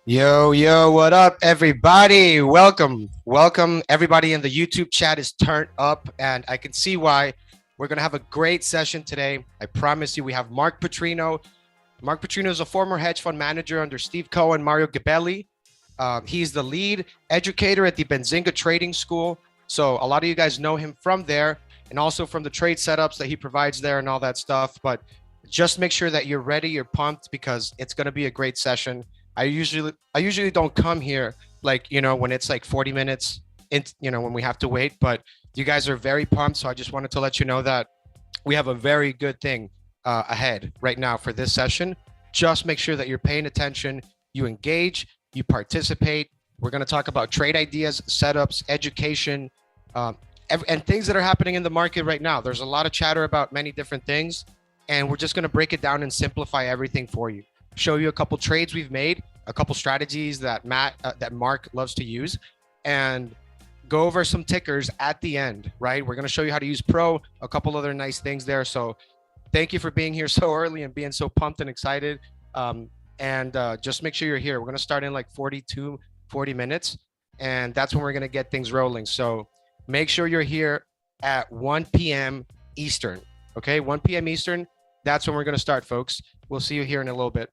Yo, yo, what up, everybody? Welcome. Everybody in the YouTube chat is turned up, and I can see why. We're going to have a great session today. I promise you, we have Mark Putrino. Mark Putrino is a former hedge fund manager under Steve Cohen, Mario Gabelli. He's the lead educator at the Benzinga Trading School. So a lot of you guys know him from there and also from the trade setups that he provides there and all that stuff. But just make sure that you're ready, you're pumped because it's going to be a great session. I usually don't come here like, when it's like 40 minutes in, when we have to wait, but you guys are very pumped. So I just wanted to let you know that we have a very good thing ahead right now for this session. Just make sure that you're paying attention, you engage, you participate. We're going to talk about trade ideas, setups, education, and things that are happening in the market right now. There's a lot of chatter about many different things, and we're just going to break it down and simplify everything for you. Show you a couple trades we've made, a couple strategies that Mark loves to use, and go over some tickers at the end, right? We're going to show you how to use Pro, a couple other nice things there. So thank you for being here so early and being so pumped and excited. And just make sure you're here. We're going to start in like 40 minutes, and that's when we're going to get things rolling. So make sure you're here at 1 p.m. Eastern. Okay, 1 p.m. Eastern. That's when we're going to start, folks. We'll see you here in a little bit.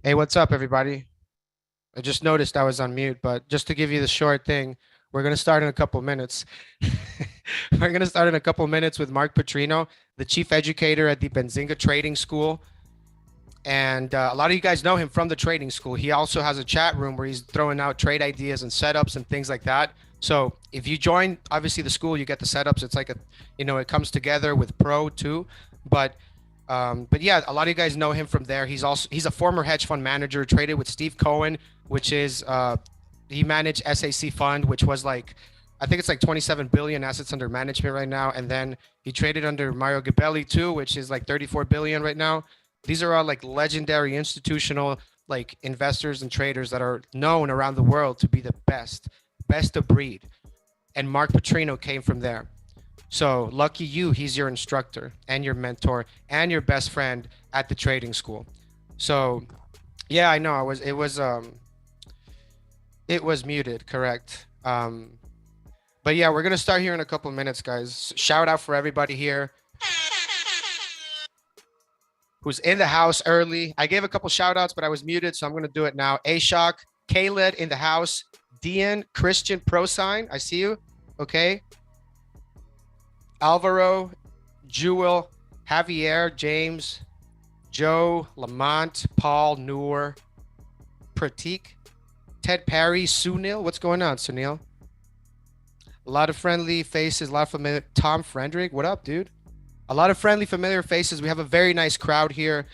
Hey, what's up, everybody? I just noticed I was on mute, but just to give you the short thing, we're going to start in a couple minutes. We're going to start in a couple minutes with Mark Putrino, the chief educator at the Benzinga Trading School. And a lot of you guys know him from the trading school. He also has a chat room where he's throwing out trade ideas and setups and things like that. So if you join, obviously the school, you get the setups. It's like it comes together with Pro too. But but yeah, a lot of you guys know him from there. He's a former hedge fund manager, traded with Steve Cohen, which is he managed SAC Fund, which was like I think it's like 27 billion assets under management right now. And then he traded under Mario Gabelli too, which is like 34 billion right now. These are all like legendary institutional like investors and traders that are known around the world to be the best of breed. And Mark Putrino came from there. So lucky you, he's your instructor and your mentor and your best friend at the trading school. So yeah, I know it was muted, correct. But yeah, we're gonna start here in a couple minutes, guys. Shout out for everybody here who's in the house early. I gave a couple shout outs, but I was muted, so I'm going to do it now. Ashok, Kaled in the house, Dian, Christian, Pro Sign, I see you. Okay. Alvaro, Jewel, Javier, James, Joe, Lamont, Paul, Noor, Pratik, Ted Perry, Sunil. What's going on, Sunil? A lot of friendly faces, a lot of familiar. Tom Frederick, what up, dude? A lot of friendly, familiar faces. We have a very nice crowd here.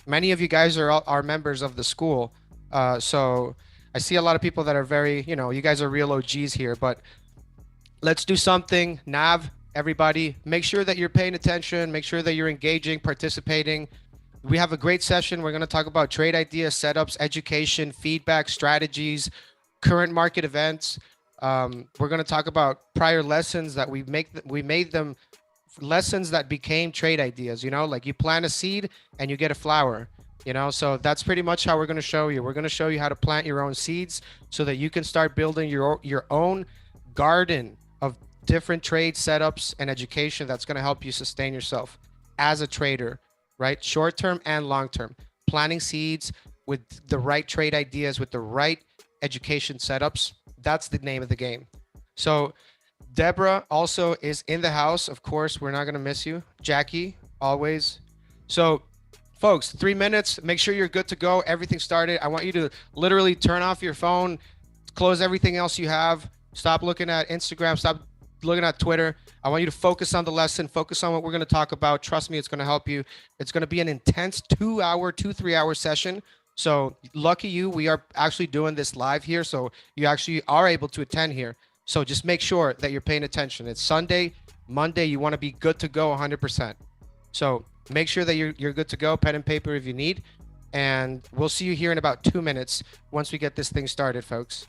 Many of you guys are members of the school. So I see a lot of people that are very, you guys are real OGs here, but let's do something. Nav, everybody, make sure that you're paying attention. Make sure that you're engaging, participating. We have a great session. We're going to talk about trade ideas, setups, education, feedback, strategies, current market events. We're going to talk about prior lessons that we made them lessons that became trade ideas, like you plant a seed and you get a flower, so that's pretty much how we're going to show you. We're going to show you how to plant your own seeds so that you can start building your own garden of different trade setups and education that's going to help you sustain yourself as a trader, right? Short term and long term, planting seeds with the right trade ideas, with the right education setups. That's the name of the game. So Deborah also is in the house. Of course, we're not going to miss you. Jackie, always. So, folks, 3 minutes. Make sure you're good to go. Everything started. I want you to literally turn off your phone, close everything else you have. Stop looking at Instagram. Stop looking at Twitter. I want you to focus on the lesson. Focus on what we're going to talk about. Trust me, it's going to help you. It's going to be an intense 3-hour session. So, lucky you, we are actually doing this live here. So, you actually are able to attend here. So just make sure that you're paying attention. It's Sunday, Monday, you want to be good to go 100%. So make sure that you're good to go, pen and paper if you need. And we'll see you here in about 2 minutes once we get this thing started, folks.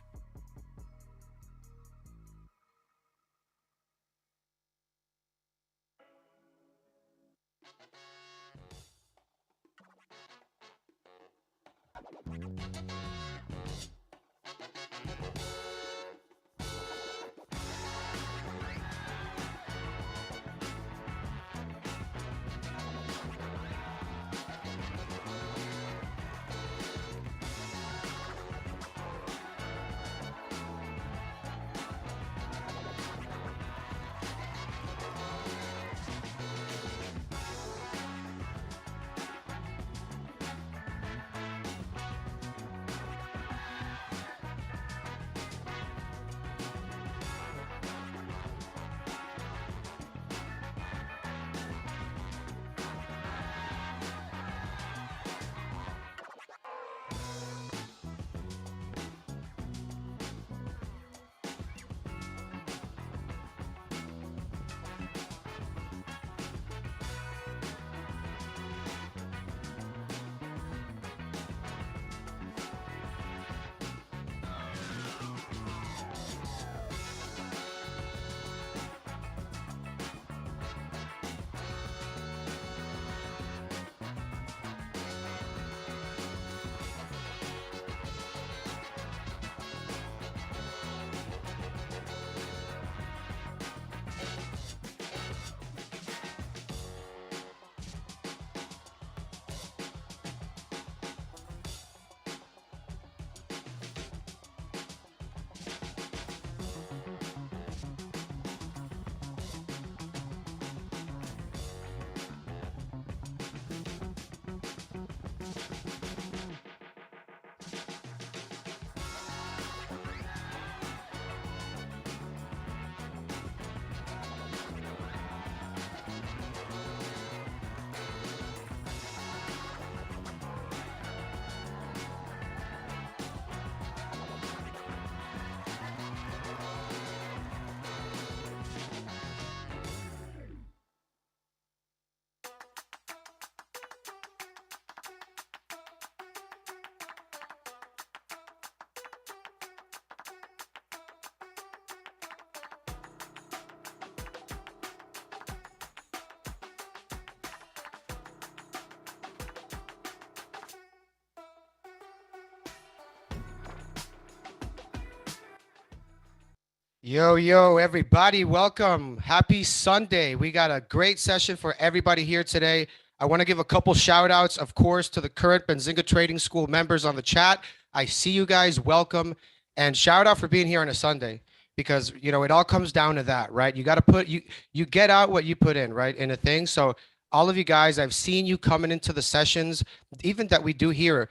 Yo, everybody, welcome. Happy Sunday. We got a great session for everybody here today. I want to give a couple shout outs, of course, to the current Benzinga Trading School members on the chat. I see you guys. Welcome. And shout out for being here on a Sunday because, it all comes down to that, right? You got to you get out what you put in, right? In a thing. So all of you guys, I've seen you coming into the sessions, even that we do here,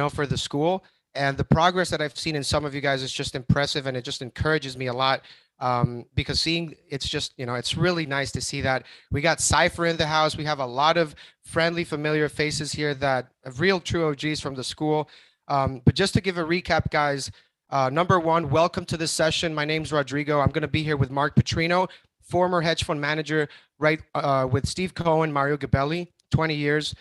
for the school. And the progress that I've seen in some of you guys is just impressive, and it just encourages me a lot because seeing it's just, it's really nice to see that. We got Cypher in the house. We have a lot of friendly, familiar faces here that real true OGs from the school. But just to give a recap, guys, number one, welcome to this session. My name's Rodrigo. I'm going to be here with Mark Putrino, former hedge fund manager, right, with Steve Cohen, Mario Gabelli, 20 years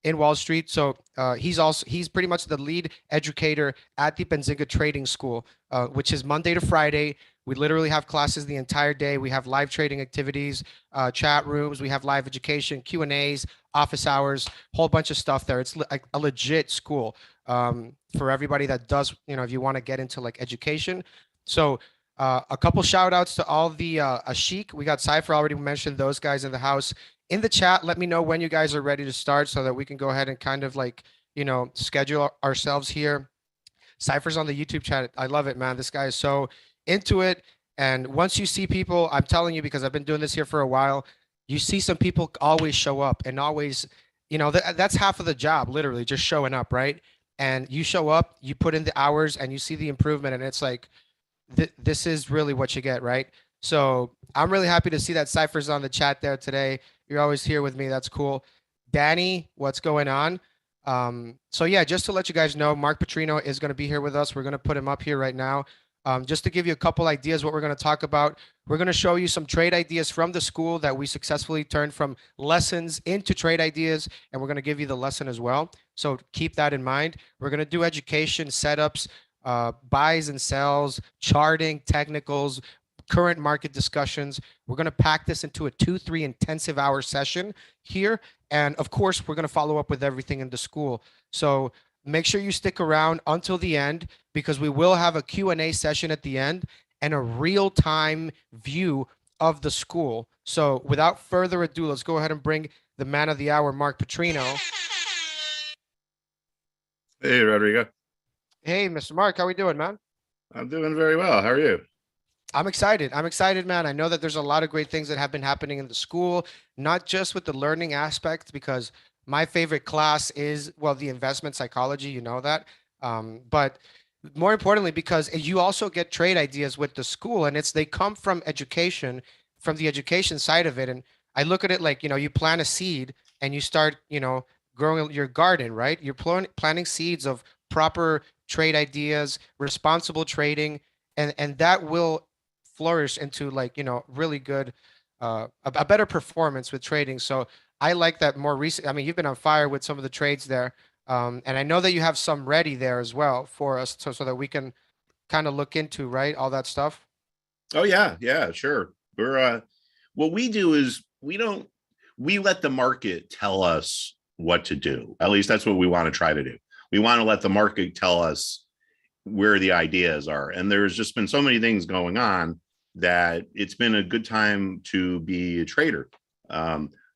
in Wall Street. So he's pretty much the lead educator at the Benzinga Trading School, which is Monday to Friday. We literally have classes the entire day. We have live trading activities, chat rooms. We have live education, Q&As, office hours, whole bunch of stuff there. It's like a legit school for everybody that does, if you want to get into like education. So a couple shout outs to all the Ashik. We got Cypher, already mentioned those guys in the house. In the chat, let me know when you guys are ready to start so that we can go ahead and kind of like, schedule ourselves here. Cypher's on the YouTube chat. I love it, man. This guy is so into it. And once you see people, I'm telling you, because I've been doing this here for a while, you see some people always show up and always, that's half of the job, literally just showing up, right? And you show up, you put in the hours and you see the improvement, and it's like, this is really what you get, right? So I'm really happy to see that Cypher's on the chat there today. You're always here with me. That's cool. Danny, what's going on? So yeah, just to let you guys know, Mark Putrino is going to be here with us. We're going to put him up here right now. Just to give you a couple ideas what we're going to talk about. We're going to show you some trade ideas from the school that we successfully turned from lessons into trade ideas, and we're going to give you the lesson as well. So keep that in mind. We're going to do education, setups, buys and sells, charting, technicals, current market discussions. We're going to pack this into a 2-3 intensive hour session here. And of course, we're going to follow up with everything in the school. So make sure you stick around until the end, because we will have a Q&A session at the end and a real-time view of the school. So without further ado, let's go ahead and bring the man of the hour, Mark Putrino. Hey, Rodrigo. Hey, Mr. Mark, how we doing, man? I'm doing very well. How are you? I'm excited. I'm excited, man. I know that there's a lot of great things that have been happening in the school, not just with the learning aspect, because my favorite class is, well, the investment psychology, you know that. But more importantly, because you also get trade ideas with the school, and they come from education, from the education side of it. And I look at it like, you plant a seed and you start, growing your garden, right? You're planting seeds of proper trade ideas, responsible trading, and that will flourish into like, really good, a better performance with trading. So I like that more recent. I mean, you've been on fire with some of the trades there. And I know that you have some ready there as well for us so that we can kind of look into, right, all that stuff. Oh, yeah, sure. We're what we do is we let the market tell us what to do. At least that's what we want to try to do. We want to let the market tell us where the ideas are. And there's just been so many things going on that it's been a good time to be a trader.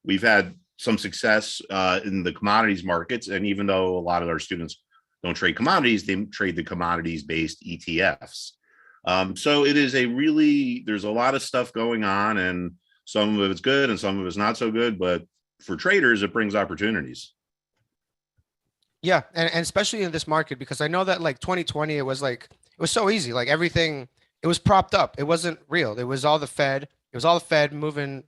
We've had some success in the commodities markets. And even though a lot of our students don't trade commodities, they trade the commodities-based ETFs. So it is there's a lot of stuff going on, and some of it's good and some of it's not so good. But for traders, it brings opportunities. Yeah, and especially in this market, because I know that like 2020, it was so easy. Like everything, it was propped up. It wasn't real. It was all the Fed. It was all the Fed moving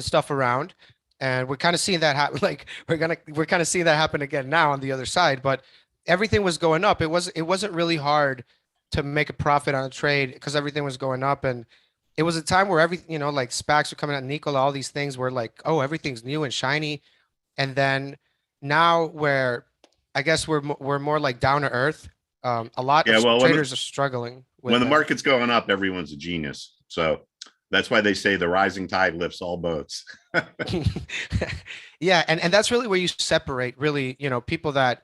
stuff around. And we're kind of seeing that happen. Like we're kind of seeing that happen again now on the other side. But everything was going up. It wasn't really hard to make a profit on a trade because everything was going up. And it was a time where like SPACs were coming out, Nikola, all these things were like, oh, everything's new and shiny. And then now where I guess we're more like down to earth. A lot of traders are struggling. When the market's going up, everyone's a genius. So that's why they say the rising tide lifts all boats. Yeah, and that's really where you separate really, people that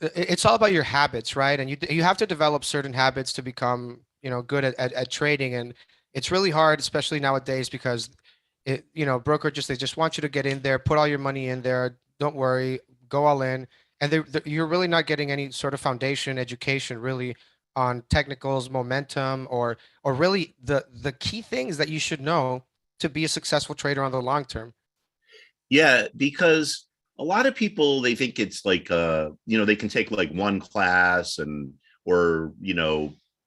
it's all about your habits, right? And you have to develop certain habits to become good at trading. And it's really hard, especially nowadays, because brokerages, they just want you to get in there, put all your money in there. Don't worry, go all in. And you're really not getting any sort of foundation education really on technicals, momentum, or really the key things that you should know to be a successful trader on the long term. Yeah, because a lot of people, they think it's like they can take like one class and or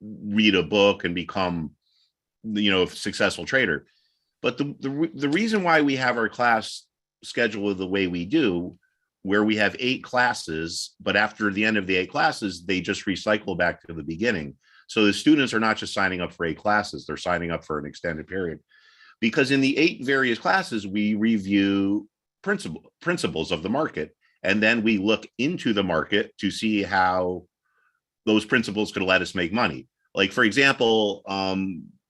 read a book and become a successful trader. But the reason why we have our class scheduled the way we do, where we have 8 classes, but after the end of the 8 classes, they just recycle back to the beginning. So the students are not just signing up for 8 classes, they're signing up for an extended period. Because in the 8 various classes, we review principles of the market, and then we look into the market to see how those principles could let us make money. Like, for example,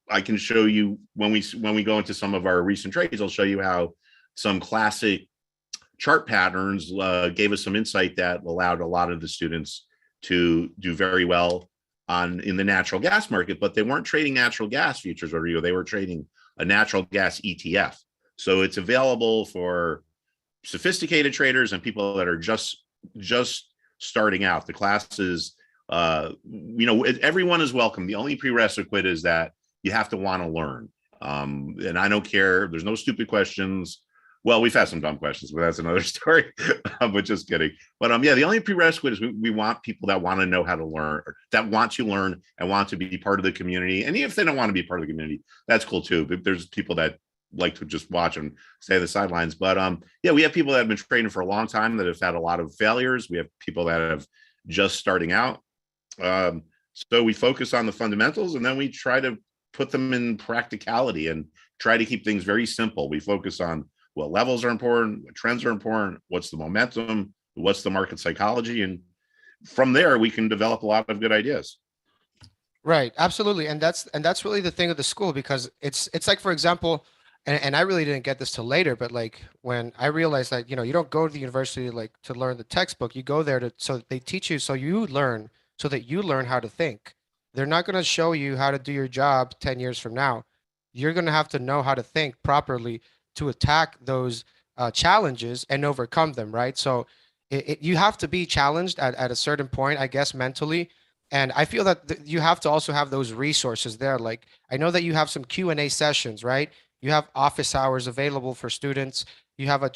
I can show you when we go into some of our recent trades, I'll show you how some classic chart patterns gave us some insight that allowed a lot of the students to do very well in the natural gas market, but they weren't trading natural gas futures, or they were trading a natural gas ETF. So it's available for sophisticated traders and people that are just starting out. The classes, everyone is welcome. The only prerequisite is that you have to want to learn. And I don't care. There's no stupid questions. Well, we've had some dumb questions, but that's another story. But just kidding. But the only prerequisite is we want people that want to know how to learn, or that want to learn and want to be part of the community. And even if they don't want to be part of the community, that's cool too. But there's people that like to just watch and stay on the sidelines. But we have people that have been trading for a long time that have had a lot of failures. We have people that have just starting out. So we focus on the fundamentals, and then we try to put them in practicality and try to keep things very simple. We focus on what levels are important, what trends are important, what's the momentum, what's the market psychology. And from there, we can develop a lot of good ideas. Right. Absolutely. And that's really the thing of the school, because it's like, for example, and I really didn't get this till later, but like when I realized that, you don't go to the university like to learn the textbook, you go there so they teach you, so you learn, so that you learn how to think. They're not going to show you how to do your job 10 years from now. You're going to have to know how to think properly to attack those challenges and overcome them, right? So you have to be challenged at a certain point, I guess, mentally. And I feel that you have to also have those resources there. Like, I know that you have some Q&A sessions, right? You have office hours available for students. You have a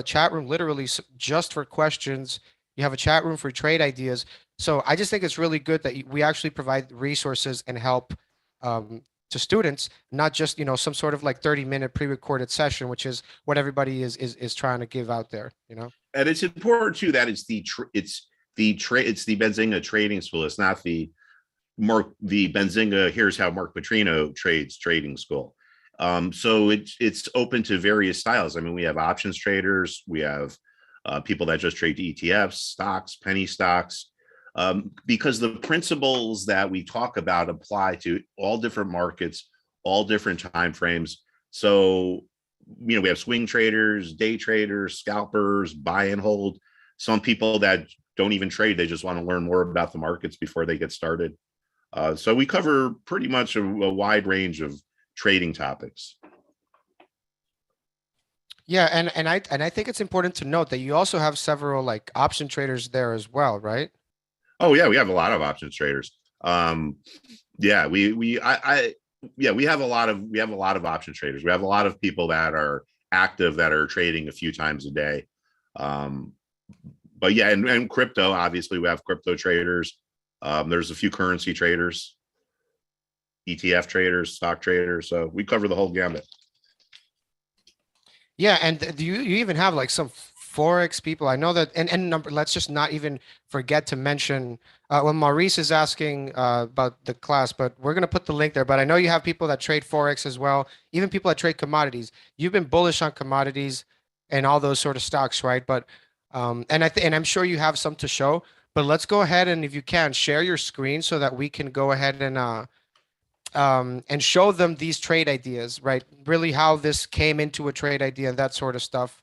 chat room literally just for questions. You have a chat room for trade ideas. So I just think it's really good that we actually provide resources and help um, to students, not just some sort of like 30-minute pre-recorded session, which is what everybody is trying to give out there. And it's important too that it's the Benzinga trading school. It's not the Benzinga. Here's how Mark Putrino trades trading school. So it's open to various styles. I mean, we have options traders, we have people that just trade ETFs, stocks, penny stocks, because the principles that we talk about apply to all different markets, all different time frames. So, we have swing traders, day traders, scalpers, buy and hold. Some people that don't even trade, they just want to learn more about the markets before they get started. So we cover pretty much a wide range of trading topics. Yeah, and I think it's important to note that you also have several like option traders there as well, right? Oh yeah, we have a lot of options traders. Yeah, we have a lot of option traders. We have a lot of people that are active that are trading a few times a day. But yeah, and crypto, obviously we have crypto traders. There's a few currency traders, ETF traders, stock traders. So we cover the whole gamut. Yeah, and do you even have like some Forex people? I know that, and number, let's just not even forget to mention when Maurice is asking about the class, but we're gonna put the link there. But I know you have people that trade Forex as well, even people that trade commodities. You've been bullish on commodities and all those sort of stocks, right? But and I'm sure you have some to show. But let's go ahead and, if you can, share your screen so that we can go ahead and show them these trade ideas, right? Really how this came into a trade idea and that sort of stuff.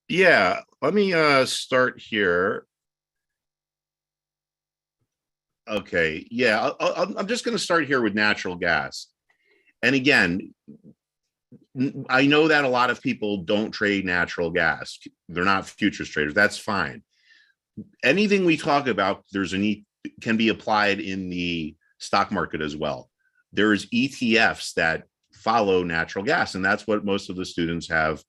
Yeah, let me start here. Okay. Yeah. I'm just going to start here with natural gas. And again, I know that a lot of people don't trade natural gas. They're not futures traders. That's fine. Anything we talk about, can be applied in the stock market as well. There's ETFs that follow natural gas, and that's what most of the students have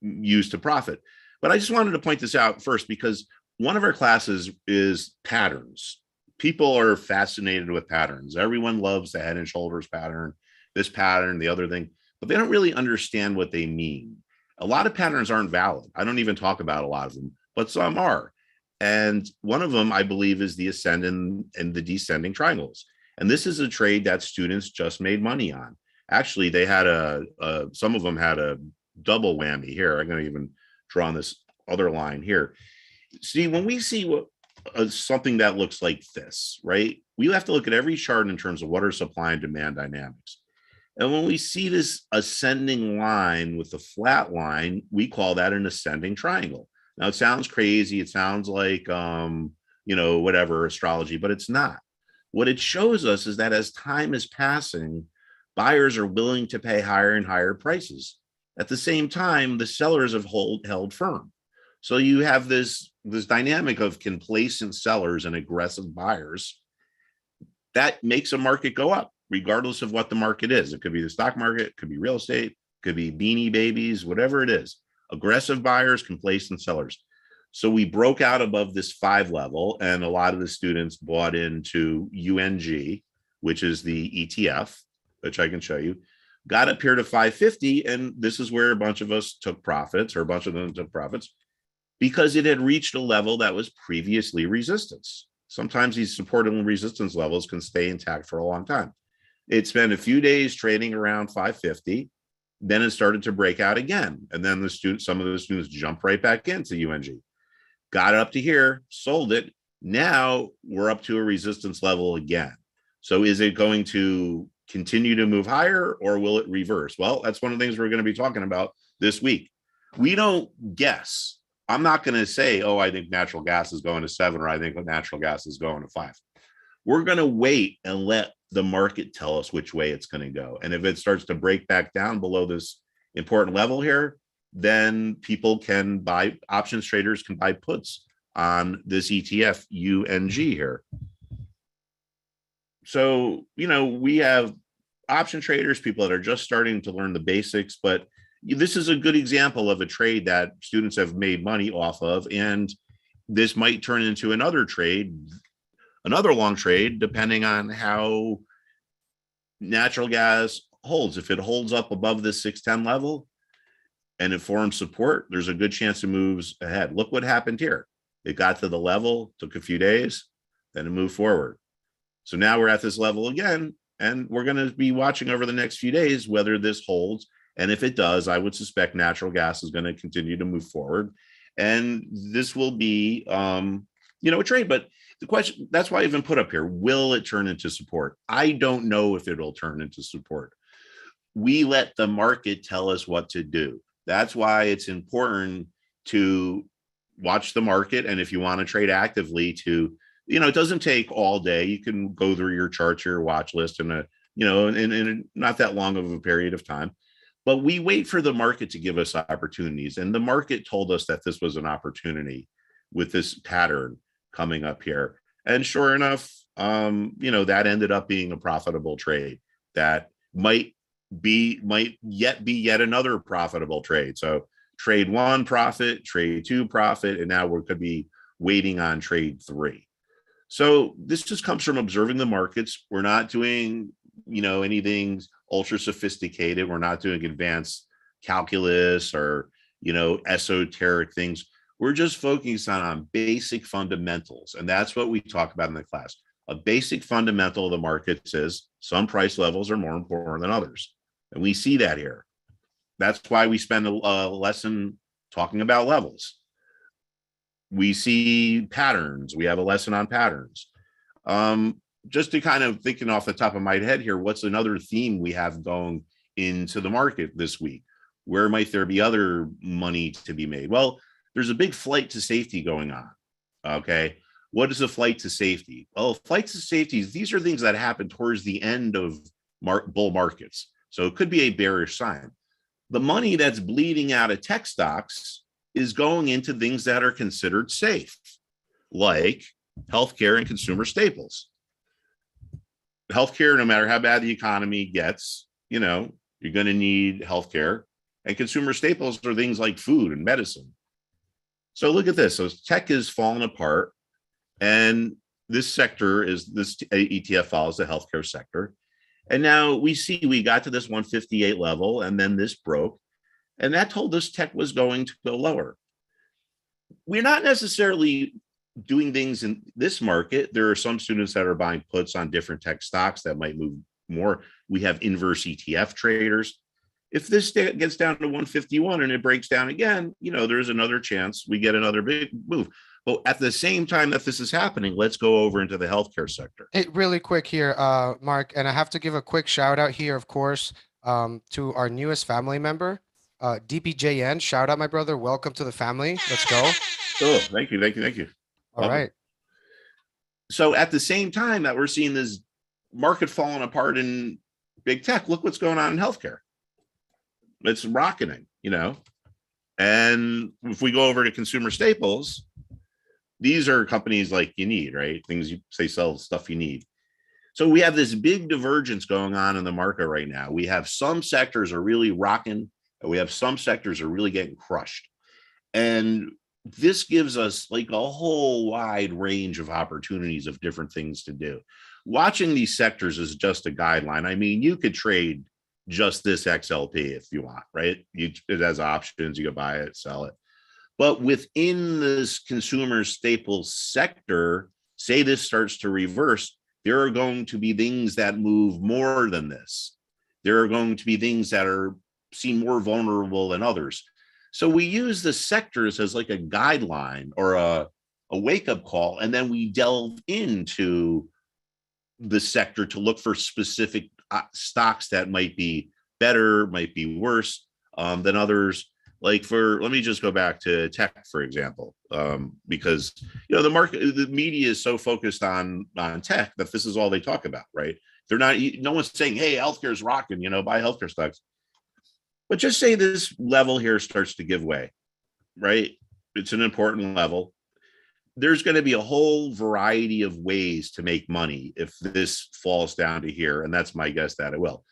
used to profit. But I just wanted to point this out first because one of our classes is patterns. People are fascinated with patterns. Everyone loves the head and shoulders pattern, this pattern, the other thing, but they don't really understand what they mean. A lot of patterns aren't valid. I don't even talk about a lot of them, but some are. And one of them, I believe, is the ascending and the descending triangles. And this is a trade that students just made money on. Actually, they had some of them had a double whammy here. I'm going to even draw on this other line here. See, when we see something that looks like this, right? We have to look at every chart in terms of what are supply and demand dynamics. And when we see this ascending line with the flat line, we call that an ascending triangle. Now, it sounds crazy. It sounds like, whatever astrology, but it's not. What it shows us is that as time is passing, buyers are willing to pay higher and higher prices. At the same time, the sellers have held firm. So you have this dynamic of complacent sellers and aggressive buyers that makes a market go up, regardless of what the market is. It could be the stock market, it could be real estate, it could be beanie babies, whatever it is. Aggressive buyers, complacent sellers. So we broke out above this 5 level, and a lot of the students bought into UNG, which is the ETF, which I can show you, got up here to 550. And this is where a bunch of us took profits, or a bunch of them took profits, because it had reached a level that was previously resistance. Sometimes these support and resistance levels can stay intact for a long time. It spent a few days trading around 550. Then it started to break out again. And then some of the students jumped right back into UNG, got it up to here, sold it. Now we're up to a resistance level again. So is it going to continue to move higher, or will it reverse? Well, that's one of the things we're going to be talking about this week. We don't guess. I'm not going to say, oh, I think natural gas is going to 7, or I think natural gas is going to 5. We're going to wait and let the market tell us which way it's going to go. And if it starts to break back down below this important level here, then people can buy, options traders can buy puts on this ETF UNG here. So, we have option traders, people that are just starting to learn the basics, but this is a good example of a trade that students have made money off of. And this might turn into another trade, another long trade, depending on how natural gas holds. If it holds up above this 610 level and it forms support, there's a good chance it moves ahead. Look what happened here. It got to the level, took a few days, then it moved forward. So now we're at this level again, and we're going to be watching over the next few days whether this holds. And if it does, I would suspect natural gas is going to continue to move forward. And this will be, a trade. But the question, that's why I even put up here, will it turn into support? I don't know if it'll turn into support. We let the market tell us what to do. That's why it's important to watch the market. And if you want to trade actively, it doesn't take all day. You can go through your charts, your watch list in not that long of a period of time. But we wait for the market to give us opportunities. And the market told us that this was an opportunity with this pattern coming up here. And sure enough, that ended up being a profitable trade that might yet be yet another profitable trade. So trade 1 profit, trade 2 profit, and now we could be waiting on trade 3. So this just comes from observing the markets. We're not doing, anything ultra sophisticated. We're not doing advanced calculus or, esoteric things. We're just focusing on basic fundamentals. And that's what we talk about in the class. A basic fundamental of the markets is some price levels are more important than others. And we see that here. That's why we spend a lesson talking about levels. We see patterns. We have a lesson on patterns. Just to kind of thinking off the top of my head here, what's another theme we have going into the market this week? Where might there be other money to be made? Well, there's a big flight to safety going on. Okay. What is a flight to safety? Well, flights to safety, these are things that happen towards the end of bull markets. So it could be a bearish sign. The money that's bleeding out of tech stocks is going into things that are considered safe, like healthcare and consumer staples. Healthcare, no matter how bad the economy gets, you're going to need healthcare, and consumer staples are things like food and medicine. So look at this. So tech is falling apart, and this ETF follows the healthcare sector. And now we got to this 158 level, and then this broke, and that told us tech was going to go lower. We're not necessarily doing things in this market. There are some students that are buying puts on different tech stocks that might move more. We have inverse ETF traders. If this gets down to 151 and it breaks down again, there's another chance we get another big move. But at the same time that this is happening, let's go over into the healthcare sector. Hey, really quick here, Mark, and I have to give a quick shout out here, of course, to our newest family member, DPJN. Shout out, my brother. Welcome to the family. Let's go. Oh, thank you. All right. So at the same time that we're seeing this market falling apart in big tech, look what's going on in healthcare. It's rocketing, And if we go over to consumer staples, these are companies like you need, right? Things you say sell stuff you need. So we have this big divergence going on in the market right now. We have some sectors are really rocking, and we have some sectors are really getting crushed. And this gives us like a whole wide range of opportunities of different things to do. Watching these sectors is just a guideline. I mean, you could trade just this XLP if you want, right? It has options, you can buy it, sell it. But within this consumer staples sector, say this starts to reverse, there are going to be things that move more than this. There are going to be things that are seen more vulnerable than others. So we use the sectors as like a guideline or a wake-up call, and then we delve into the sector to look for specific stocks that might be better, might be worse than others. Like let me just go back to tech, for example, because the market, the media is so focused on tech that this is all they talk about, right? They're not. No one's saying, "Hey, healthcare is rocking," buy healthcare stocks. But just say this level here starts to give way, right? It's an important level. There's going to be a whole variety of ways to make money if this falls down to here, and that's my guess that it will.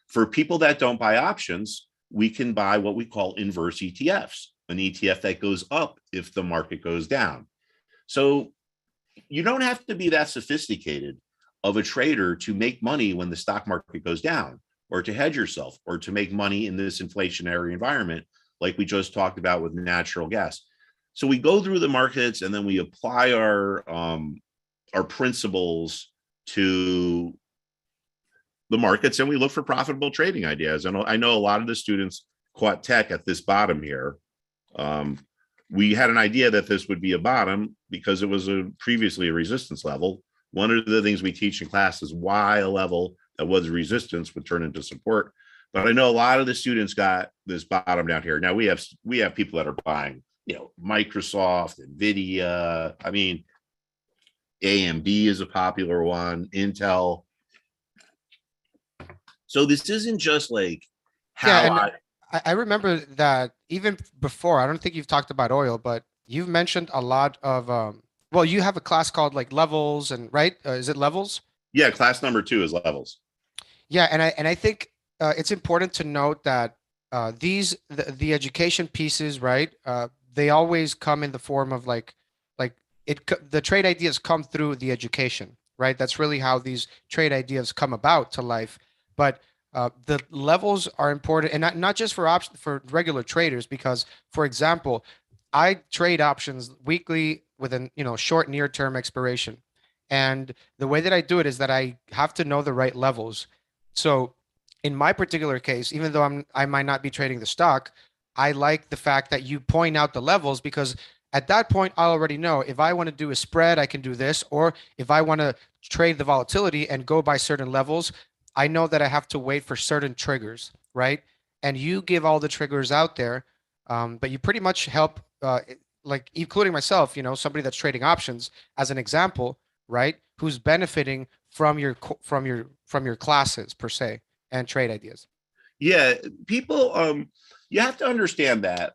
For people that don't buy options, we can buy what we call inverse ETFs, an ETF that goes up if the market goes down. So you don't have to be that sophisticated of a trader to make money when the stock market goes down, or to hedge yourself, or to make money in this inflationary environment like we just talked about with natural gas. So we go through the markets, and then we apply our principles to the markets, and we look for profitable trading ideas. And I know a lot of the students caught tech at this bottom here. We had an idea that this would be a bottom because it was previously a resistance level. One of the things we teach in class is why a level that was resistance would turn into support. But I know a lot of the students got this bottom down here. Now we have people that are buying, Microsoft, NVIDIA. I mean, AMD is a popular one, Intel. So this isn't just like how I remember that even before. I don't think you've talked about oil, but you've mentioned a lot of you have a class called like levels, and right? Is it levels? Yeah, class number 2 is levels. Yeah, and I think it's important to note that the education pieces, right? They always come in the form of the trade ideas come through the education, right? That's really how these trade ideas come about to life. But the levels are important, and not just for regular traders, because, for example, I trade options weekly with short near-term expiration. And the way that I do it is that I have to know the right levels. So in my particular case, even though I might not be trading the stock, I like the fact that you point out the levels, because at that point, I already know if I want to do a spread, I can do this, or if I want to trade the volatility and go by certain levels, I know that I have to wait for certain triggers, right? And you give all the triggers out there, but you pretty much help like including myself, somebody that's trading options as an example, right? Who's benefiting from your classes per se and trade ideas. Yeah, people, you have to understand that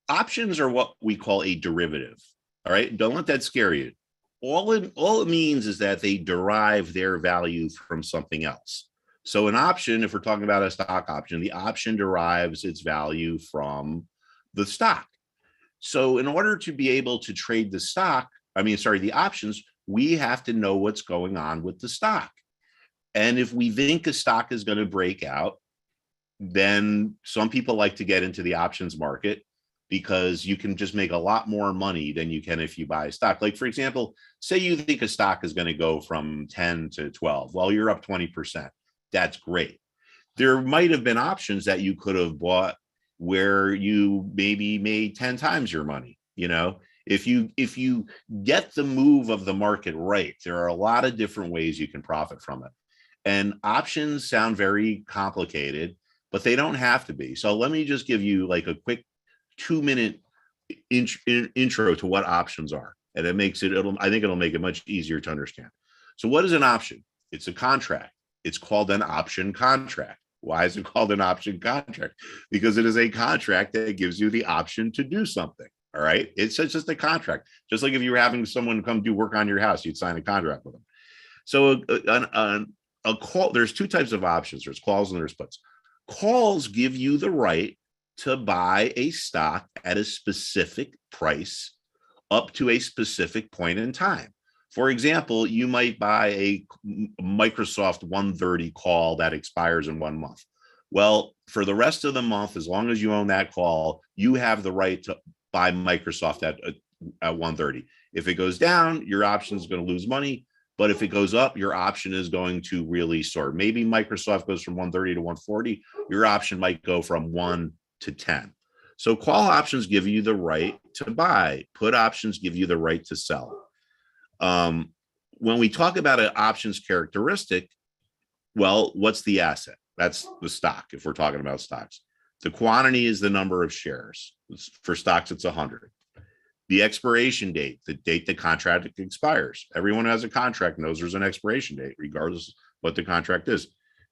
options are what we call a derivative. All right, don't let that scare you. All it means is that they derive their value from something else. So an option, if we're talking about a stock option, the option derives its value from the stock. So in order to be able to trade the options, we have to know what's going on with the stock. And if we think a stock is going to break out, then some people like to get into the options market because you can just make a lot more money than you can if you buy a stock. Like, for example, say you think a stock is going to go from 10 to 12. Well, you're up 20%. That's great. There might have been options that you could have bought where you maybe made 10 times your money. If you get the move of the market right, there are a lot of different ways you can profit from it. And options sound very complicated, but they don't have to be. So let me just give you like a quick 2-minute intro to what options are. And I think it'll make it much easier to understand. So what is an option? It's a contract. It's called an option contract. Why is it called an option contract? Because it is a contract that gives you the option to do something. All right. It's just a contract. Just like if you were having someone come do work on your house, you'd sign a contract with them. So a call, there's two types of options. There's calls and there's puts. Calls give you the right to buy a stock at a specific price up to a specific point in time. For example, you might buy a Microsoft 130 call that expires in 1 month. Well, for the rest of the month, as long as you own that call, you have the right to buy Microsoft at 130. If it goes down, your option is going to lose money. But if it goes up, your option is going to really soar. Maybe Microsoft goes from 130 to 140. Your option might go from 1 to 10. So call options give you the right to buy. Put options give you the right to sell. When we talk about an options characteristic, well, what's the asset? That's the stock, if we're talking about stocks. The quantity is the number of shares. For stocks, it's 100. The expiration date, the date the contract expires. Everyone who has a contract knows there's an expiration date, regardless of what the contract is.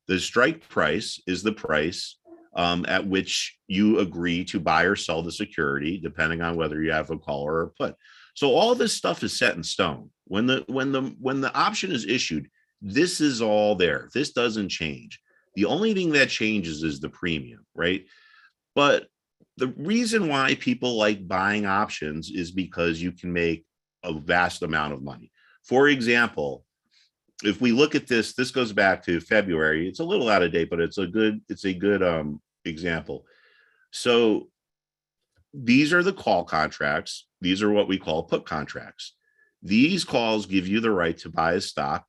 The strike price is the price at which you agree to buy or sell the security, depending on whether you have a call or a put. So all this stuff is set in stone. When the option is issued, this is all there. This doesn't change. The only thing that changes is the premium, right? But the reason why people like buying options is because you can make a vast amount of money. For example, if we look at this goes back to February. It's a little out of date, but it's a good example. So these are the call contracts. These are what we call put contracts. These calls give you the right to buy a stock,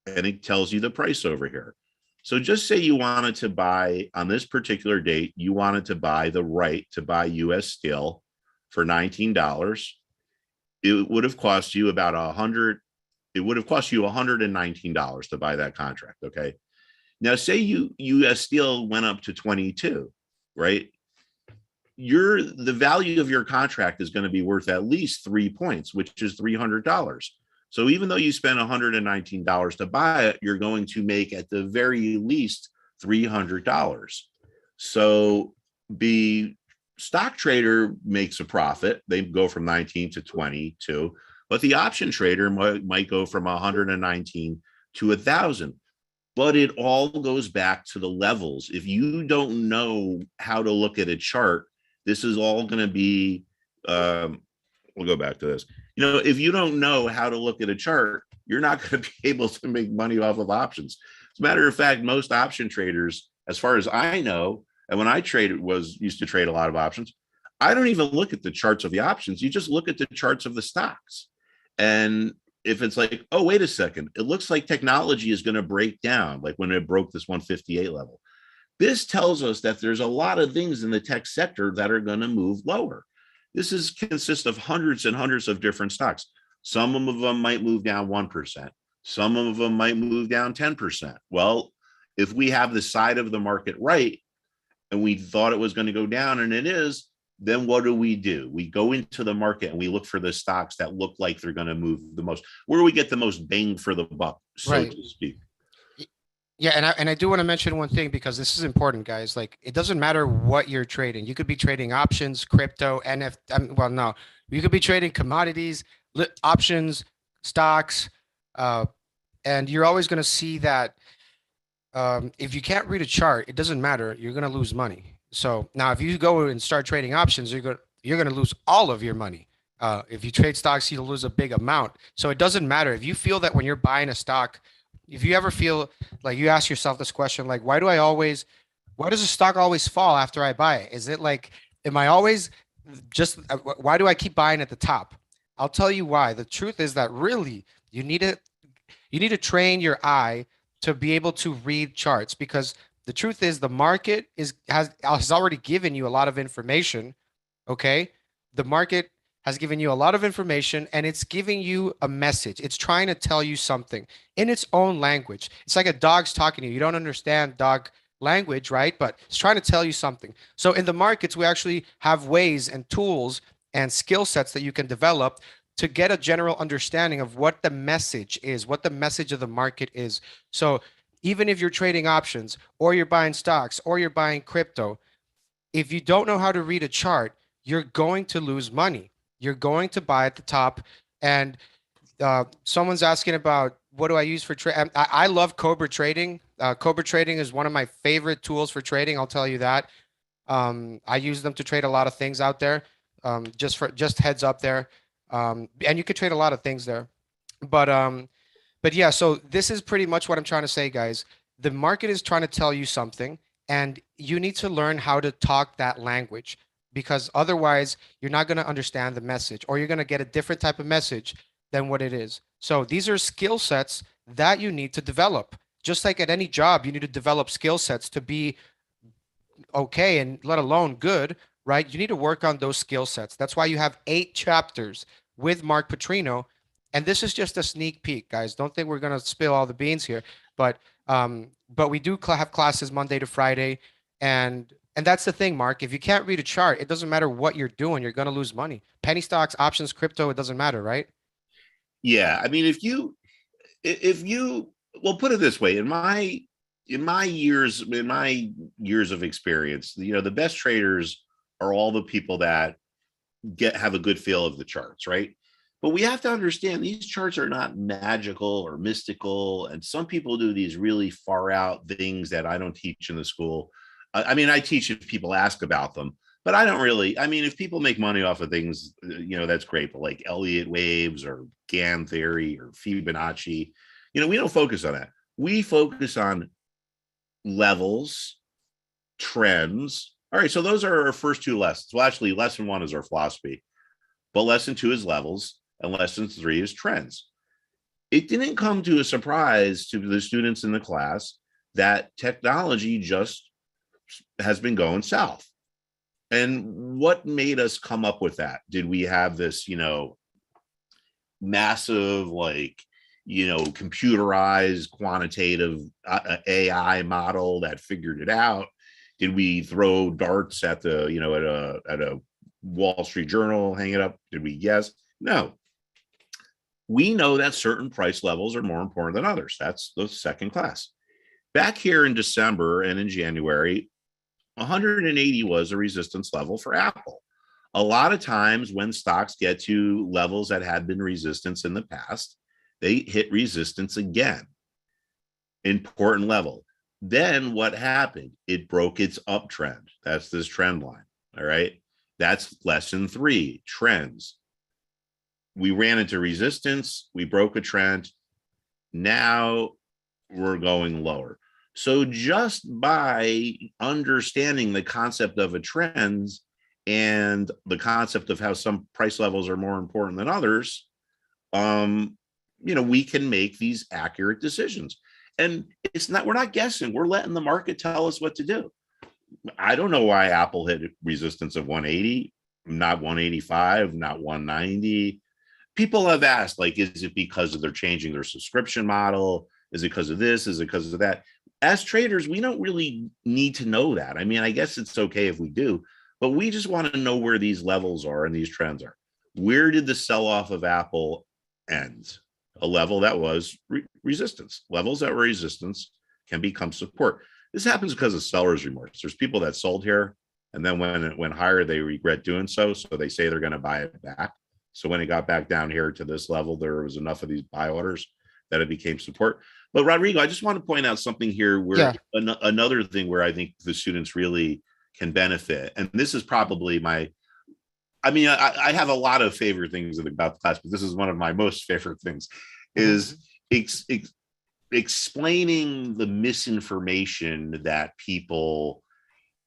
and it tells you the price over here. So just say you wanted to buy on this particular date, you wanted to buy the right to buy US Steel for $19. It would have cost you about $119 to buy that contract. Okay. Now say US Steel went up to 22, right? The value of your contract is going to be worth at least 3 points, which is $300. So even though you spend $119 to buy it, you're going to make at the very least $300. So the stock trader makes a profit. They go from 19 to 22, but the option trader might go from 119 to 1,000. But it all goes back to the levels. If you don't know how to look at a chart, this is all going to be, we'll go back to this. If you don't know how to look at a chart, you're not going to be able to make money off of options. As a matter of fact, most option traders, as far as I know, and when I used to trade a lot of options, I don't even look at the charts of the options. You just look at the charts of the stocks. And if it's like, oh, wait a second, it looks like technology is going to break down, like when it broke this 158 level. This tells us that there's a lot of things in the tech sector that are going to move lower. This consists of hundreds and hundreds of different stocks. Some of them might move down 1%. Some of them might move down 10%. Well, if we have the side of the market right, and we thought it was going to go down and it is, then what do? We go into the market and we look for the stocks that look like they're going to move the most. Where do we get the most bang for the buck, so Right. to speak? Yeah, and I do want to mention one thing because this is important, guys. Like, it doesn't matter what you're trading. You could be trading options, crypto, well, no, you could be trading commodities, options, stocks, uh, and you're always going to see that if you can't read a chart, it doesn't matter. You're going to lose money. So now, if you go and start trading options, you're going to lose all of your money. If you trade stocks, you'll lose a big amount. So it doesn't matter if you feel that when you're buying a stock, if you ever feel like you ask yourself this question, like, why does a stock always fall after I buy it? Is it like, am I always just, why do I keep buying at the top? I'll tell you why. The truth is that really you need to train your eye to be able to read charts because the truth is the market has already given you a lot of information. Okay, the market has given you a lot of information and it's giving you a message. It's trying to tell you something in its own language. It's like a dog's talking to you. You don't understand dog language, right? But it's trying to tell you something. So in the markets, we actually have ways and tools and skill sets that you can develop to get a general understanding of what the message is, what the message of the market is. So even if you're trading options or you're buying stocks or you're buying crypto, if you don't know how to read a chart, you're going to lose money. You're going to buy at the top. And someone's asking about what do I use for trade? I love Cobra trading. Cobra trading is one of my favorite tools for trading. I'll tell you that. I use them to trade a lot of things out there. Just heads up there. And you could trade a lot of things there. But yeah, so this is pretty much what I'm trying to say, guys. The market is trying to tell you something, and you need to learn how to talk that language because otherwise you're not going to understand the message or you're going to get a different type of message than what it is. So these are skill sets that you need to develop. Just like at any job, you need to develop skill sets to be okay and let alone good, right? You need to work on those skill sets. That's why you have 8 chapters with Mark Putrino. And this is just a sneak peek, guys. Don't think we're gonna spill all the beans here, but we do have classes Monday to Friday, and that's the thing, Mark. If you can't read a chart, it doesn't matter what you're doing. You're gonna lose money. Penny stocks, options, crypto, it doesn't matter, right? Yeah, I mean, if you well, put it this way, in my years of experience, the best traders are all the people that have a good feel of the charts, right? But we have to understand these charts are not magical or mystical, and some people do these really far out things that I don't teach in the school. I mean, I teach if people ask about them, but I don't really. I mean, if people make money off of things, that's great. But like Elliott waves or Gann theory or Fibonacci, we don't focus on that. We focus on levels, trends. All right, so those are our first 2 lessons. Well, actually, lesson 1 is our philosophy, but lesson 2 is levels, and lesson 3 is trends. It didn't come to a surprise to the students in the class that technology just has been going south. And what made us come up with that? Did we have this, massive, computerized quantitative AI model that figured it out? Did we throw darts at a Wall Street Journal, hang it up? Did we? Yes. No. We know that certain price levels are more important than others. That's the second class. Back here in December and in January, 180 was a resistance level for Apple. A lot of times when stocks get to levels that had been resistance in the past, they hit resistance again. Important level. Then what happened? It broke its uptrend. That's this trend line. All right. That's lesson 3, trends. We ran into resistance. We broke a trend. Now we're going lower. So just by understanding the concept of a trend and the concept of how some price levels are more important than others, we can make these accurate decisions. And we're not guessing. We're letting the market tell us what to do. I don't know why Apple hit resistance of 180, not 185, not 190. People have asked, is it because they're changing their subscription model? Is it because of this? Is it because of that? As traders, we don't really need to know that. I mean, I guess it's okay if we do, but we just want to know where these levels are and these trends are. Where did the sell off of Apple end? A level that was resistance. Levels that were resistance can become support. This happens because of seller's remorse. There's people that sold here, and then when it went higher, they regret doing so. So they say they're going to buy it back. So when it got back down here to this level, there was enough of these buy orders that it became support. But Rodrigo, I just want to point out something here where another thing where I think the students really can benefit. And this is probably I have a lot of favorite things about the class, but this is one of my most favorite things is explaining the misinformation that people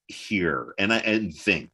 hear and think.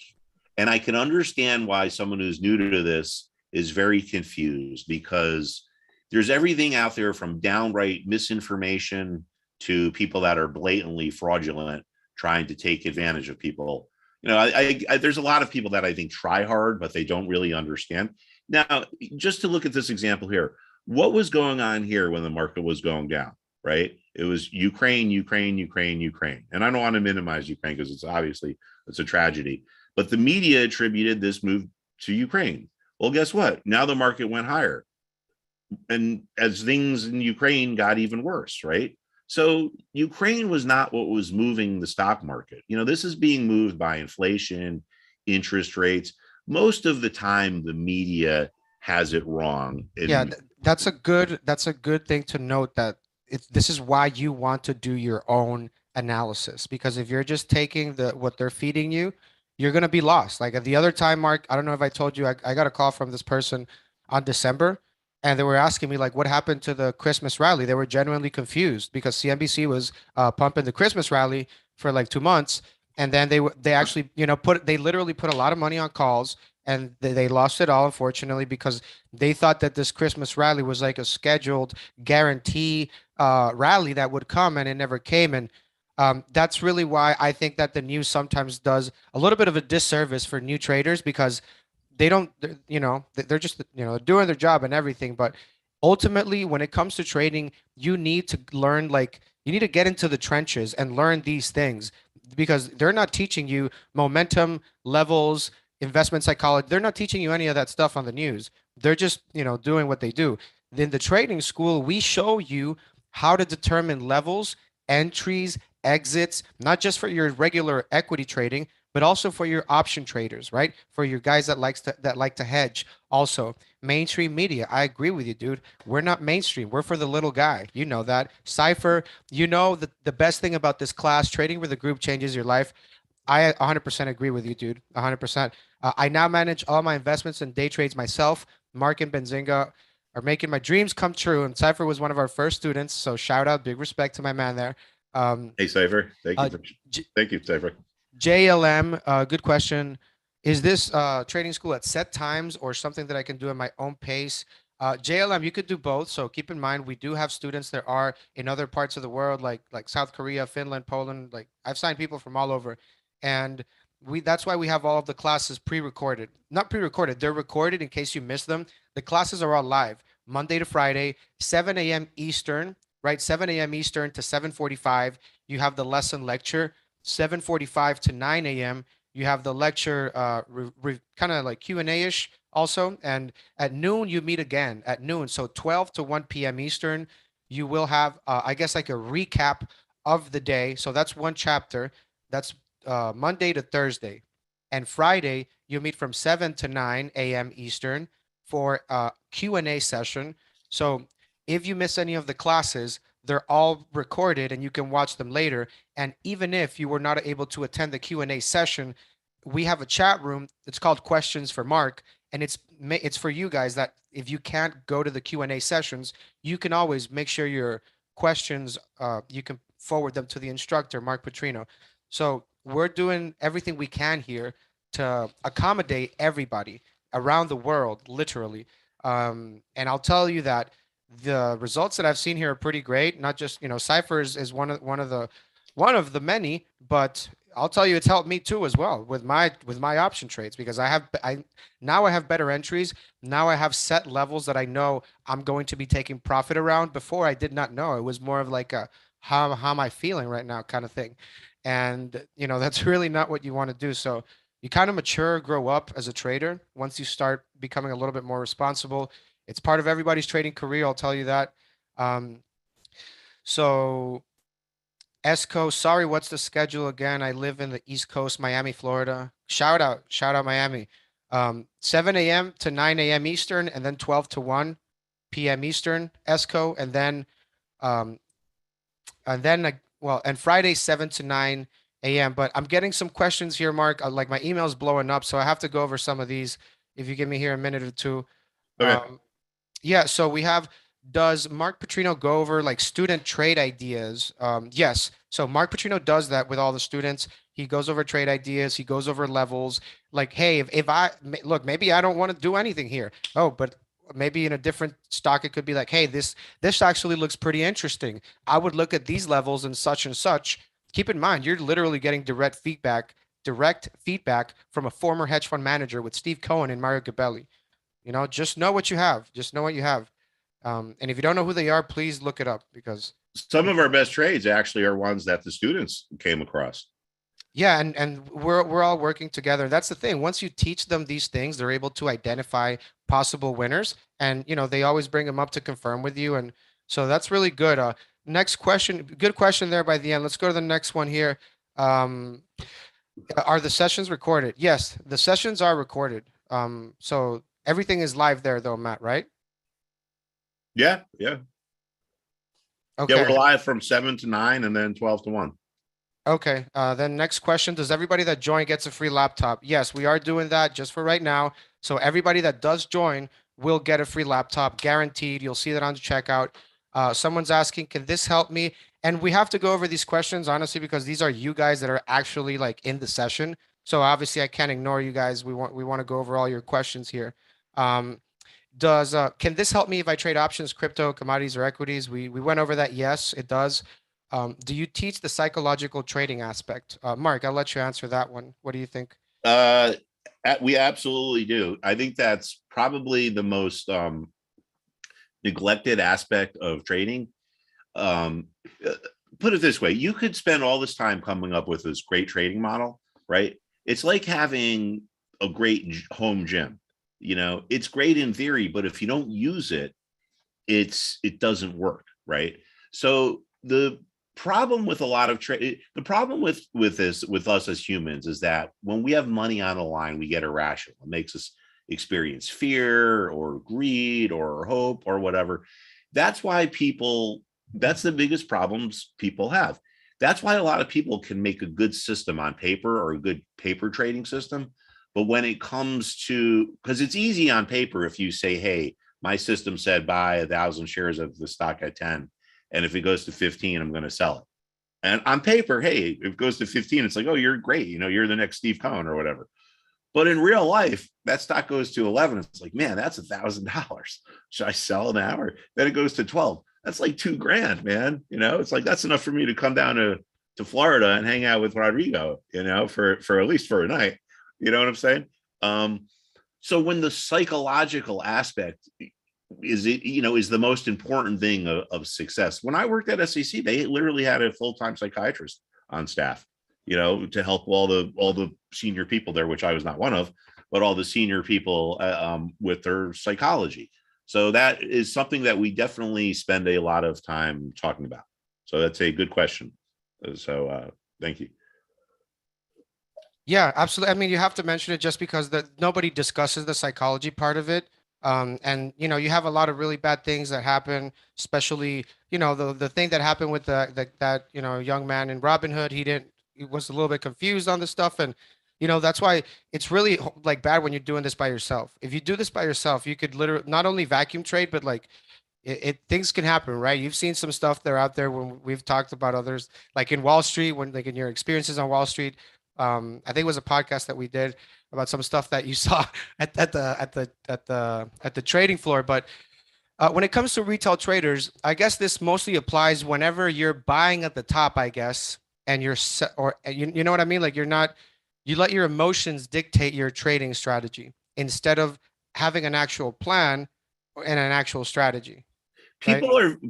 And I can understand why someone who's new to this is very confused, because there's everything out there from downright misinformation to people that are blatantly fraudulent trying to take advantage of people. There's a lot of people that I think try hard, but they don't really understand. Now, just to look at this example here, what was going on here when the market was going down, right? It was Ukraine. And I don't want to minimize Ukraine because it's a tragedy, but the media attributed this move to Ukraine. Well, guess what? Now the market went higher. And as things in Ukraine got even worse, right? So Ukraine was not what was moving the stock market. This is being moved by inflation, interest rates. Most of the time, the media has it wrong. That's a good thing to note, that this is why you want to do your own analysis, because if you're just taking what they're feeding you, you're going to be lost. Like the other time, Mark, I don't know if I told you, I got a call from this person on December, and they were asking me like, what happened to the Christmas rally? They were genuinely confused because CNBC was pumping the Christmas rally for like 2 months, and then they actually they literally put a lot of money on calls, and they lost it all, unfortunately, because they thought that this Christmas rally was like a scheduled guarantee rally that would come, and it never came. And that's really why I think that the news sometimes does a little bit of a disservice for new traders, because they don't, they're just, doing their job and everything. But ultimately, when it comes to trading, you need to learn, like, you need to get into the trenches and learn these things, because they're not teaching you momentum, levels, investment psychology. They're not teaching you any of that stuff on the news. They're just, doing what they do. In the trading school, we show you how to determine levels, entries, exits, not just for your regular equity trading, but also for your option traders, right? For your guys that like to hedge. Also, mainstream media. I agree with you, dude. We're not mainstream. We're for the little guy. You know that. Cypher, the best thing about this class, trading with a group changes your life. I 100% agree with you, dude. 100%. I now manage all my investments and day trades myself. Mark and Benzinga are making my dreams come true. And Cypher was one of our first students. So shout out, big respect to my man there. Hey, Cypher. Thank you, Cypher. JLM, good question. Is this trading school at set times or something that I can do at my own pace? JLM, you could do both. So keep in mind, we do have students that are in other parts of the world, like South Korea, Finland, Poland. Like I've signed people from all over, and that's why we have all of the classes pre-recorded. Not pre-recorded, they're recorded in case you miss them. The classes are all live, Monday to Friday, 7 a.m. Eastern, right? 7 a.m. Eastern to 7:45. You have the lesson lecture. 7:45 to 9 a.m. You have the lecture, kind of like Q&A-ish also. And at noon, you meet again at noon. So 12 to 1 p.m. Eastern, you will have, I guess, like a recap of the day. So that's one chapter. That's Monday to Thursday. And Friday, you meet from 7 to 9 a.m. Eastern for a Q&A session. So if you miss any of the classes, they're all recorded and you can watch them later. And even if you were not able to attend the Q&A session, we have a chat room. It's called Questions for Mark. And it's for you guys that if you can't go to the Q&A sessions, you can always make sure your questions, you can forward them to the instructor, Mark Putrino. So we're doing everything we can here to accommodate everybody around the world, literally. And I'll tell you that the results that I've seen here are pretty great. Not just, Cypher is one of the many, but I'll tell you, it's helped me too as well with my option trades, because I now have better entries. Now I have set levels that I know I'm going to be taking profit around. Before I did not know. It was more of like a how am I feeling right now kind of thing. And that's really not what you want to do. So, you kind of mature, grow up as a trader once you start becoming a little bit more responsible. It's part of everybody's trading career, I'll tell you that. Um, so Esco, sorry, what's the schedule again? I live in the East Coast, Miami, Florida. Shout out Miami. 7 a.m. to 9 a.m. Eastern, and then 12 to 1 p.m. Eastern, Esco, um, and then well, and Friday 7 to 9 a.m. But I'm getting some questions here, Mark. Like my email's blowing up, so I have to go over some of these. If you give me here a minute or two. Okay. Um, yeah, so we have, does Mark Putrino go over like student trade ideas? Yes. So Mark Putrino does that with all the students. He goes over trade ideas, he goes over levels. Like, hey, if look, maybe I don't want to do anything here. Oh, but maybe in a different stock, it could be like, hey, this actually looks pretty interesting. I would look at these levels and such and such. Keep in mind, you're literally getting direct feedback from a former hedge fund manager with Steve Cohen and Mario Gabelli. Just know what you have. Just know what you have. And if you don't know who they are, please look it up because Some of our best trades actually are ones that the students came across. yeah, and we're all working together. That's the thing. Once you teach them these things, they're able to identify possible winners, and they always bring them up to confirm with you, and so that's really good. Next question, good question there by the end. Let's go to the next one here. Um, are the sessions recorded? Yes, the sessions are recorded. So everything is live there, though, Matt, right? Yeah, yeah. Yeah, Okay. we're live from 7 to 9 and then 12 to 1. Okay. Then next question, does everybody that join gets a free laptop? Yes, we are doing that just for right now. So everybody that does join will get a free laptop, guaranteed. You'll see that on the checkout. Someone's asking, can this help me? And we have to go over these questions, honestly, because these are you guys that are actually like in the session. So obviously I can't ignore you guys. We want to go over all your questions here. Um, does can this help me if I trade options, crypto, commodities, or equities? We went over that. Yes, it does. Do you teach the psychological trading aspect? Mark, I'll let you answer that one. What do you think? Uh, we absolutely do. I think that's probably the most neglected aspect of trading. Um, uh, Put it this way, you could spend all this time coming up with this great trading model, right? It's like having a great home gym. It's great in theory, but if you don't use it, it doesn't work, right? So the problem with a lot of trade, the problem with us as humans is that when we have money on the line, we get irrational. It makes us experience fear or greed or hope or whatever. That's why that's the biggest problems people have. That's why a lot of people can make a good system on paper or a good paper trading system. But when it comes to, because it's easy on paper if you say, hey, my system said buy 1,000 shares of the stock at 10. And if it goes to 15, I'm going to sell it. And on paper, hey, if it goes to 15, it's like, oh, you're great. You're the next Steve Cohen or whatever. But in real life, that stock goes to 11. It's like, man, that's $1,000. Should I sell it now? Or then it goes to 12. That's like $2,000, man. It's like, that's enough for me to come down to Florida and hang out with Rodrigo, for at least for a night. You know what I'm saying? So when the psychological aspect is the most important thing of success. When I worked at SEC, they literally had a full-time psychiatrist on staff, to help all the senior people there, which I was not one of, but all the senior people with their psychology. So that is something that we definitely spend a lot of time talking about. So that's a good question. So thank you. Yeah, absolutely. I mean, you have to mention it just because nobody discusses the psychology part of it. And you have a lot of really bad things that happen, especially, the thing that happened with that young man in Robinhood. He was a little bit confused on the stuff, and that's why it's really like bad when you're doing this by yourself. If you do this by yourself, you could literally not only vacuum trade, but like things can happen, right? You've seen some stuff that are out there when we've talked about others, like in Wall Street, when like in your experiences on Wall Street. I think it was a podcast that we did about some stuff that you saw at the trading floor. But when it comes to retail traders, I guess this mostly applies whenever you're buying at the top, I guess, and you know what I mean? Like you let your emotions dictate your trading strategy instead of having an actual plan and an actual strategy, right?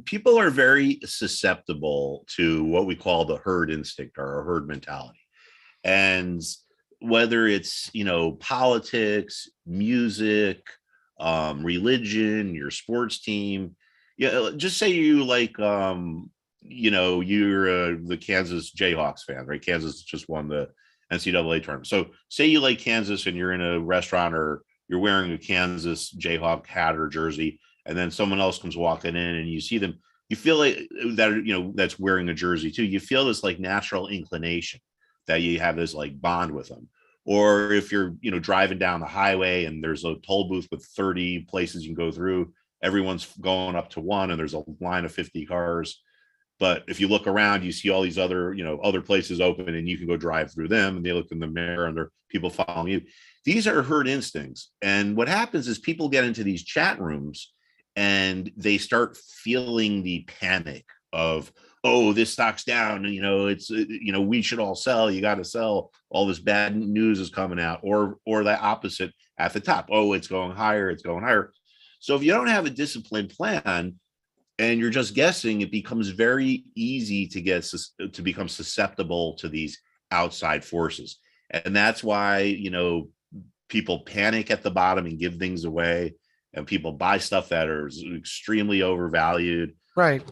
People are very susceptible to what we call the herd instinct or a herd mentality. And whether it's, politics, music, religion, your sports team. Yeah, just say you like, you're the Kansas Jayhawks fan, right? Kansas just won the NCAA tournament. So say you like Kansas and you're in a restaurant or you're wearing a Kansas Jayhawk hat or jersey, and then someone else comes walking in and you see them, you feel like that, that's wearing a jersey too. You feel this like natural inclination that you have this like bond with them. Or if you're, driving down the highway and there's a toll booth with 30 places you can go through, everyone's going up to one and there's a line of 50 cars. But if you look around, you see all these other, other places open and you can go drive through them, and they look in the mirror and there are people following you. These are herd instincts. And what happens is people get into these chat rooms and they start feeling the panic of, oh, this stock's down, and it's, we should all sell. You got to sell. All this bad news is coming out, or the opposite at the top. Oh, it's going higher. It's going higher. So if you don't have a disciplined plan and you're just guessing, it becomes very easy to become susceptible to these outside forces. And that's why, people panic at the bottom and give things away, and people buy stuff that are extremely overvalued. Right.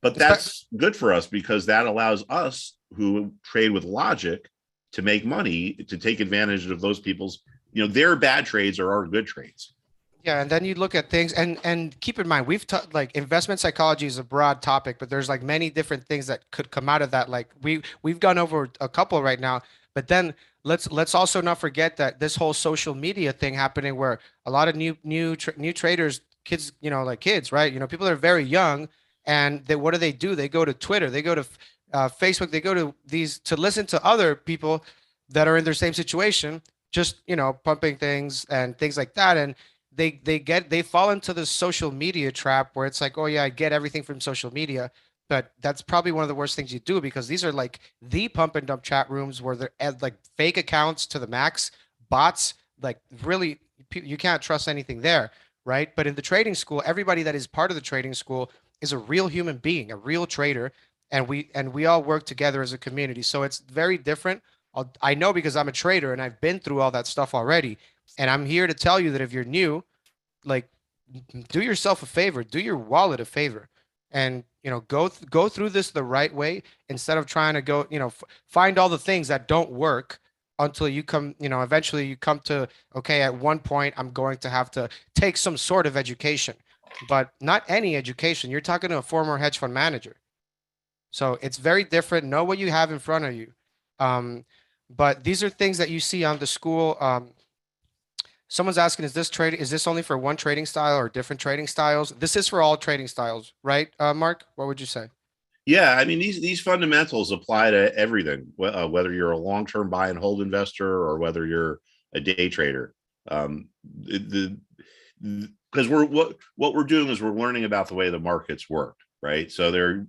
But that's good for us because that allows us who trade with logic to make money, to take advantage of those people's, their bad trades are our good trades. Yeah, and then you look at things, and keep in mind, like investment psychology is a broad topic, but there's like many different things that could come out of that. Like we've gone over a couple right now, but then let's also not forget that this whole social media thing happening, where a lot of new traders, kids, like kids, right? People that are very young, and what do? They go to Twitter, they go to Facebook, they go to these to listen to other people that are in their same situation, just pumping things and things like that, and they fall into the social media trap where it's like, oh yeah, I get everything from social media, but that's probably one of the worst things you do, because these are like the pump and dump chat rooms where they're like fake accounts to the max, bots, like really you can't trust anything there, right? But in the trading school, everybody that is part of the trading school is a real human being, a real trader, and we all work together as a community. So it's very different. I know because I'm a trader and I've been through all that stuff already. And I'm here to tell you that if you're new, like do yourself a favor, do your wallet a favor, and go through this the right way, instead of trying to go, find all the things that don't work until you come, eventually you come to, okay, at one point I'm going to have to take some sort of education, but not any education. You're talking to a former hedge fund manager. So it's very different. Know what you have in front of you. But these are things that you see on the school. Someone's asking, is this only for one trading style or different trading styles? This is for all trading styles, right, Mark? What would you say? Yeah, I mean, these fundamentals apply to everything, whether you're a long-term buy and hold investor or whether you're a day trader. Because what we're doing is we're learning about the way the markets work, right? So there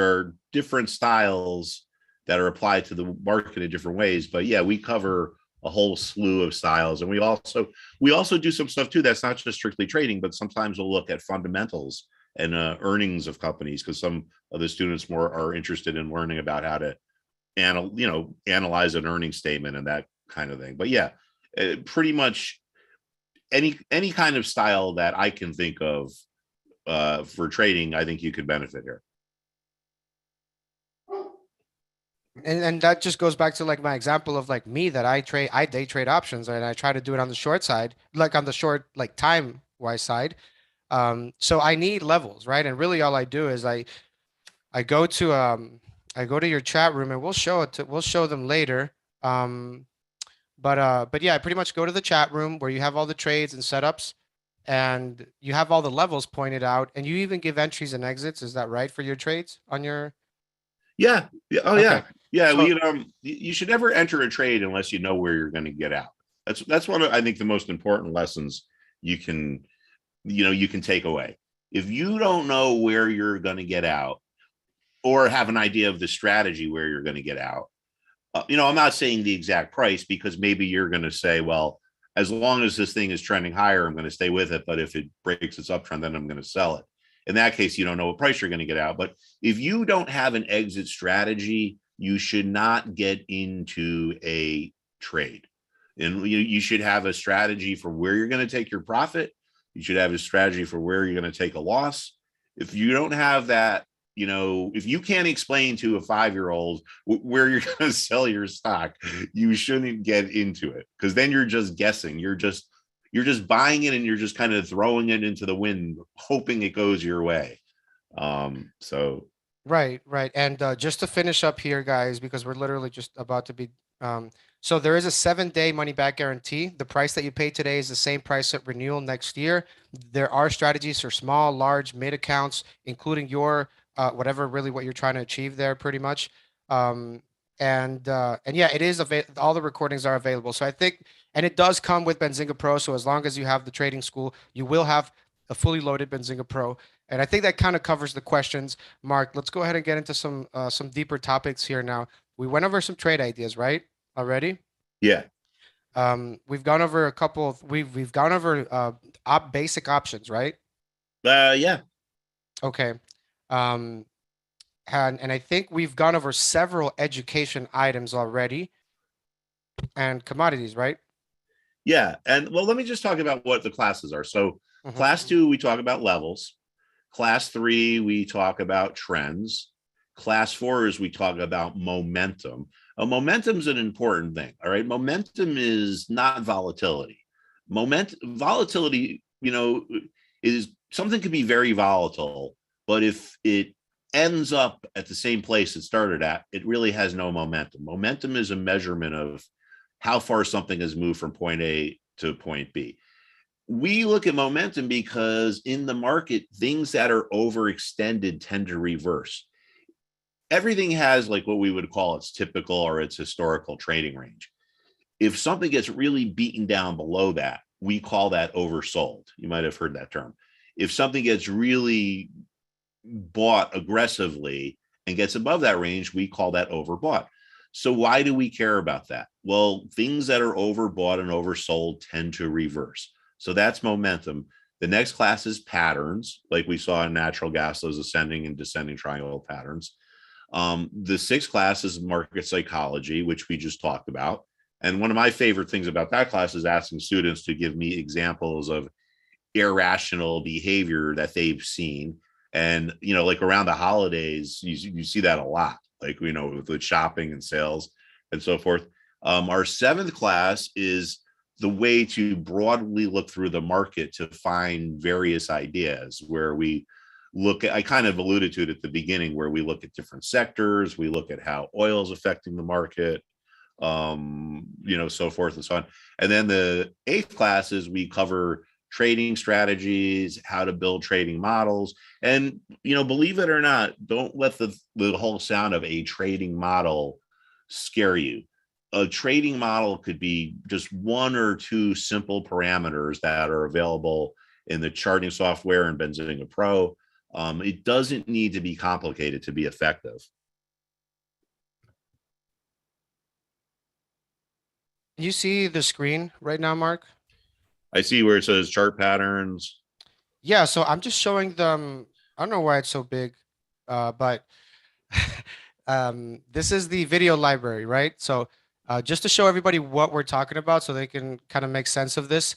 are different styles that are applied to the market in different ways. But yeah, we cover a whole slew of styles, and we also do some stuff too that's not just strictly trading, but sometimes we'll look at fundamentals and earnings of companies, because some of the students more are interested in learning about how to analyze an earnings statement and that kind of thing. But yeah, pretty much any kind of style that I can think of for trading, I think you could benefit here. And that just goes back to like my example of like me, that I day trade options, and I try to do it on the short side, like on the short, like time wise side. So I need levels, right? And really all I do is I go to your chat room, and we'll show them later. But yeah, I pretty much go to the chat room where you have all the trades and setups, and you have all the levels pointed out, and you even give entries and exits. Is that right for your trades on your? Yeah. Oh, yeah. Okay. Yeah. So, You should never enter a trade unless you know where you're going to get out. That's one of, I think, the most important lessons you can take away. If you don't know where you're going to get out, or have an idea of the strategy where you're going to get out, I'm not saying the exact price, because maybe you're going to say, well, as long as this thing is trending higher, I'm going to stay with it. But if it breaks its uptrend, then I'm going to sell it. In that case, you don't know what price you're going to get out. But if you don't have an exit strategy, you should not get into a trade. And you should have a strategy for where you're going to take your profit. You should have a strategy for where you're going to take a loss. If you don't have that, if you can't explain to a 5-year-old where you're going to sell your stock, you shouldn't get into it, because then you're just guessing. You're just buying it, and you're just kind of throwing it into the wind, hoping it goes your way. So Right, right. And just to finish up here, guys, because we're literally just about to be. So there is a 7-day money back guarantee. The price that you pay today is the same price at renewal next year. There are strategies for small, large, mid accounts, including your whatever really what you're trying to achieve there, pretty much. And yeah, it is all the recordings are available. So I think, and it does come with Benzinga Pro. So as long as you have the trading school, you will have a fully loaded Benzinga Pro. And I think that kind of covers the questions. Mark, let's go ahead and get into some deeper topics here now. We went over some trade ideas, right? Already. yeah, We've gone over a couple of we've gone over basic options, right? yeah, Okay. Um, and I think we've gone over several education items already and commodities, right? yeah. And well, let me just talk about what the classes are. So, Mhm. class 2, we talk about levels. Class 3, we talk about trends. Class 4 is we talk about momentum. Momentum is an important thing. All right. Momentum is not volatility. Volatility, is something could be very volatile, but if it ends up at the same place it started at, it really has no momentum. Momentum is a measurement of how far something has moved from point A to point B. We look at momentum because in the market, things that are overextended tend to reverse. Everything has like what we would call its typical or its historical trading range. If something gets really beaten down below that, we call that oversold. You might have heard that term. If something gets really bought aggressively and gets above that range, we call that overbought. So why do we care about that? Well, things that are overbought and oversold tend to reverse. So that's momentum. The next class is patterns, like we saw in natural gas, those ascending and descending triangle patterns. The sixth class is market psychology, which we just talked about. And one of my favorite things about that class is asking students to give me examples of irrational behavior that they've seen. And, like around the holidays, you see that a lot, like, with shopping and sales and so forth. Our seventh class is the way to broadly look through the market to find various ideas, where we look at, I kind of alluded to it at the beginning, where we look at different sectors, we look at how oil is affecting the market, so forth and so on. And then the eighth class is we cover trading strategies, how to build trading models. And, believe it or not, don't let the whole sound of a trading model scare you. A trading model could be just one or two simple parameters that are available in the charting software in Benzinga Pro. It doesn't need to be complicated to be effective. You see the screen right now, Mark? I see where it says chart patterns. Yeah, so I'm just showing them. I don't know why it's so big, but this is the video library, right? So just to show everybody what we're talking about so they can kind of make sense of this.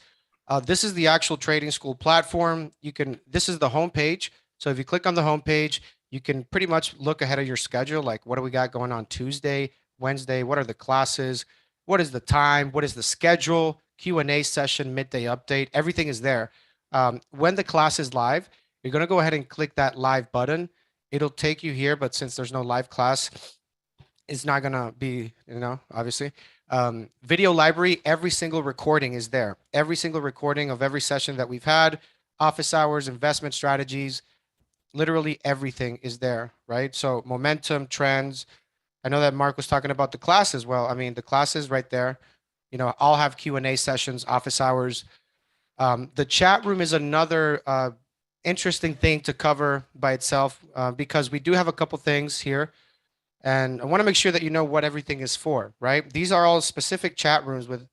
This is the actual trading school platform. This is the homepage. So if you click on the homepage, you can pretty much look ahead of your schedule. Like, what do we got going on Tuesday, Wednesday? What are the classes? What is the time? What is the schedule? Q&A session, midday update. Everything is there. When the class is live, you're going to go ahead and click that live button. It'll take you here, but since there's no live class, it's not going to be, obviously. Video library, every single recording is there. Every single recording of every session that we've had, office hours, investment strategies, literally everything is there, right? So momentum, trends. I know that Mark was talking about the classes. Well, I mean, the classes right there, I'll have Q&A sessions, office hours. The chat room is another interesting thing to cover by itself because we do have a couple things here. And I want to make sure that you know what everything is for, right? These are all specific chat rooms with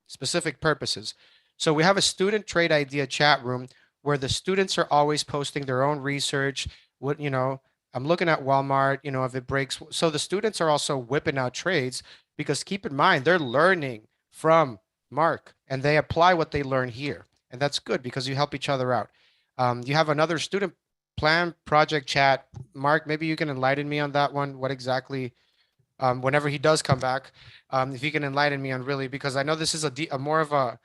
specific purposes. So we have a student trade idea chat room where the students are always posting their own research, I'm looking at Walmart, if it breaks. So the students are also whipping out trades because keep in mind, they're learning from Mark and they apply what they learn here. And that's good because you help each other out. You have another student plan project chat. Mark, maybe you can enlighten me on that one. What exactly, whenever he does come back, if you can enlighten me on really, because I know this is a more of a,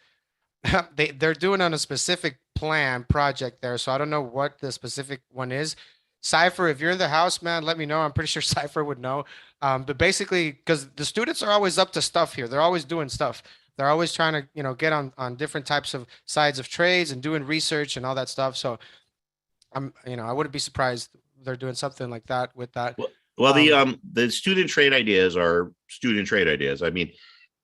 they're doing on a specific plan project there. So I don't know what the specific one is. Cypher, if you're in the house, man, let me know. I'm pretty sure Cypher would know. But basically, because the students are always up to stuff here, they're always doing stuff. They're always trying to, get on different types of sides of trades and doing research and all that stuff. So I wouldn't be surprised they're doing something like that with that. Well, the student trade ideas are student trade ideas. I mean,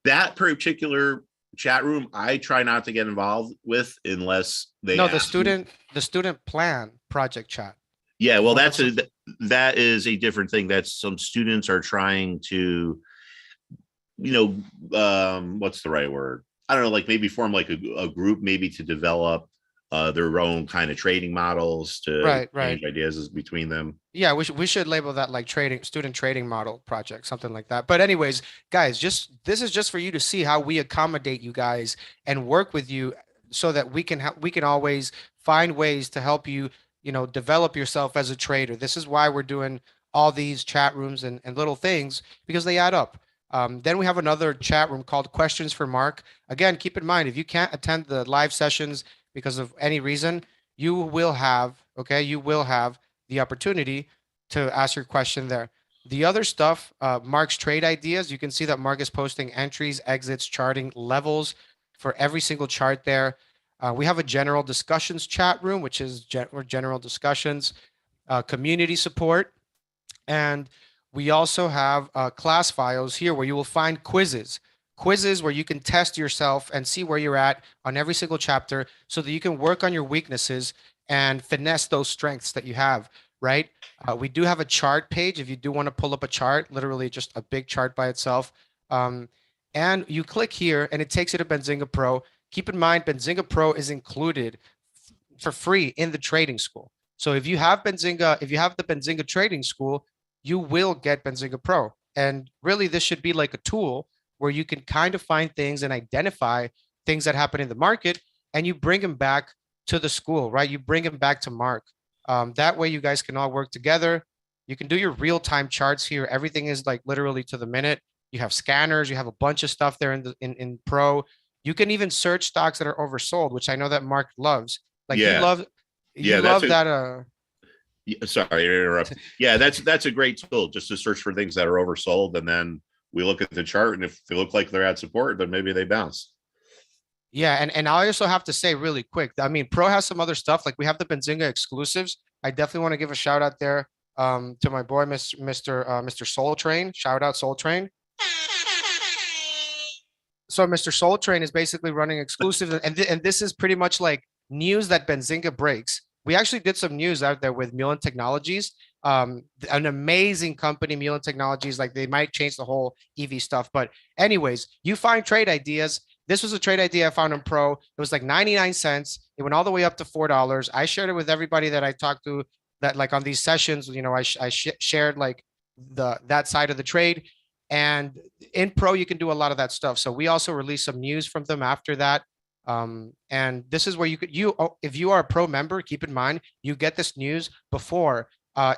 that particular chat room, I try not to get involved with unless they No, ask me. the student plan project chat. Yeah, well, One that's that is a different thing. That's some students are trying to, what's the right word? I don't know, like maybe form like a group, maybe to develop their own kind of trading models to right, right. change ideas between them. Yeah, we should label that like student trading model project, something like that. But anyways, guys, this is just for you to see how we accommodate you guys and work with you so that we can always find ways to help you, develop yourself as a trader. This is why we're doing all these chat rooms and little things because they add up. Then we have another chat room called Questions for Mark. Again, keep in mind if you can't attend the live sessions because of any reason, you will have the opportunity to ask your question there. The other stuff, Mark's trade ideas, you can see that Mark is posting entries, exits, charting levels for every single chart there. We have a general discussions chat room, which is general discussions, community support, and we also have class files here where you will find quizzes where you can test yourself and see where you're at on every single chapter so that you can work on your weaknesses and finesse those strengths that you have, right? We do have a chart page if you do want to pull up a chart, literally just a big chart by itself. Um, and you click here and it takes you to Benzinga Pro. Keep in mind, Benzinga Pro is included for free in the trading school. So if you have the Benzinga trading school, you will get Benzinga Pro. And really, this should be like a tool where you can kind of find things and identify things that happen in the market and you bring them back to the school, right? You bring them back to Mark. That way you guys can all work together. You can do your real-time charts here. Everything is like literally to the minute. You have scanners, you have a bunch of stuff there in Pro. You can even search stocks that are oversold, which I know that Mark loves. Like Yeah, you yeah, that's love a that sorry to interrupt. Yeah, that's a great tool just to search for things that are oversold, and then we look at the chart, and if they look like they're at support, then maybe they bounce. Yeah, and I also have to say really quick, I mean, Pro has some other stuff. Like we have the Benzinga exclusives. I definitely want to give a shout out there to my boy, Mr. Soul Train. Shout out Soul Train. So Mr. Soul Train is basically running exclusives, and this is pretty much like news that Benzinga breaks. We actually did some news out there with Mullen Technologies, an amazing company, Mullen Technologies. Like they might change the whole EV stuff, but anyways, you find trade ideas. This was a trade idea I found on Pro. It was like 99 cents. It went all the way up to $4. I shared it with everybody that I talked to that like on these sessions, I shared like that side of the trade. And in Pro, you can do a lot of that stuff. So we also released some news from them after that. And this is where if you are a Pro member, keep in mind, you get this news before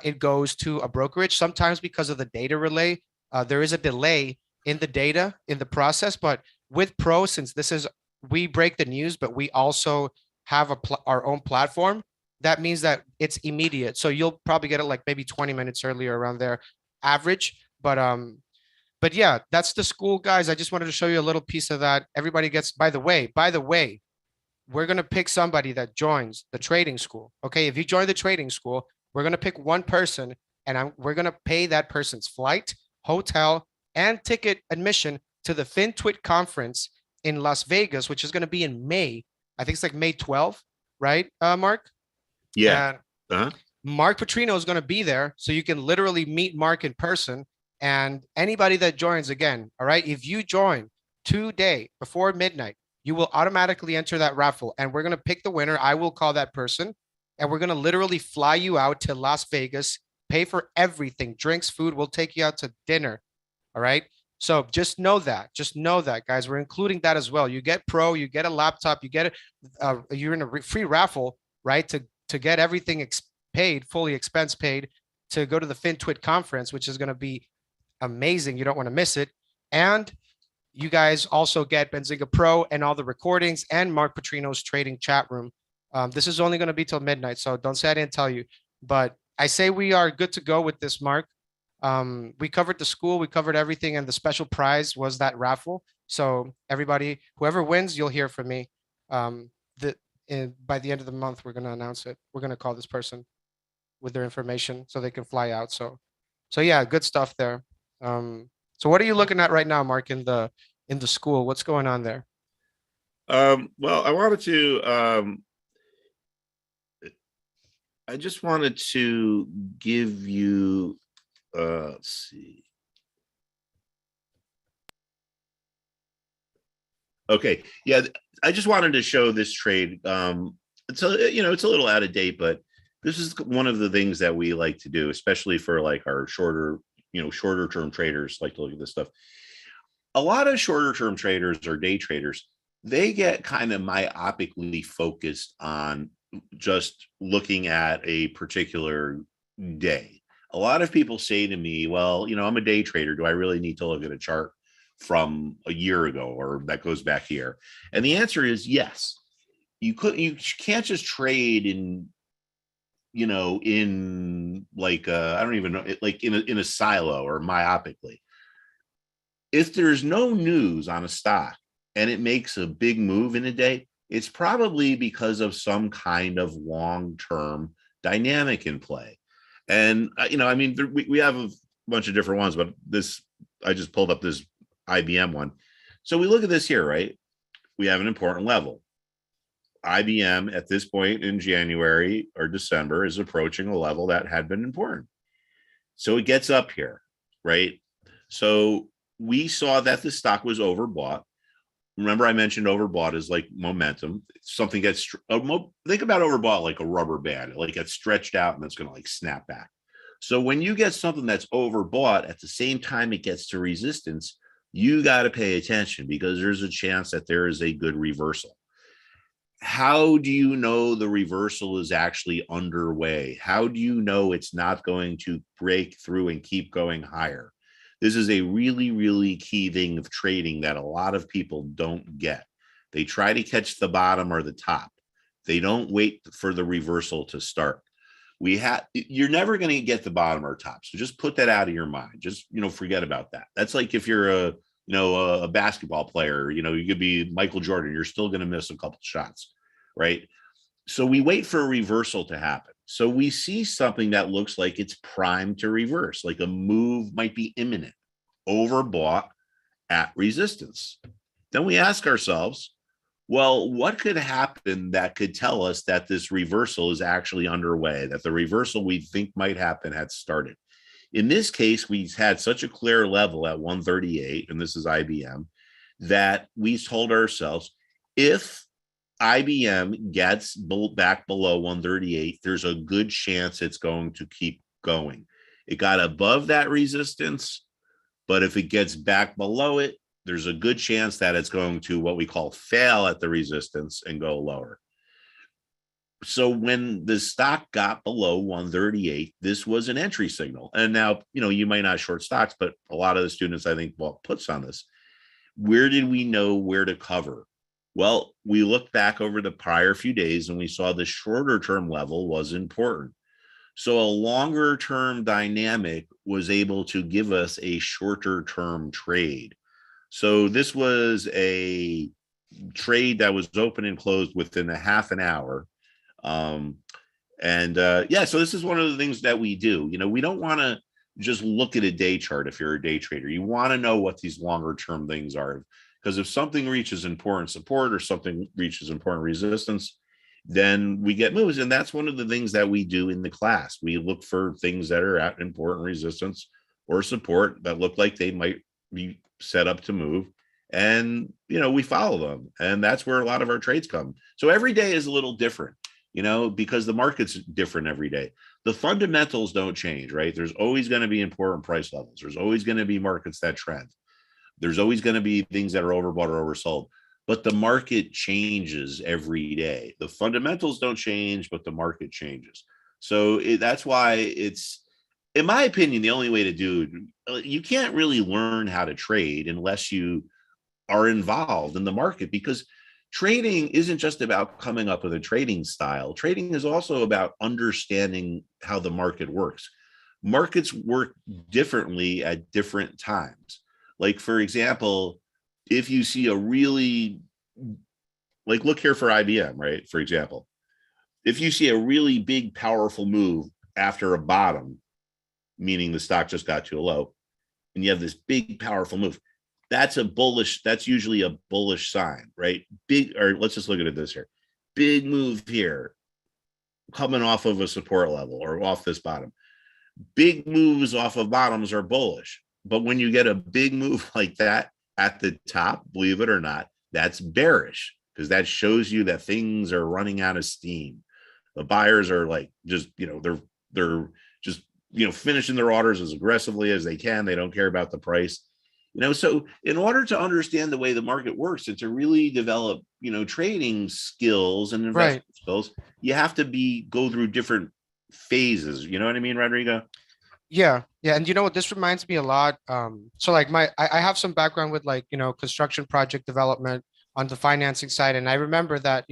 it goes to a brokerage. Sometimes because of the data relay, there is a delay in the data in the process. But with Pro, since we break the news, but we also have our own platform, that means that it's immediate. So you'll probably get it like maybe 20 minutes earlier around there, average. But yeah, that's the school, guys. I just wanted to show you a little piece of that. Everybody gets, by the way, we're going to pick somebody that joins the trading school. Okay. If you join the trading school, we're going to pick one person and we're going to pay that person's flight, hotel, and ticket admission to the FinTwit conference in Las Vegas, which is going to be in May. I think it's like May 12th, right, Mark? Yeah. And Uh-huh. Mark Putrino is going to be there. So you can literally meet Mark in person. And anybody that joins again, all right, if you join today before midnight, you will automatically enter that raffle and we're going to pick the winner. I will call that person and we're going to literally fly you out to Las Vegas pay for everything, drinks, food. We'll take you out to dinner. All right. So just know that. Just know that, guys. We're including that as well. You get pro, you get a laptop, you get you're in a free raffle, right? To get everything paid, fully expense paid, to go to the FinTwit conference, which is going to be amazing. You don't want to miss it. And you guys also get Benzinga Pro and all the recordings and Mark Putrino's trading chat room. This is only going to be till midnight, so don't say I didn't tell you. But I say we are good to go with this, Mark. We covered the school, we covered everything, and the special prize was that raffle. So everybody, whoever wins, you'll hear from me. By the end of the month, we're going to announce it. We're going to call this person with their information so they can fly out. So yeah, good stuff there. So what are you looking at right now, Mark, in the school? What's going on there? Well, I just wanted to give you, let's see. Okay. Yeah. I just wanted to show this trade. It's it's a little out of date, but this is one of the things that we like to do, especially for like our shorter term traders like to look at this stuff. A lot of shorter term traders or day traders, they get kind of myopically focused on just looking at a particular day. A lot of people say to me, well, I'm a day trader. Do I really need to look at a chart from a year ago or that goes back here? And the answer is yes. You can't just trade in like I don't even know, like in a silo or myopically. If there's no news on a stock and it makes a big move in a day, it's probably because of some kind of long-term dynamic in play. And we have a bunch of different ones, but I just pulled up this IBM one. So we look at this here, right? We have an important level. IBM at this point in January or December is approaching a level that had been important. So it gets up here, right? So we saw that the stock was overbought. Remember, I mentioned overbought is like momentum. Something gets, think about overbought like a rubber band. It like gets stretched out and it's going to like snap back. So when you get something that's overbought, at the same time it gets to resistance, you got to pay attention because there's a chance that there is a good reversal. How do you know the reversal is actually underway? How do you know it's not going to break through and keep going higher? This is a really, really key thing of trading that a lot of people don't get. They try to catch the bottom or the top. They don't wait for the reversal to start. You're never going to get the bottom or top. So just put that out of your mind. Just, forget about that. That's like if you're a basketball player, you could be Michael Jordan, you're still going to miss a couple shots, right? So we wait for a reversal to happen. So we see something that looks like it's primed to reverse, like a move might be imminent, overbought at resistance. Then we ask ourselves, well, what could happen that could tell us that this reversal is actually underway, that the reversal we think might happen had started? In this case, we had such a clear level at 138, and this is IBM, that we told ourselves, if IBM gets back below 138, there's a good chance it's going to keep going. It got above that resistance, but if it gets back below it, there's a good chance that it's going to what we call fail at the resistance and go lower. So when the stock got below 138, this was an entry signal. And now, you might not short stocks, but a lot of the students, I think, bought puts on this. Where did we know where to cover? Well, we looked back over the prior few days and we saw the shorter term level was important. So a longer term dynamic was able to give us a shorter term trade. So this was a trade that was open and closed within a half an hour. So this is one of the things that we do. We don't want to just look at a day chart if you're a day trader. You want to know what these longer term things are. Because if something reaches important support or something reaches important resistance, then we get moves. And that's one of the things that we do in the class. We look for things that are at important resistance or support that look like they might be set up to move. And, we follow them. And that's where a lot of our trades come. So every day is a little different. because the market's different every day. The fundamentals don't change, right? There's always going to be important price levels. There's always going to be markets that trend. There's always going to be things that are overbought or oversold, but the market changes every day. The fundamentals don't change, but the market changes. So that's why it's, in my opinion, the only way to do it. You can't really learn how to trade unless you are involved in the market, because trading isn't just about coming up with a trading style. Trading is also about understanding how the market works. Markets work differently at different times. Like, for example, if you see a really, like, look here for IBM, right? For example, if you see a really big, powerful move after a bottom, meaning the stock just got too low, and you have this big, powerful move, that's usually a bullish sign, right? Or let's just look at it this here. Big move here, coming off of a support level or off this bottom. Big moves off of bottoms are bullish. But when you get a big move like that at the top, believe it or not, that's bearish, because that shows you that things are running out of steam. The buyers are like, just, they're just, finishing their orders as aggressively as they can. They don't care about the price. So in order to understand the way the market works and to really develop, trading skills and investment skills, you have to go through different phases. You know what I mean, Rodrigo? Yeah. And what, this reminds me a lot. So like I have some background with, like, construction project development on the financing side. And I remember that,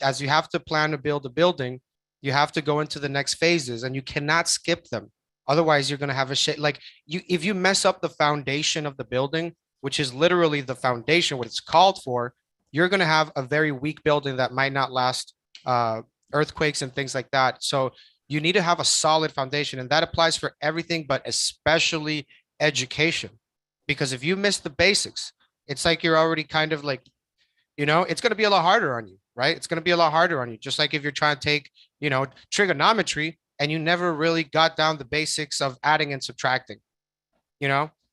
as you have to plan to build a building, you have to go into the next phases and you cannot skip them. Otherwise, you're going to have if you mess up the foundation of the building, which is literally the foundation, what it's called for, you're going to have a very weak building that might not last earthquakes and things like that. So you need to have a solid foundation, and that applies for everything, but especially education. Because if you miss the basics, it's like you're already kind of like, it's going to be a lot harder on you, right? It's going to be a lot harder on you. Just like if you're trying to take, trigonometry, and you never really got down the basics of adding and subtracting,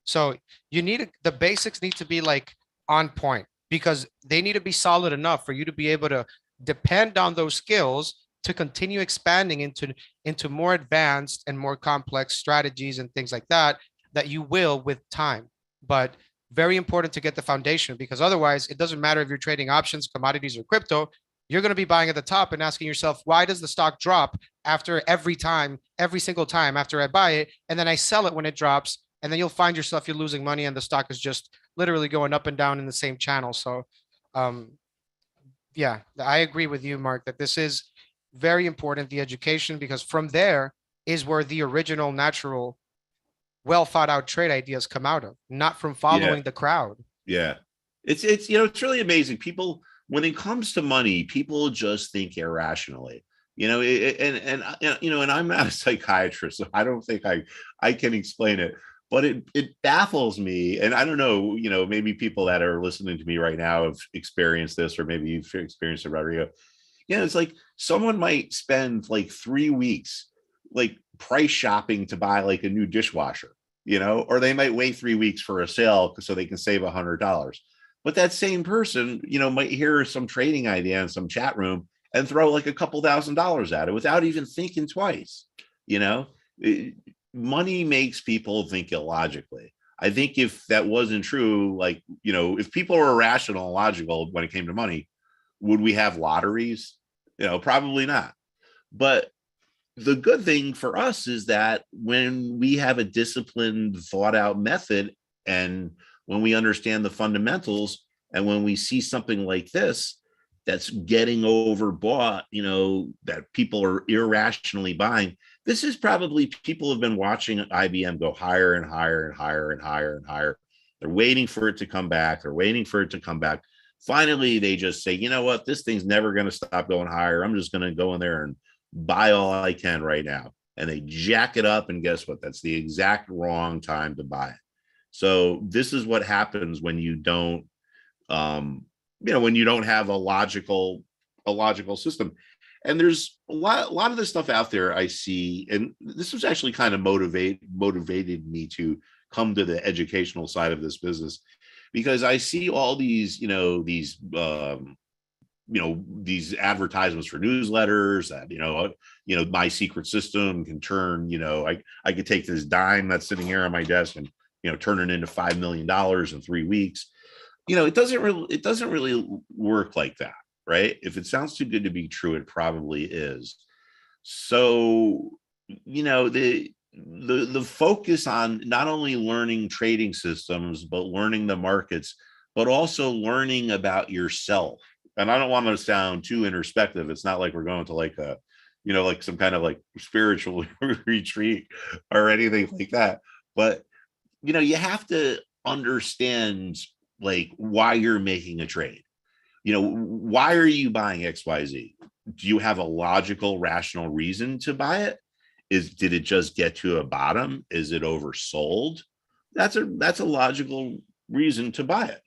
So the basics need to be like on point, because they need to be solid enough for you to be able to depend on those skills to continue expanding into more advanced and more complex strategies and things like that you will with time. But very important to get the foundation, because otherwise it doesn't matter if you're trading options, commodities, or crypto. You're going to be buying at the top and asking yourself, why does the stock drop after every single time after I buy it, and then I sell it when it drops, and then you'll find yourself, you're losing money and the stock is just literally going up and down in the same channel. So yeah, I agree with you, Mark, that this is very important, the education, because from there is where the original natural, well thought out trade ideas come out of, not from following the crowd. Yeah. It's it's really amazing. People, when it comes to money, people just think irrationally, and I'm not a psychiatrist, so I don't think I can explain it, but it baffles me. And I don't know, maybe people that are listening to me right now have experienced this, or maybe you've experienced it, Rodrigo. It's like someone might spend like 3 weeks, like, price shopping to buy like a new dishwasher, or they might wait 3 weeks for a sale so they can save $100. But that same person, might hear some trading idea in some chat room and throw like a couple $1,000s at it without even thinking twice. Money makes people think illogically. I think if that wasn't true, like, if people were rational and logical when it came to money, would we have lotteries? Probably not. But the good thing for us is that when we have a disciplined, thought out method, and when we understand the fundamentals, and when we see something like this that's getting overbought, that people are irrationally buying, this is probably, people have been watching IBM go higher and higher and higher and higher and higher. They're waiting for it to come back. They're waiting for it to come back. Finally, they just say, you know what, this thing's never going to stop going higher. I'm just going to go in there and buy all I can right now. And they jack it up. And guess what? That's the exact wrong time to buy it. So this is what happens when you don't, when you don't have a logical system. And there's a lot of this stuff out there I see, and this was actually kind of motivated me to come to the educational side of this business, because I see all these, these advertisements for newsletters that, my secret system can turn, I could take this dime that's sitting here on my desk and, turn it into $5 million in 3 weeks. It doesn't really work like that, right? If it sounds too good to be true, it probably is. So, the focus on not only learning trading systems, but learning the markets, but also learning about yourself. And I don't want to sound too introspective. It's not like we're going to like like some kind of like spiritual retreat or anything like that. But, you have to understand like why you're making a trade. Why are you buying XYZ? Do you have a logical, rational reason to buy it? Did it just get to a bottom? Is it oversold? That's a logical reason to buy it.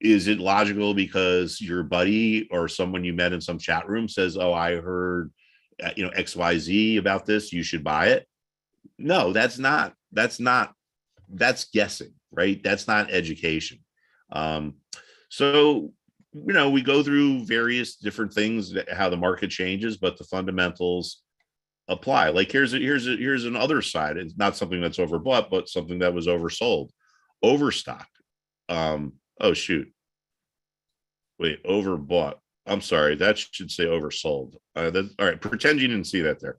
Is it logical because your buddy or someone you met in some chat room says, "Oh, I heard, XYZ about this, you should buy it"? No, that's guessing, right? That's not education. So, we go through various different things, how the market changes, but the fundamentals apply. Like here's another side. It's not something that's overbought, but something that was oversold, overstock. Oh shoot. Wait, overbought. I'm sorry. That should say oversold. All right. Pretend you didn't see that there.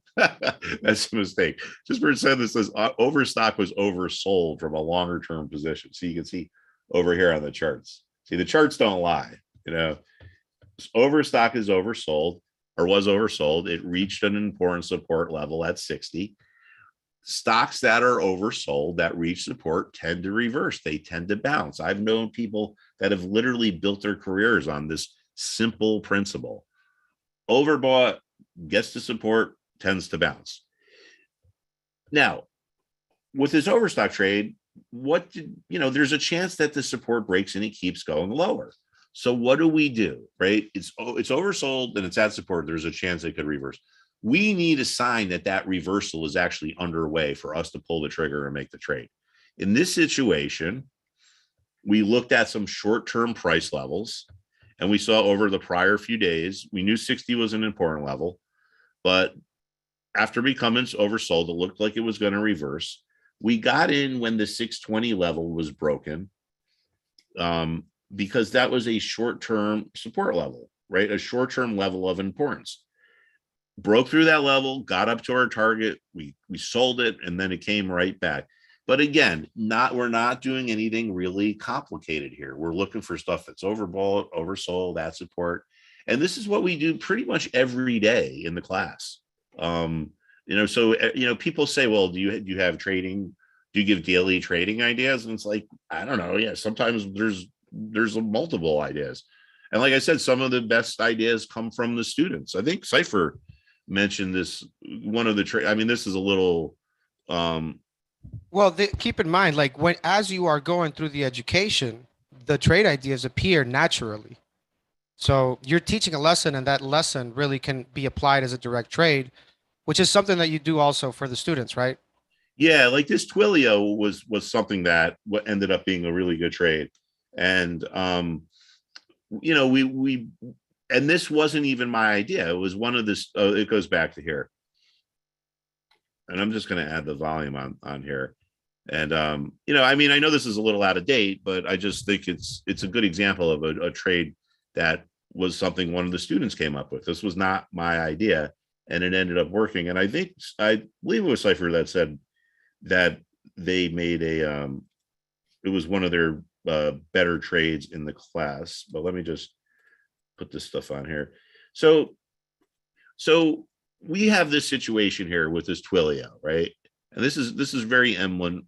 That's a mistake. Just pretend this says overstock was oversold from a longer term position. So you can see over here on the charts. See, the charts don't lie. Overstock is oversold or was oversold. It reached an important support level at 60. Stocks that are oversold that reach support tend to reverse. They tend to bounce. I've known people that have literally built their careers on this simple principle. Overbought, gets to support, tends to bounce. Now, with this overstock trade, there's a chance that the support breaks and it keeps going lower. So what do? Right? It's oversold and it's at support. There's a chance it could reverse. We need a sign that reversal is actually underway for us to pull the trigger and make the trade. In this situation, we looked at some short-term price levels and we saw over the prior few days, we knew 60 was an important level, but after becoming oversold, it looked like it was going to reverse. We got in when the 620 level was broken, because that was a short-term support level, right? A short-term level of importance. Broke through that level, got up to our target. We sold it, and then it came right back. But again, we're not doing anything really complicated here. We're looking for stuff that's overbought, oversold, at support. And this is what we do pretty much every day in the class. So people say, well, do you have trading? Do you give daily trading ideas? And it's like, I don't know. Yeah, sometimes there's multiple ideas. And like I said, some of the best ideas come from the students. I think Cypher mentioned this, one of the this is a little keep in mind, like as you are going through the education, the trade ideas appear naturally. So you're teaching a lesson and that lesson really can be applied as a direct trade, which is something that you do also for the students, right? Yeah, like this Twilio was something that ended up being a really good trade. And we and this wasn't even my idea. It was one of this. It goes back to here, and I'm just going to add the volume on here. And I know this is a little out of date, but I just think it's a good example of a trade that was something one of the students came up with. This was not my idea, and it ended up working. And I believe it was Cypher that said that they made it was one of their better trades in the class. But let me just put this stuff on here. So we have this situation here with this Twilio, right? And this is very M1,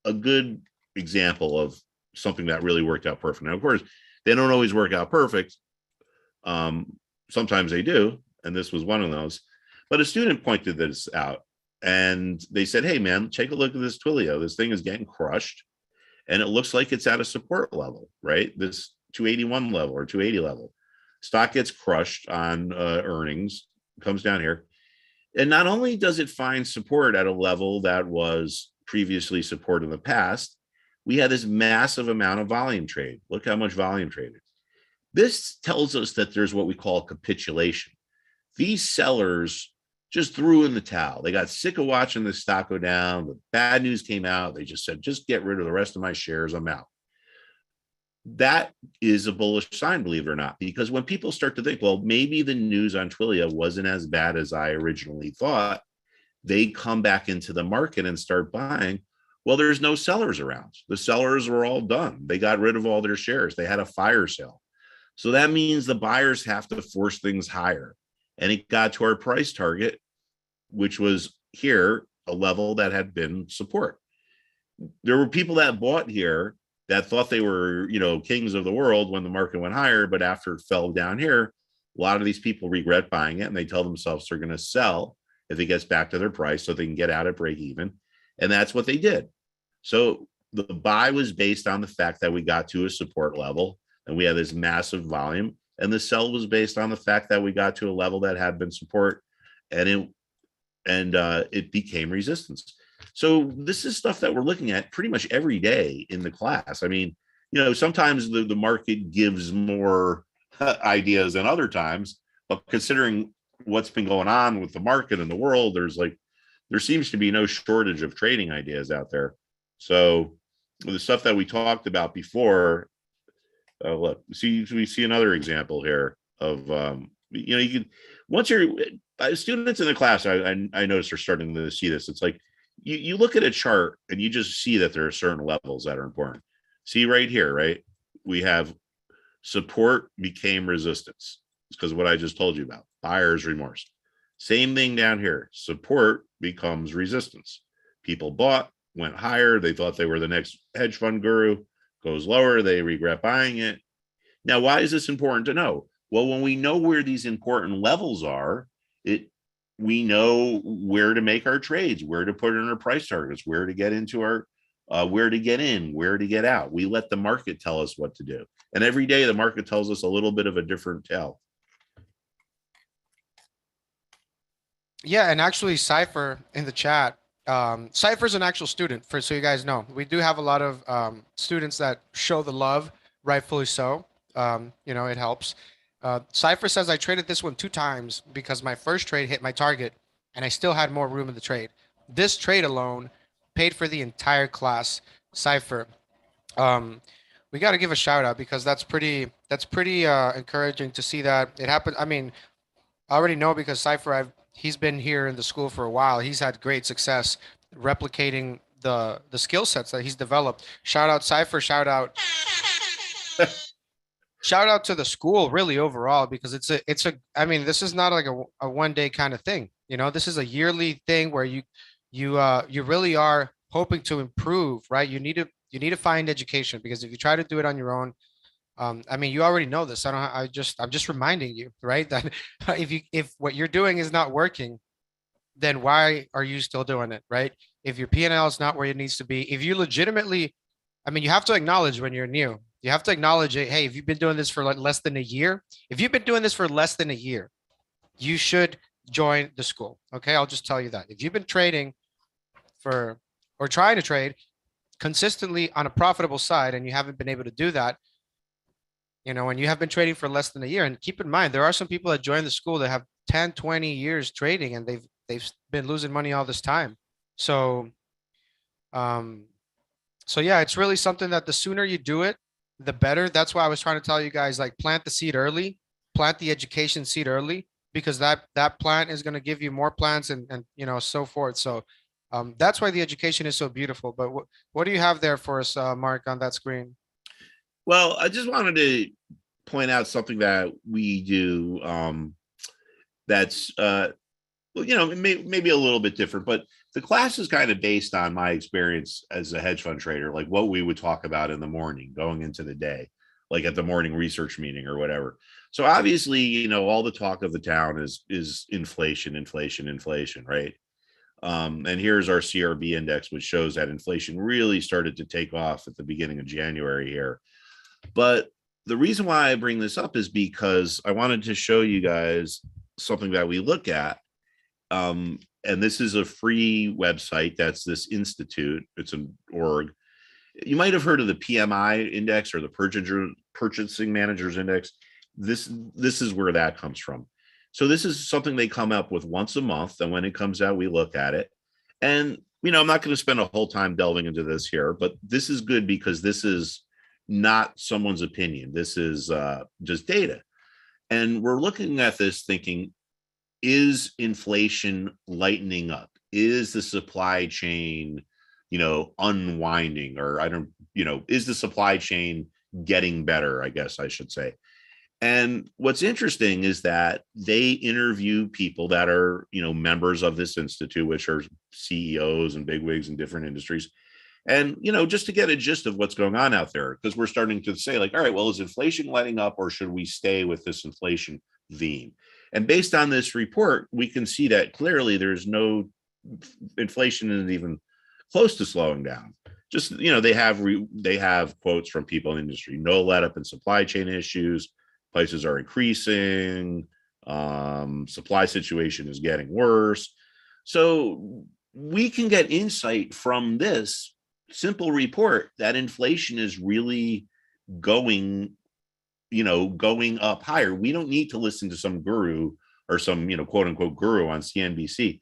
a good example of something that really worked out perfect. Now, of course, they don't always work out perfect. Sometimes they do, and this was one of those. But a student pointed this out, and they said, "Hey, man, take a look at this Twilio. This thing is getting crushed, and it looks like it's at a support level, right? This 281 level or 280 level. Stock gets crushed on earnings, comes down here. And not only does it find support at a level that was previously support in the past, we had this massive amount of volume trade. Look how much volume traded. This tells us that there's what we call capitulation. These sellers just threw in the towel. They got sick of watching the stock go down. The bad news came out. They just said, just get rid of the rest of my shares. I'm out. That is a bullish sign, believe it or not, because when people start to think, well, maybe the news on Twilio wasn't as bad as I originally thought, they come back into the market and start buying. Well, there's no sellers around. The sellers were all done. They got rid of all their shares. They had a fire sale. So that means the buyers have to force things higher. And it got to our price target, which was here, a level that had been support. There were people that bought here that thought they were, kings of the world when the market went higher, but after it fell down here, a lot of these people regret buying it, and they tell themselves they're going to sell if it gets back to their price so they can get out at break even. And that's what they did. So the buy was based on the fact that we got to a support level and we had this massive volume, and the sell was based on the fact that we got to a level that had been support, and it became resistance. So this is stuff that we're looking at pretty much every day in the class. I mean, sometimes the market gives more ideas than other times, but considering what's been going on with the market and the world, there seems to be no shortage of trading ideas out there. So the stuff that we talked about before, look, we see another example here of, you can, once you're students in the class, I noticed are starting to see this. It's like, you look at a chart and you just see that there are certain levels that are important. See right here, right? We have support became resistance. It's because of what I just told you about, buyer's remorse. Same thing down here. Support becomes resistance. People bought, went higher. They thought they were the next hedge fund guru. Goes lower. They regret buying it. Now, why is this important to know? Well, when we know where these important levels are, we know where to make our trades, where to put in our price targets, where to get into our, where to get in, where to get out. We let the market tell us what to do. And every day the market tells us a little bit of a different tale. Yeah, and actually Cypher in the chat, Cypher's an actual student, so you guys know. We do have a lot of students that show the love, rightfully so. It helps. Cypher says I traded this one 2 times because my first trade hit my target and I still had more room in the trade. This trade alone paid for the entire class. Cypher, we got to give a shout out because that's pretty encouraging to see that it happened. I mean, I already know because Cypher, he's been here in the school for a while. He's had great success replicating the skill sets that he's developed. Shout out Cypher, shout out shout out to the school really overall, because I mean, this is not like a 1-day kind of thing. This is a yearly thing where you really are hoping to improve, right? You need to find education, because if you try to do it on your own, I mean, you already know this. I'm just reminding you, right? That if what you're doing is not working, then why are you still doing it, right? If your P&L is not where it needs to be, if you legitimately, I mean, you have to acknowledge when you're new. You have to acknowledge it. Hey, if you've been doing this for like less than a year, if you've been doing this for less than a year, you should join the school. Okay, I'll just tell you that. If you've been trading or trying to trade consistently on a profitable side and you haven't been able to do that, and you have been trading for less than a year, and keep in mind, there are some people that join the school that have 10, 20 years trading and they've been losing money all this time. So, yeah, it's really something that the sooner you do it, the better. That's why I was trying to tell you guys, like, plant the seed early, plant the education seed early, because that plant is going to give you more plants and so forth. So that's why the education is so beautiful. But what do you have there for us, Mark, on that screen? Well, I just wanted to point out something that we do that's maybe a little bit different, but the class is kind of based on my experience as a hedge fund trader, like what we would talk about in the morning going into the day, like at the morning research meeting or whatever. So obviously, all the talk of the town is inflation, right? And here's our CRB index, which shows that inflation really started to take off at the beginning of January here. But the reason why I bring this up is because I wanted to show you guys something that we look at. And this is a free website. That's this institute. It's an org. You might have heard of the PMI index or the purchasing managers index. This is where that comes from. So this is something they come up with once a month, and when it comes out, we look at it. And I'm not going to spend a whole time delving into this here, but this is good because this is not someone's opinion. This is just data. And we're looking at this thinking, is inflation lightening up? Is the supply chain, unwinding? Or is the supply chain getting better? I guess I should say. And what's interesting is that they interview people that are, members of this institute, which are CEOs and bigwigs in different industries. And, just to get a gist of what's going on out there, because we're starting to say like, all right, well, is inflation letting up or should we stay with this inflation theme? And based on this report, we can see that clearly there's no inflation isn't even close to slowing down. Just, they have quotes from people in the industry, no let up in supply chain issues. Prices are increasing. Supply situation is getting worse. So we can get insight from this simple report that inflation is really going up higher. We don't need to listen to some guru or some, quote unquote guru on CNBC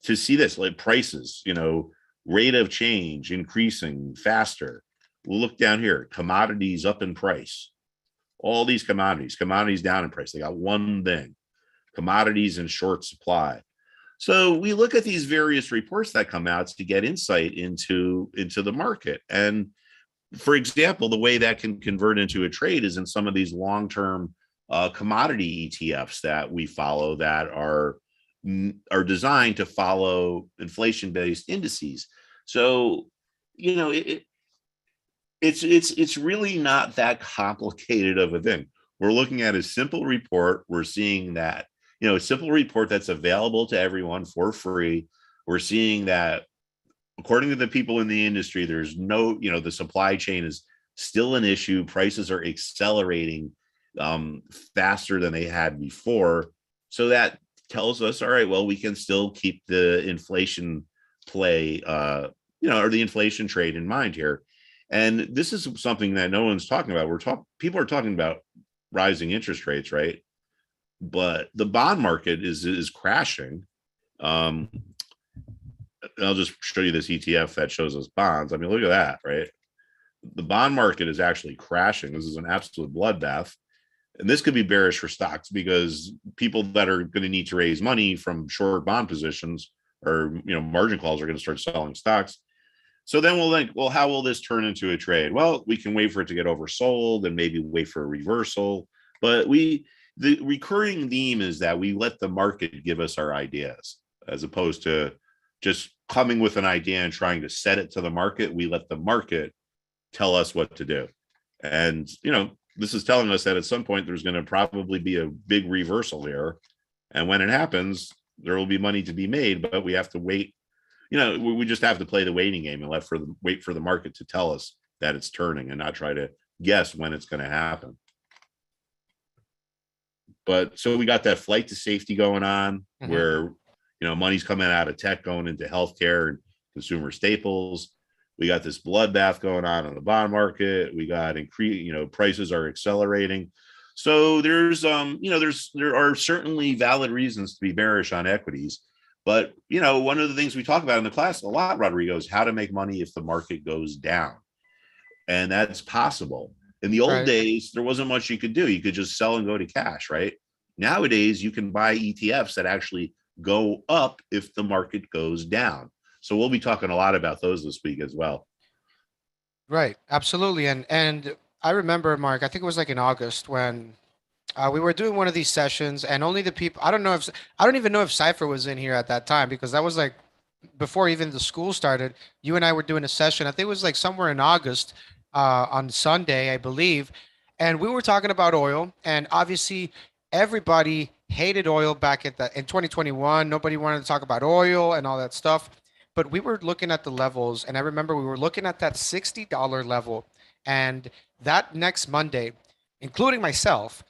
to see this, like prices, rate of change increasing faster. We'll look down here, commodities up in price. All these commodities down in price. They got one thing, commodities in short supply. So we look at these various reports that come out to get insight into the market. And for example, the way that can convert into a trade is in some of these long-term commodity ETFs that we follow that are designed to follow inflation-based indices. So, it's really not that complicated of a thing. We're looking at a simple report. We're seeing that, a simple report that's available to everyone for free. We're seeing that according to the people in the industry, there's no, the supply chain is still an issue. Prices are accelerating faster than they had before. So that tells us, all right, well, we can still keep the inflation play, or the inflation trade in mind here. And this is something that no one's talking about. People are talking about rising interest rates, right? But the bond market is crashing. I'll just show you this ETF that shows us bonds. I mean, look at that, right? The bond market is actually crashing. This is an absolute bloodbath. And this could be bearish for stocks because people that are going to need to raise money from short bond positions or, margin calls are going to start selling stocks. So then we'll think, well, how will this turn into a trade? Well, we can wait for it to get oversold and maybe wait for a reversal. But the recurring theme is that we let the market give us our ideas as opposed to just coming with an idea and trying to set it to the market. We let the market tell us what to do. And, this is telling us that at some point there's going to probably be a big reversal here. And when it happens, there will be money to be made, but we have to wait. We just have to play the waiting game and wait for the market to tell us that it's turning and not try to guess when it's going to happen. But so we got that flight to safety going on where, money's coming out of tech, going into healthcare and consumer staples. We got this bloodbath going on in the bond market. We got prices are accelerating. So there are certainly valid reasons to be bearish on equities. But, one of the things we talk about in the class a lot, Rodrigo, is how to make money if the market goes down. And that's possible. In the old days, there wasn't much you could do. You could just sell and go to cash, right? Nowadays, you can buy ETFs that actually go up if the market goes down. So we'll be talking a lot about those this week as well. Right. Absolutely. And I remember, Mark, I think it was like in August when we were doing one of these sessions and only the people, I don't even know if Cypher was in here at that time because that was like before even the school started. You and I were doing a session. I think it was like somewhere in August on Sunday, I believe. And we were talking about oil. And obviously everybody hated oil back in 2021. Nobody wanted to talk about oil and all that stuff. But we were looking at the levels, and I remember we were looking at that $60 level. And that next Monday, including myself,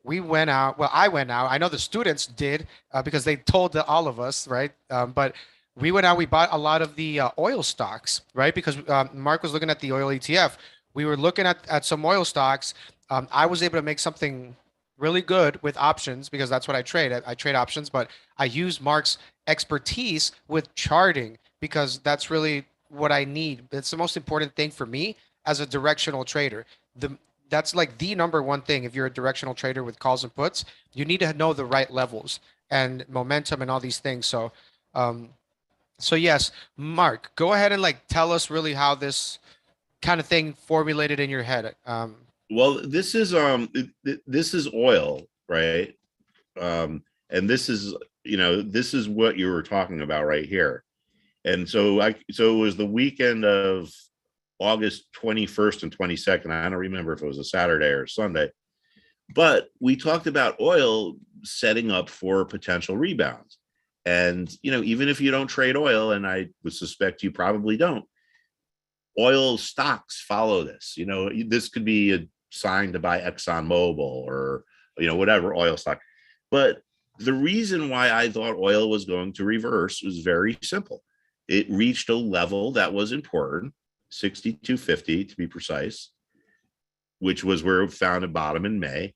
we went out. Well, I went out. I know the students did because they told all of us, right? But we went out, we bought a lot of the oil stocks, right? Because Mark was looking at the oil ETF. We were looking at some oil stocks. I was able to make something really good with options because that's what I trade. I trade options, but I use Mark's expertise with charting because that's really what I need. It's the most important thing for me as a directional trader. The That's like the number one thing. If you're a directional trader with calls and puts, you need to know the right levels and momentum and all these things. Um, so yes, Mark, go ahead and like tell us really how this kind of thing formulated in your head. Well, this is oil, right? And this is, this is what you were talking about right here. And so it was the weekend of August 21st and 22nd. I don't remember if it was a Saturday or Sunday, but we talked about oil setting up for potential rebounds. And, even if you don't trade oil, and I would suspect you probably don't, oil stocks follow this. This could be a sign to buy ExxonMobil or, whatever oil stock. But the reason why I thought oil was going to reverse was very simple. It reached a level that was important, 62.50 to be precise, which was where it found a bottom in May.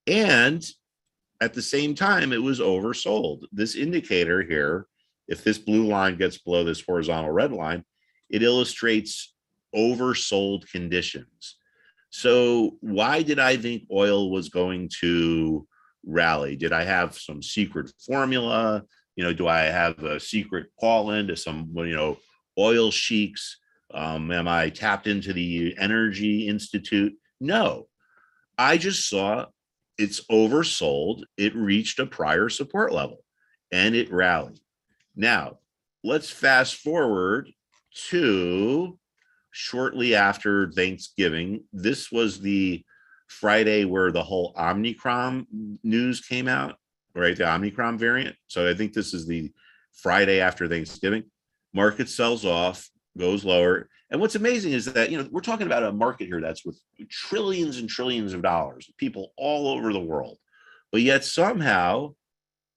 And at the same time, it was oversold. This indicator here, if this blue line gets below this horizontal red line, it illustrates oversold conditions. So why did I think oil was going to rally? Did I have some secret formula? Do I have a secret call in to some, oil sheiks? Am I tapped into the Energy Institute? No, I just saw it's oversold. It reached a prior support level and it rallied. Now, let's fast forward to shortly after Thanksgiving. This was the Friday where the whole Omicron news came out, right? The Omicron variant. So I think this is the Friday after Thanksgiving. Market sells off, goes lower. And what's amazing is that, we're talking about a market here that's with trillions and trillions of dollars, people all over the world. But yet somehow,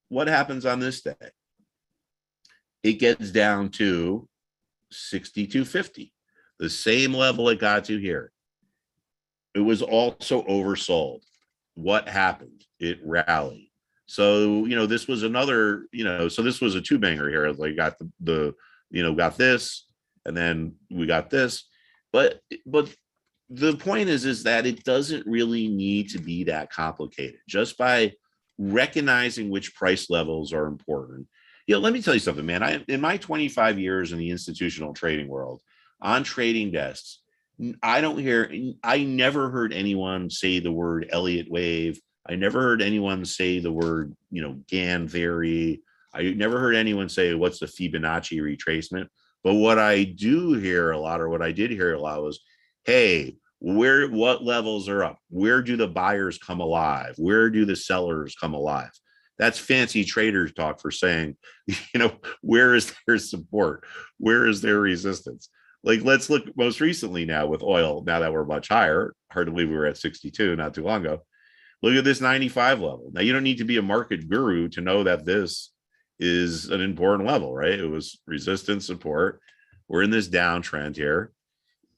what happens on this day? It gets down to 62.50, the same level it got to here. It was also oversold. What happened? It rallied. So, this was another, so this was a two banger here. Like got got this, and then we got this. But the point is that it doesn't really need to be that complicated. Just by recognizing which price levels are important. Let me tell you something, man. In my 25 years in the institutional trading world, on trading desks, I never heard anyone say the word Elliott wave. I never heard anyone say the word, Gann vary. I never heard anyone say, what's the Fibonacci retracement? But what I do hear a lot, or what I did hear a lot, was, hey, what levels are up? Where do the buyers come alive? Where do the sellers come alive? That's fancy traders talk for saying, where is their support? Where is their resistance? Like, let's look most recently now with oil, now that we're much higher. Hard to believe we were at 62 not too long ago. Look at this 95 level. Now, you don't need to be a market guru to know that this is an important level, right? It was resistance, support. We're in this downtrend here.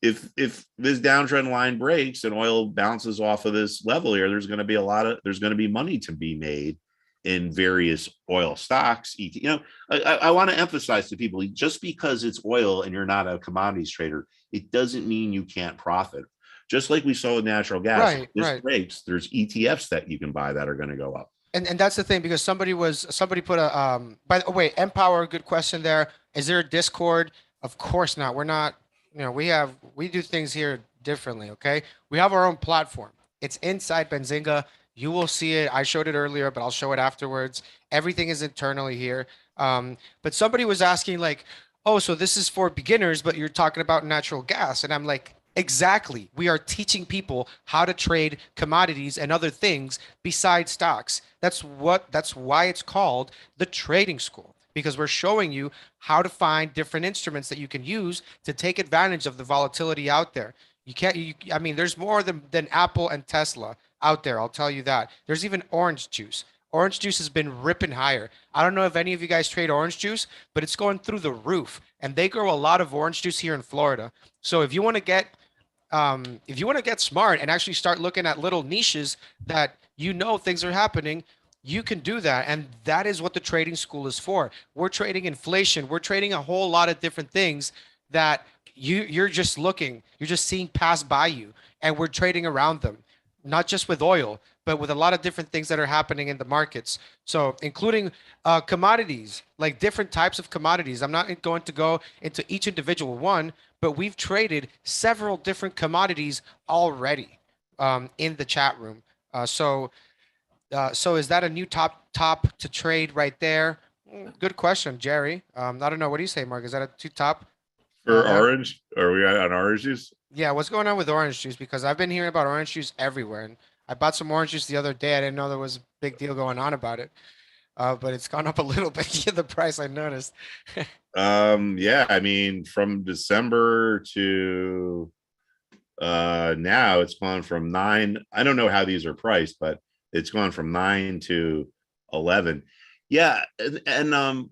If this downtrend line breaks and oil bounces off of this level here, there's going to be money to be made in various oil stocks. I want to emphasize to people, just because it's oil and you're not a commodities trader, it doesn't mean you can't profit. Just like we saw with natural gas, breaks, there's ETFs that you can buy that are going to go up. And that's the thing, because somebody put a by the way, Empower, good question there. Is there a Discord? Of course not. We're not, we do things here differently, okay? We have our own platform. It's inside Benzinga. You will see it. I showed it earlier, but I'll show it afterwards. Everything is internally here. But somebody was asking like, oh, so this is for beginners, but you're talking about natural gas. And I'm like, exactly. We are teaching people how to trade commodities and other things besides stocks. That's why it's called the trading school, because we're showing you how to find different instruments that you can use to take advantage of the volatility out there. There's more than Apple and Tesla out there. I'll tell you that. There's even orange juice. Orange juice has been ripping higher. I don't know if any of you guys trade orange juice, but it's going through the roof. And they grow a lot of orange juice here in Florida. So if you want to get smart and actually start looking at little niches that you know things are happening, you can do that. And that is what the trading school is for. We're trading inflation. We're trading a whole lot of different things that you're just looking, you're just seeing pass by you, and we're trading around them, not just with oil, but with a lot of different things that are happening in the markets. So, including commodities, like different types of commodities. I'm not going to go into each individual one, but we've traded several different commodities already in the chat room. So is that a new top to trade right there? Good question, Jerry. I don't know. What do you say, Mark? Is that a two top? For Ever? orange, are we on orange juice? Yeah. What's going on with orange juice? Because I've been hearing about orange juice everywhere, and I bought some orange juice the other day. I didn't know there was a big deal going on about it, but it's gone up a little bit. The price I noticed. Yeah, I mean, from December to now it's gone from 9. I don't know how these are priced, but it's gone from 9 to 11. Yeah, and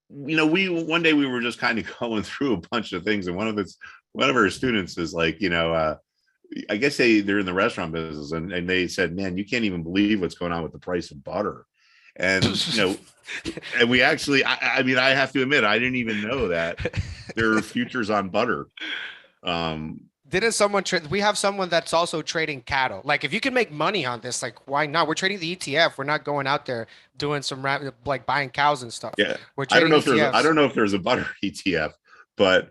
we one day we were just kind of going through a bunch of things, and one of our students is like, I guess they're in the restaurant business, and they said, man, you can't even believe what's going on with the price of butter. And and we actually, I mean, I have to admit, I didn't even know that there are futures on butter. Didn't someone trade? We have someone that's also trading cattle. Like, if you can make money on this, like, why not? We're trading the ETF. We're not going out there doing like buying cows and stuff. Yeah, We're I don't trading know if there's I ETFs. don't know if there's a butter ETF, but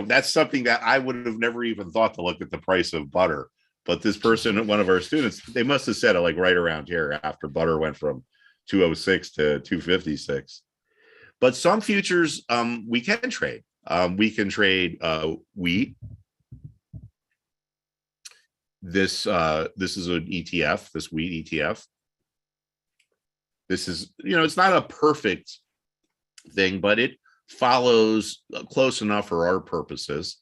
that's something that I would have never even thought to look at the price of butter. But this person, one of our students, they must have said it like right around here after butter went from 206 to 256. But some futures we can trade. We can trade wheat. This is an ETF, this wheat ETF. This is, it's not a perfect thing, but it follows close enough for our purposes.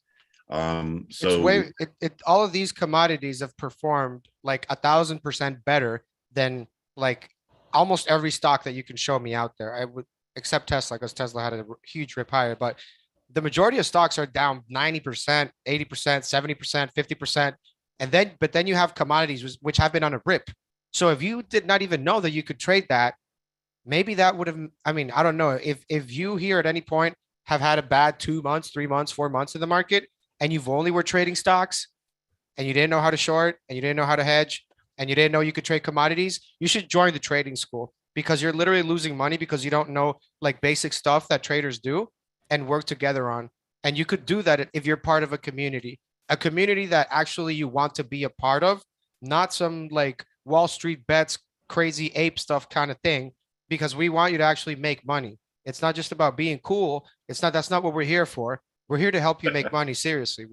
So All of these commodities have performed like 1,000% better than like almost every stock that you can show me out there. I would except Tesla, because Tesla had a huge rip higher, but the majority of stocks are down 90%, 80%, 70%, 50%. But then you have commodities which have been on a rip. So if you did not even know that you could trade that, maybe that would have, I mean, I don't know. If you here at any point have had a bad 2 months, 3 months, 4 months in the market, and you've only were trading stocks and you didn't know how to short and you didn't know how to hedge and you didn't know you could trade commodities, you should join the trading school, because you're literally losing money because you don't know like basic stuff that traders do and work together on. And you could do that if you're part of a community that actually you want to be a part of, not some like Wall Street bets, crazy ape stuff kind of thing, because we want you to actually make money. It's not just about being cool. That's not what we're here for. We're here to help you make money. Seriously.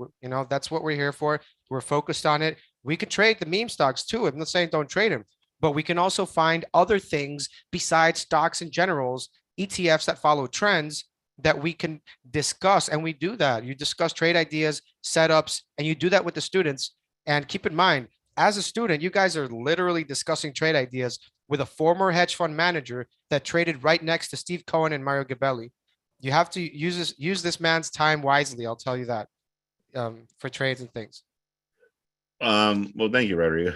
That's what we're here for. We're focused on it. We could trade the meme stocks too. I'm not saying don't trade them, but we can also find other things besides stocks and generals, ETFs that follow trends that we can discuss. And we do that. You discuss trade ideas, setups, and you do that with the students. And keep in mind, as a student, you guys are literally discussing trade ideas with a former hedge fund manager that traded right next to Steve Cohen and Mario Gabelli. You have to use this man's time wisely. I'll tell you that, for trades and things. Well, thank you, Rodrigo.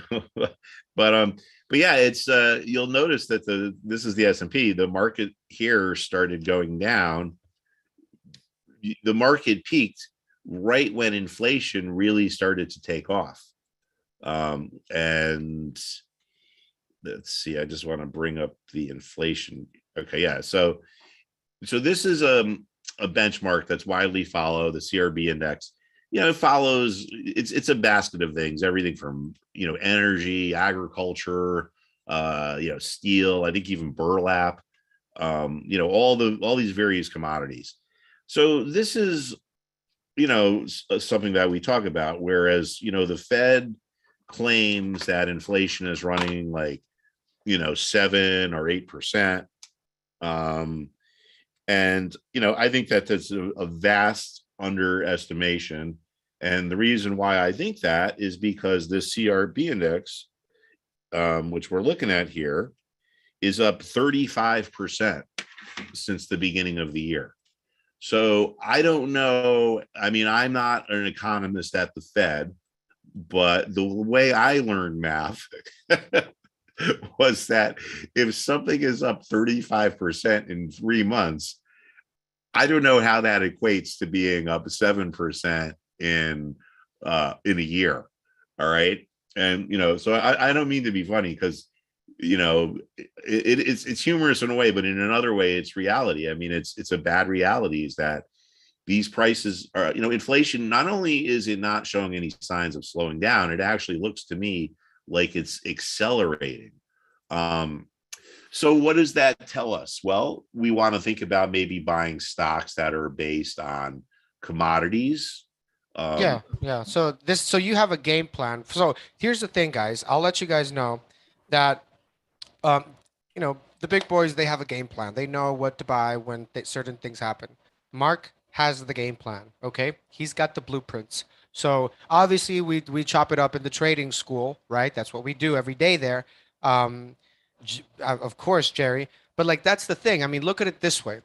but yeah, it's you'll notice that this is the S&P. The market here started going down. The market peaked right when inflation really started to take off. And let's see, I just want to bring up the inflation. Okay, yeah. So this is a benchmark that's widely followed, the CRB index. It follows, it's a basket of things, everything from, energy, agriculture, steel, I think even burlap, all these various commodities. So this is, something that we talk about, whereas, the Fed claims that inflation is running like, 7 or 8%. And, I think that that's a vast underestimation. And the reason why I think that is because this CRB index, which we're looking at here, is up 35% since the beginning of the year. So I don't know. I mean, I'm not an economist at the Fed, but the way I learned math was that if something is up 35% in 3 months, I don't know how that equates to being up 7% in a year. All right. And, so I don't mean to be funny because, it's humorous in a way, but in another way, it's reality. I mean, it's a bad reality is that these prices are, inflation, not only is it not showing any signs of slowing down, it actually looks to me like it's accelerating. So what does that tell us? Well, we want to think about maybe buying stocks that are based on commodities. Yeah. So you have a game plan. So here's the thing, guys. I'll let you guys know that um, the big boys, they have a game plan. They know what to buy when certain things happen. Mark has the game plan. Okay, he's got the blueprints. So obviously, we chop it up in the trading school, right? That's what we do every day there. Um, of course, Jerry. But like that's the thing. I mean, look at it this way.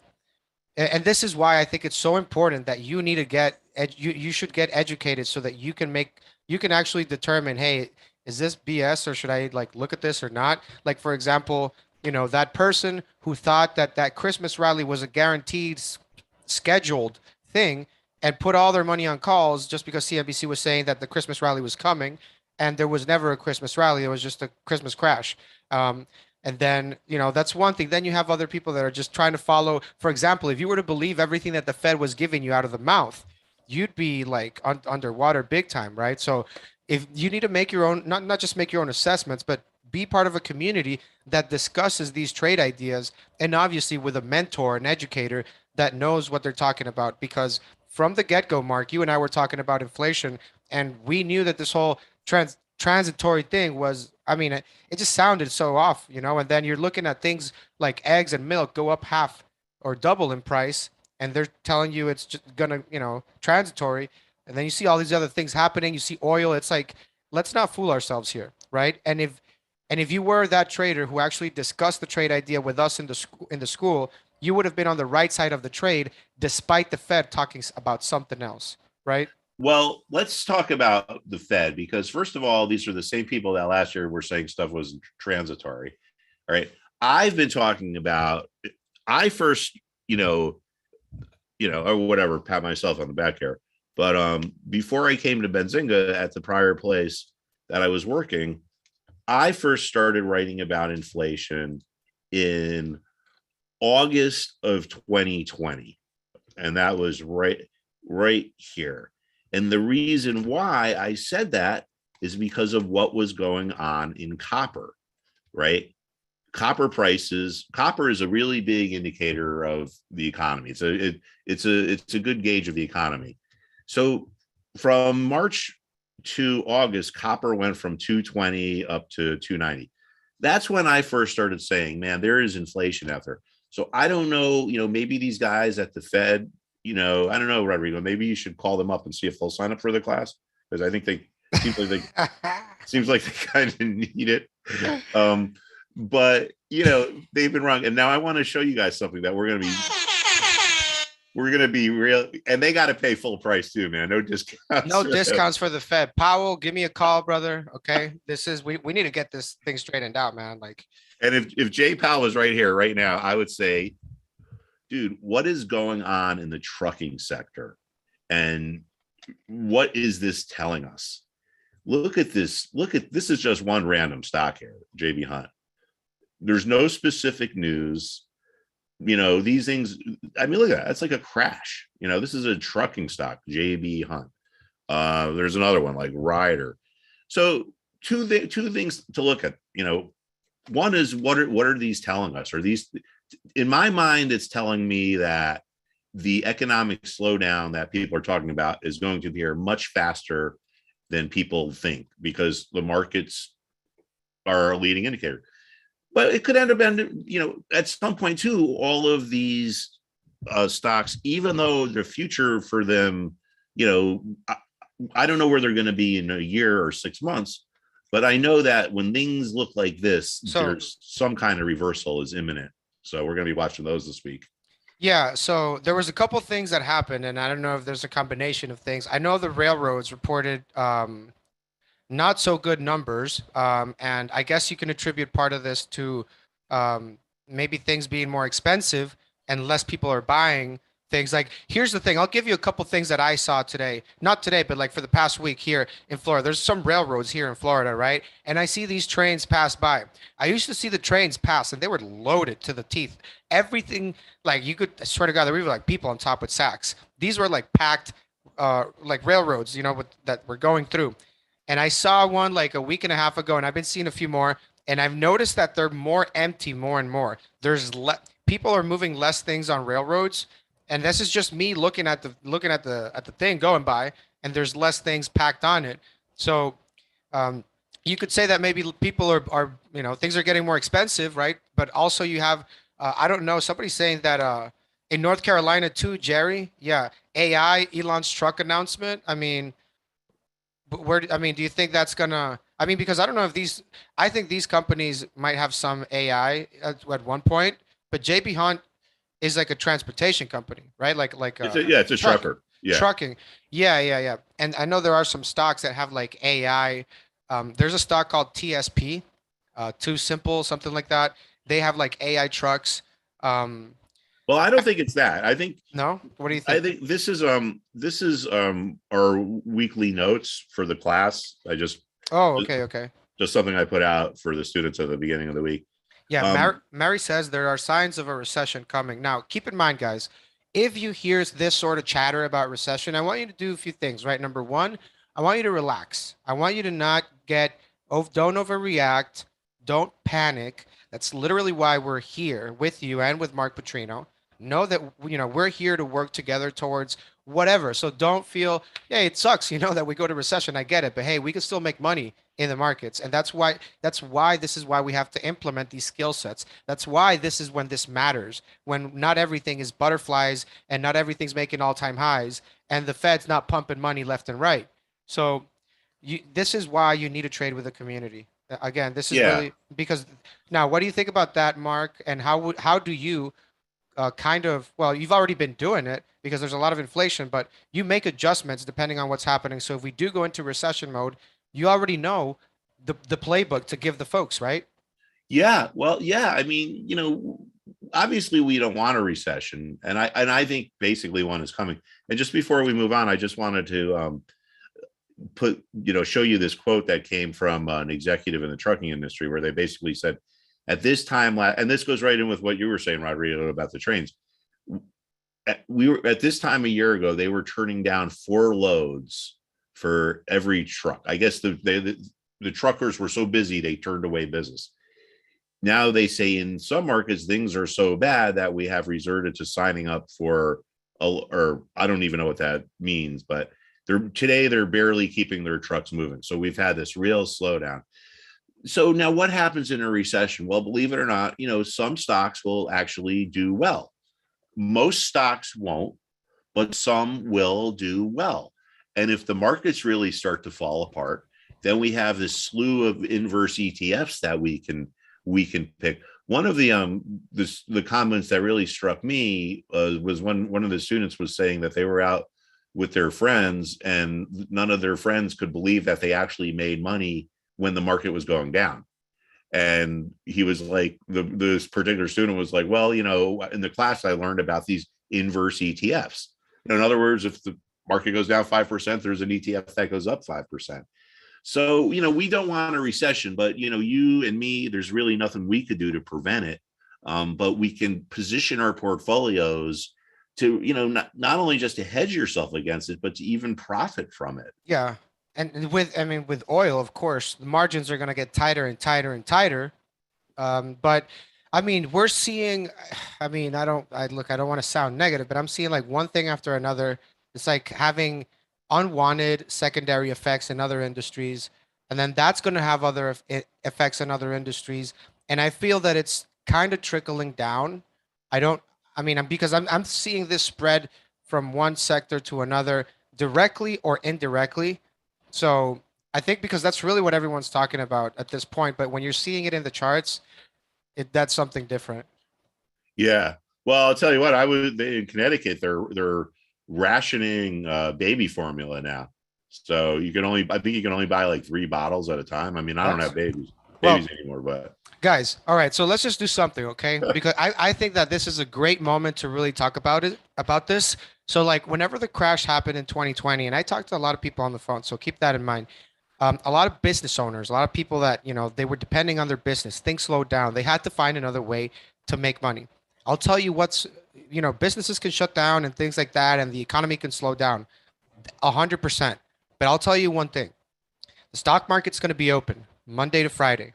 And this is why I think it's so important that you need to you should get educated so that you can actually determine, hey, is this BS or should I like look at this or not? Like for example, that person who thought that that Christmas rally was a guaranteed scheduled thing and put all their money on calls just because CNBC was saying that the Christmas rally was coming, and there was never a Christmas rally. It was just a Christmas crash. Um, and then, that's one thing. Then you have other people that are just trying to follow. For example, if you were to believe everything that the Fed was giving you out of the mouth, you'd be like underwater big time, right? So if you need to make your own, not just make your own assessments, but be part of a community that discusses these trade ideas, and obviously with a mentor, an educator that knows what they're talking about. Because from the get-go, Mark, you and I were talking about inflation, and we knew that this whole transitory thing was, I mean, it just sounded so off, and then you're looking at things like eggs and milk go up half or double in price, and they're telling you it's just gonna, transitory. And then you see all these other things happening. You see oil. It's like, let's not fool ourselves here, right? And if you were that trader who actually discussed the trade idea with us in the school, you would have been on the right side of the trade, despite the Fed talking about something else, right? Well, let's talk about the Fed because first of all, these are the same people that last year were saying stuff was transitory. All right. I've been talking about, I first, or whatever, pat myself on the back here. But before I came to Benzinga at the prior place that I was working, I first started writing about inflation in August of 2020. And that was right here. And the reason why I said that is because of what was going on in copper, right? Copper prices, copper is a really big indicator of the economy. It's a good gauge of the economy. So from March to August, copper went from 220 up to 290. That's when I first started saying, man, there is inflation out there. So I don't know, maybe these guys at the Fed, I don't know, Rodrigo, maybe you should call them up and see if they'll sign up for the class because I think seems like they kind of need it. But they've been wrong. And now I want to show you guys something that we're going to be real, and they got to pay full price too, man. No discounts. No discounts for the Fed. Powell, give me a call, brother. Okay, we need to get this thing straightened out, man. Like, and if Jay Powell was right here right now, I would say, dude, what is going on in the trucking sector, and what is this telling us? Look at this. This is just one random stock here, JB Hunt. There's no specific news. These things, I mean, look at that. That's like a crash. This is a trucking stock, JB Hunt. There's another one like Ryder. So two things to look at. One is what are these telling us? Are these, in my mind, it's telling me that the economic slowdown that people are talking about is going to be here much faster than people think because the markets are a leading indicator. But it could end up at some point too, all of these stocks, even though the future for them, I don't know where they're going to be in a year or 6 months, But I know that when things look like this, So there's some kind of reversal is imminent. So we're going to be watching those this week. yeah, so there was a couple things that happened, and I don't know if there's a combination of things. I know the railroads reported not so good numbers. And I guess you can attribute part of this to maybe things being more expensive and less people are buying things. Like, here's the thing. I'll give you a couple things that I saw today. Not today, but like for the past week here in Florida. There's some railroads here in Florida, right? And I see these trains pass by. I used to see the trains pass and they were loaded to the teeth. Everything, like you could, I swear to God, there were like people on top with sacks. These were like packed, like railroads, that were going through. And I saw one like a week and a half ago, and I've been seeing a few more, and I've noticed that they're more empty more and more. People are moving less things on railroads, and this is just me looking at the thing going by, and there's less things packed on it. So um, you could say that maybe people are things are getting more expensive, right? But also you have I don't know, somebody's saying that in North Carolina too, Jerry. Yeah, AI, Elon's truck announcement. I mean, but I mean, do you think that's gonna? I mean, because I don't know if I think these companies might have some AI at one point, but JB Hunt is like a transportation company, right? Like It's a truck, trucker. Yeah. trucking. Yeah, yeah, yeah. And I know there are some stocks that have like AI. There's a stock called TSP, Too Simple, something like that. They have like AI trucks. Um, Well, I don't think it's that. no, what do you I think? think this is our weekly notes for the class. Oh, okay, okay. Just something I put out for the students at the beginning of the week. Yeah, Um, Mary says there are signs of a recession coming. Now, keep in mind, guys, if you hear this sort of chatter about recession, I want you to do a few things, right? Number one, I want you to relax. I want you to not don't overreact, don't panic. That's literally why we're here with you and with Mark Putrino. Know that, we're here to work together towards whatever. So don't feel, yeah, it sucks, that we go to recession. I get it, but hey, we can still make money in the markets, and that's why this is why we have to implement these skill sets. That's why this is when this matters, when not everything is butterflies and not everything's making all-time highs and the Fed's not pumping money left and right. So this is why you need to trade with the community. Again, this is yeah, really because now, what do you think about that, Mark? And how do you kind of, well, you've already been doing it because there's a lot of inflation, but you make adjustments depending on what's happening. So if we do go into recession mode, you already know the playbook to give the folks, right? yeah. Well, yeah. I mean, obviously we don't want a recession, and I think basically one is coming. And just before we move on, I just wanted to show you this quote that came from an executive in the trucking industry, where they basically said, at this time, and this goes right in with what you were saying, Rodrigo, about the trains. We were at this time a year ago, they were turning down 4 loads for every truck. I guess the truckers were so busy they turned away business. Now they say in some markets things are so bad that we have resorted to signing up for or I don't even know what that means, but they're barely keeping their trucks moving. So we've had this real slowdown. So now what happens in a recession? Well, believe it or not, some stocks will actually do well. Most stocks won't, but some will do well. And if the markets really start to fall apart, then we have this slew of inverse ETFs that we can pick. One of the comments that really struck me was when one of the students was saying that they were out with their friends and none of their friends could believe that they actually made money when the market was going down. And he was like, this particular student was like, well, in the class I learned about these inverse ETFs. In other words, if the market goes down 5%, there's an ETF that goes up 5%. So, we don't want a recession, but, you and me, there's really nothing we could do to prevent it. But we can position our portfolios to, not only just to hedge yourself against it, but to even profit from it. Yeah. And I mean, with oil, of course, the margins are going to get tighter and tighter and tighter. But I mean, we're seeing, I mean, I don't want to sound negative, but I'm seeing like one thing after another. It's like having unwanted secondary effects in other industries. And then that's going to have other effects in other industries. And I feel that it's kind of trickling down. I don't, I mean, I'm seeing this spread from one sector to another directly or indirectly. So I think because that's really what everyone's talking about at this point. But when you're seeing it in the charts, that's something different. Yeah. Well, I'll tell you what, in Connecticut, they're rationing baby formula now. So I think you can only buy like 3 bottles at a time. I mean, I don't What? have Well, babies anymore, but guys, all right. So let's just do something, okay? Because I think that this is a great moment to really talk about this. So like whenever the crash happened in 2020, and I talked to a lot of people on the phone, so keep that in mind. A lot of business owners, a lot of people that, they were depending on their business, things slowed down. They had to find another way to make money. I'll tell you businesses can shut down and things like that, and the economy can slow down 100%. But I'll tell you one thing: the stock market's going to be open Monday to Friday,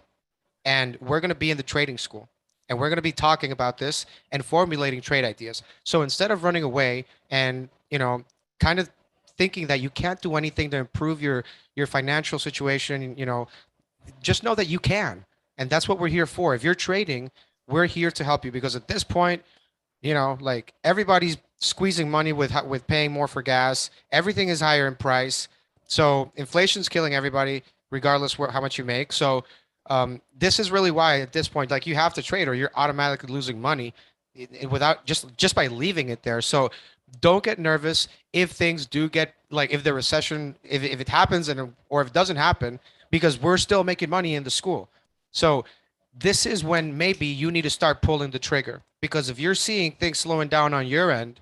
and we're going to be in the trading school, and we're going to be talking about this and formulating trade ideas. So instead of running away and kind of thinking that you can't do anything to improve your financial situation, just know that you can. And that's what we're here for. If you're trading, we're here to help you, because at this point, like everybody's squeezing money with paying more for gas. Everything is higher in price. So inflation's killing everybody, regardless how much you make. So this is really why at this point, like, you have to trade or you're automatically losing money without just by leaving it there. So don't get nervous if things do get, like, if the recession, if it happens, or if it doesn't happen, because we're still making money in the school. So this is when maybe you need to start pulling the trigger, because if you're seeing things slowing down on your end,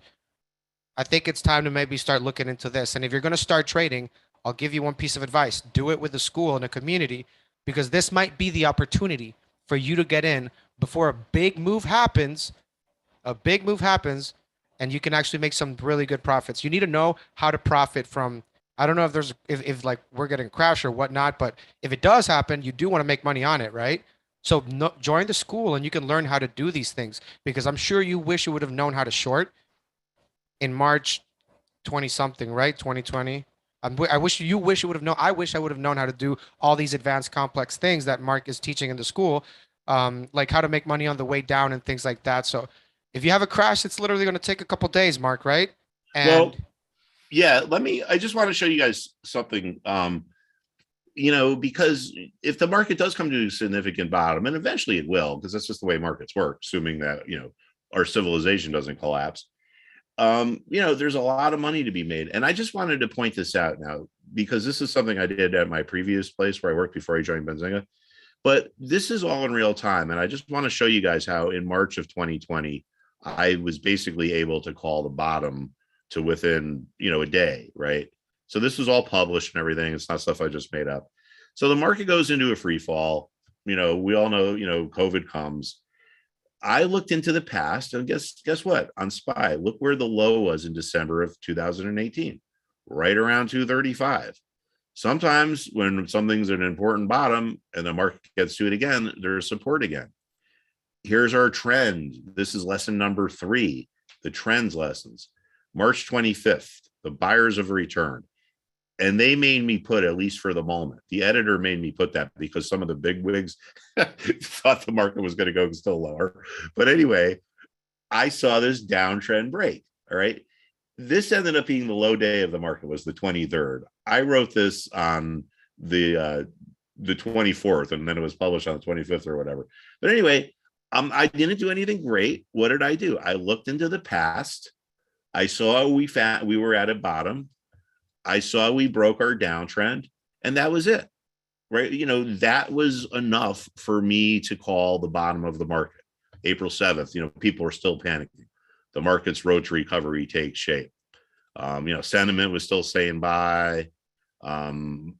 I think it's time to maybe start looking into this. And if you're going to start trading, I'll give you one piece of advice: do it with the school and a community, because this might be the opportunity for you to get in before a big move happens, and you can actually make some really good profits. You need to know how to profit from. I don't know if if like we're getting a crash or whatnot, but if it does happen, you do want to make money on it, right? So no, join the school and you can learn how to do these things, because I'm sure you wish you would have known how to short in March 20 something, right? 2020. I wish you would have known. I wish I would have known how to do all these advanced complex things that Mark is teaching in the school, like how to make money on the way down and things like that. So if you have a crash, it's literally going to take a couple days, Mark, right? well, And yeah, I just want to show you guys something. Because if the market does come to a significant bottom, and eventually it will, because that's just the way markets work, assuming that, our civilization doesn't collapse, there's a lot of money to be made. And I just wanted to point this out now, because this is something I did at my previous place where I worked before I joined Benzinga. But this is all in real time. And I just want to show you guys how in March of 2020, I was basically able to call the bottom to within, a day, right? So this was all published and everything. It's not stuff I just made up. So the market goes into a free fall. We all know, COVID comes. I looked into the past, and guess what? On SPY, look where the low was in December of 2018, right around 235. Sometimes when something's an important bottom and the market gets to it again, there's support again. Here's our trend. This is lesson number 3, the trends lessons. March 25th, the buyers have returned. And they made me put, at least for the moment, the editor made me put that because some of the big wigs thought the market was going to go still lower. But anyway, I saw this downtrend break. All right. This ended up being the low day of the market, was the 23rd. I wrote this on the 24th, and then it was published on the 25th or whatever. But anyway, I didn't do anything great. What did I do? I looked into the past. I saw we were at a bottom. I saw we broke our downtrend, and that was it, right? That was enough for me to call the bottom of the market. April 7th, people were still panicking. The market's road to recovery takes shape. Sentiment was still staying by. Everyone's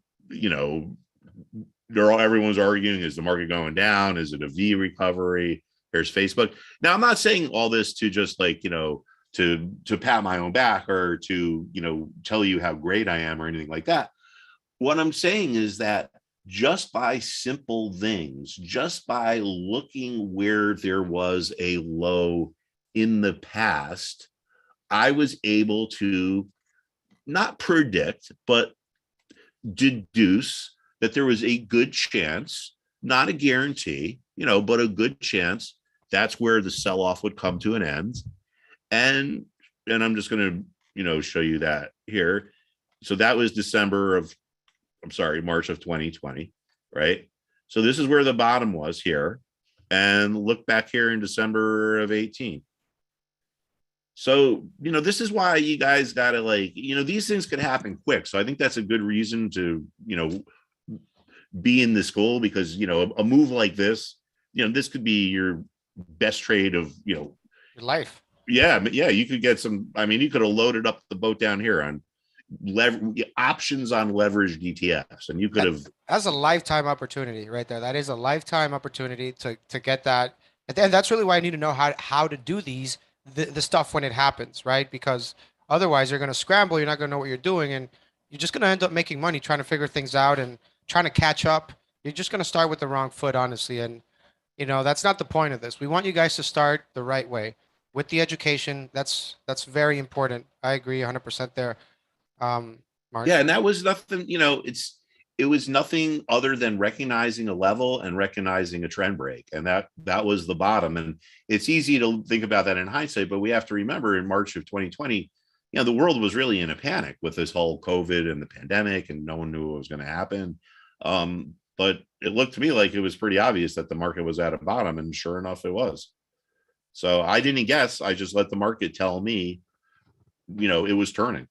arguing, is the market going down? Is it a V recovery? Here's Facebook. Now, I'm not saying all this to just to pat my own back or to, tell you how great I am or anything like that. What I'm saying is that just by simple things, just by looking where there was a low in the past, I was able to not predict, but deduce that there was a good chance, not a guarantee, but a good chance that's where the sell-off would come to an end. And I'm just going to, show you that here. So that was December of I'm sorry, March of 2020, right? So this is where the bottom was here. And look back here in December of 18. So, this is why you guys got to these things could happen quick. So I think that's a good reason to, be in the school because, a move like this, this could be your best trade of, Your life. Yeah. Yeah. You could get some, you could have loaded up the boat down here on options on leveraged ETFs and you could have. That's a lifetime opportunity right there. That is a lifetime opportunity to get that. And that's really why I need to know how to do the stuff when it happens, right? Because otherwise you're going to scramble, you're not going to know what you're doing, and you're just going to end up making money trying to figure things out and trying to catch up. You're just going to start with the wrong foot, honestly. And that's not the point of this. We want you guys to start the right way with the education. That's very important. I agree 100% there. Mark. Yeah, and that was nothing, it was nothing other than recognizing a level and recognizing a trend break. And that was the bottom. And it's easy to think about that in hindsight, but we have to remember in March of 2020, the world was really in a panic with this whole COVID and the pandemic, and no one knew what was going to happen. But it looked to me like it was pretty obvious that the market was at a bottom, and sure enough, it was. So I didn't guess. I just let the market tell me, it was turning.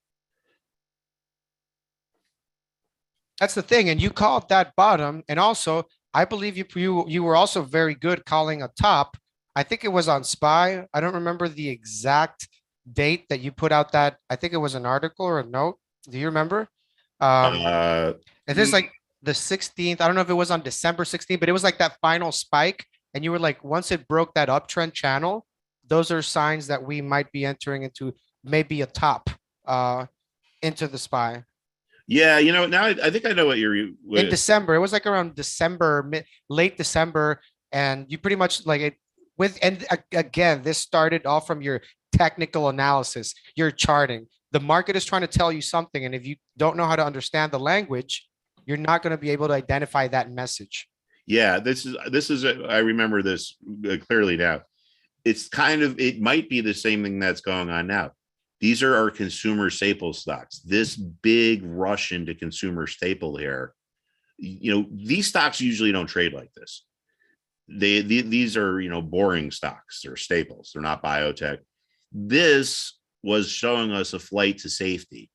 That's the thing, and you called that bottom, and also I believe you were also very good calling a top. I think it was on SPY. I don't remember the exact date that you put out that. I think it was an article or a note. Do you remember? It is like the 16th. I don't know if it was on December 16th, but it was like that final spike, and you were like, once it broke that uptrend channel, those are signs that we might be entering into maybe a top into the SPY. Yeah, now I think I know what you're in December. It was like around December, late December, and you pretty much like it with. And again, this started all from your technical analysis, your charting. The market is trying to tell you something, and if you don't know how to understand the language, you're not going to be able to identify that message. Yeah, this is. I remember this clearly now. It might be the same thing that's going on now. These are our consumer staple stocks. This big rush into consumer staple here, these stocks usually don't trade like this. These are, boring stocks. They're staples. They're not biotech. This was showing us a flight to safety.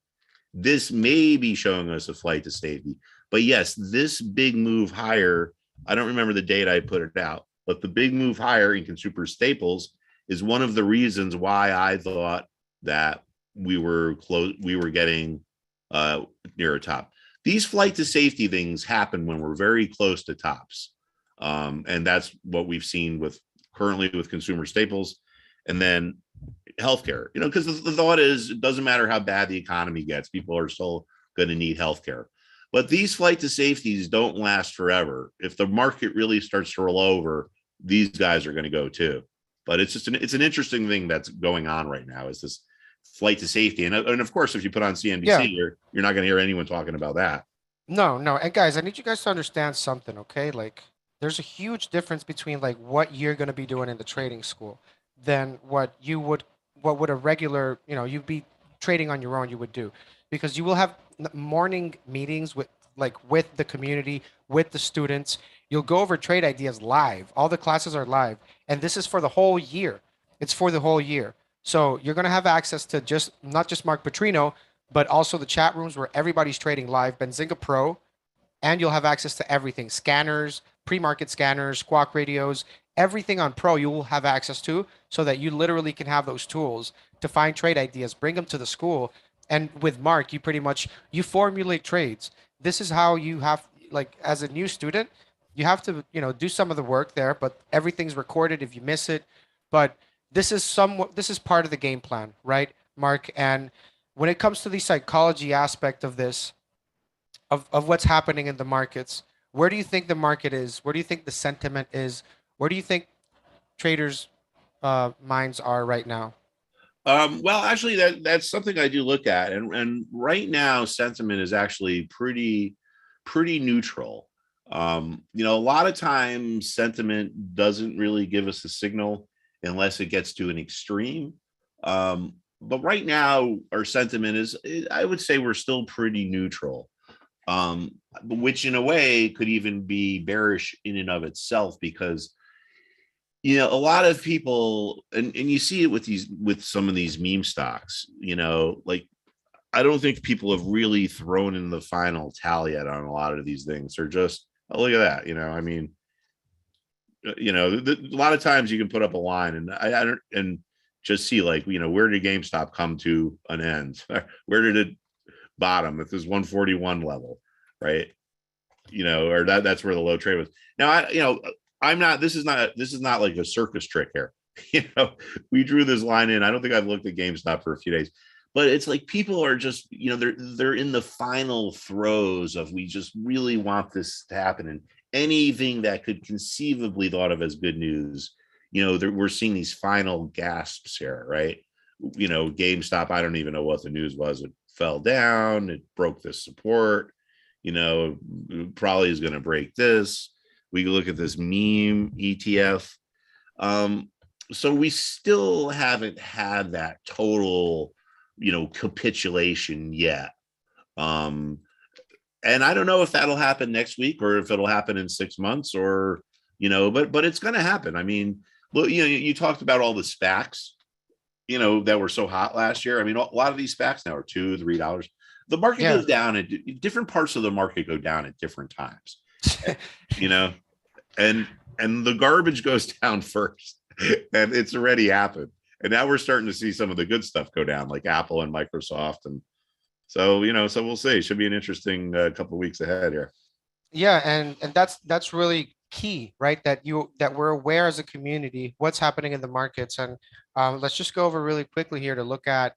This may be showing us a flight to safety. But yes, this big move higher, I don't remember the date I put it out, but the big move higher in consumer staples is one of the reasons why I thought that we were getting near a top. These flight to safety things happen when we're very close to tops. And that's what we've seen currently with consumer staples and then healthcare, because the thought is it doesn't matter how bad the economy gets, people are still going to need healthcare. But these flight to safeties don't last forever. If the market really starts to roll over, these guys are going to go too. But it's just it's an interesting thing that's going on right now is this flight to safety. And of course, if you put on CNBC, you're not going to hear anyone talking about that. No. And guys, I need you guys to understand something, okay? Like there's a huge difference between like what you're going to be doing in the trading school than what would a regular, you'd be trading on your own, you would do. Because you will have morning meetings with the community, with the students. You'll go over trade ideas live. All the classes are live. And this is for the whole year. It's for the whole year. So you're going to have access to not just Mark Putrino, but also the chat rooms where everybody's trading live, Benzinga Pro, and you'll have access to everything, scanners, pre-market scanners, Squawk radios, everything on Pro you will have access to so that you literally can have those tools to find trade ideas, bring them to the school. And with Mark, you formulate trades. This is how you have, like, as a new student, you have to, do some of the work there, but everything's recorded if you miss it. But this is part of the game plan, right, Mark? And when it comes to the psychology aspect of this, of what's happening in the markets, where do you think the market is? Where do you think the sentiment is? Where do you think traders' minds are right now? Well, actually, that's something I do look at, and right now, sentiment is actually pretty neutral. A lot of times, sentiment doesn't really give us a signal unless it gets to an extreme. But right now, our sentiment is, I would say, we're still pretty neutral. which in a way could even be bearish in and of itself, because a lot of people, and you see it with some of these meme stocks, like I don't think people have really thrown in the final tally yet on a lot of these things. They're just, oh, look at that. I mean, a lot of times you can put up a line and I don't, and just see like, where did GameStop come to an end? Where did it bottom at this 141 level, right? Or that's where the low trade was. Now, I'm not, this is not like a circus trick here. We drew this line in. I don't think I've looked at GameStop for a few days, but it's like people are just, they're in the final throes of, we just really want this to happen. And anything that could conceivably thought of as good news, we're seeing these final gasps here, right? GameStop, I don't even know what the news was. It fell down, it broke this support, probably is going to break this. We look at this meme ETF. So we still haven't had that total, capitulation yet. And I don't know if that'll happen next week or if it'll happen in 6 months or, but it's going to happen. I mean, look, you talked about all the SPACs, that were so hot last year. I mean, a lot of these SPACs now are $2-3. The market goes down at different parts of the market go down at different times, and the garbage goes down first, and it's already happened. And now we're starting to see some of the good stuff go down, like Apple and Microsoft. And so, so we'll see. It should be an interesting couple of weeks ahead here. Yeah, and that's really key, right? That we're aware as a community what's happening in the markets. And let's just go over really quickly here to look at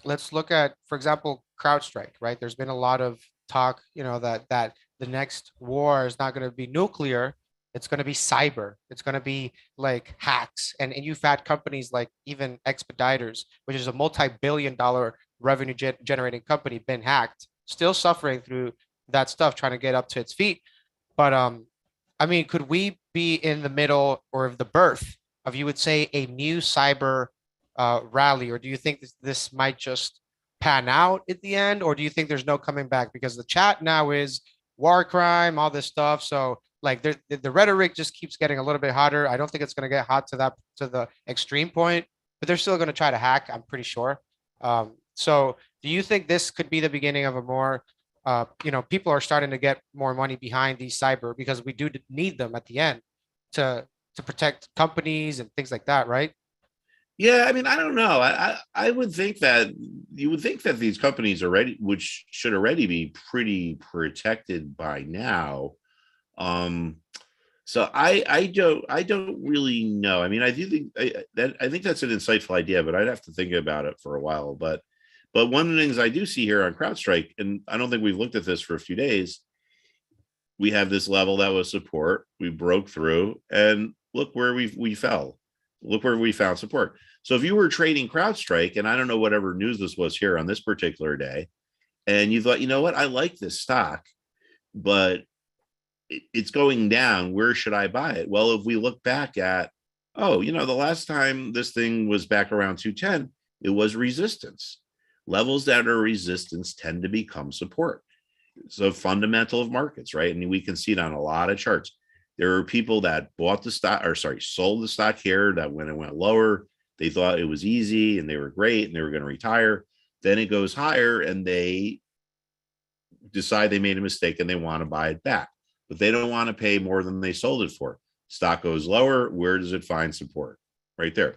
let's look at, for example, CrowdStrike, right? There's been a lot of talk, that the next war is not going to be nuclear. It's going to be cyber. It's going to be like hacks. And you've had companies like even Expeditors, which is a multi-billion-dollar revenue generating company, been hacked, still suffering through that stuff, trying to get up to its feet. But I mean, could we be in the middle or of the birth of, you would say, a new cyber rally, or do you think this might just pan out at the end, or do you think there's no coming back? Because the chat now is war crime, all this stuff. So like the rhetoric just keeps getting a little bit hotter. I don't think it's going to get hot to the extreme point, but they're still going to try to hack, I'm pretty sure. So do you think this could be the beginning of a more people are starting to get more money behind these cyber, because we do need them at the end to protect companies and things like that, right? Yeah, I mean, I don't know. I would think that you would think that these companies already, which should already be pretty protected by now. So I don't really know. I mean, I do think I think that's an insightful idea, but I'd have to think about it for a while. But one of the things I do see here on CrowdStrike, and I don't think we've looked at this for a few days, we have this level that was support. We broke through, and look where we fell. Look where we found support. So if you were trading CrowdStrike, and I don't know whatever news this was here on this particular day, and you thought, you know what, I like this stock, but it's going down. Where should I buy it? Well, if we look back at, the last time this thing was back around 210, it was resistance. Levels that are resistance tend to become support. So fundamental of markets, right? And we can see it on a lot of charts. There are people that bought the stock, sold the stock here, that when it went lower, they thought it was easy and they were great and they were going to retire. Then it goes higher and they decide they made a mistake and they want to buy it back, but they don't want to pay more than they sold it for. Stock goes lower. Where does it find support? Right there.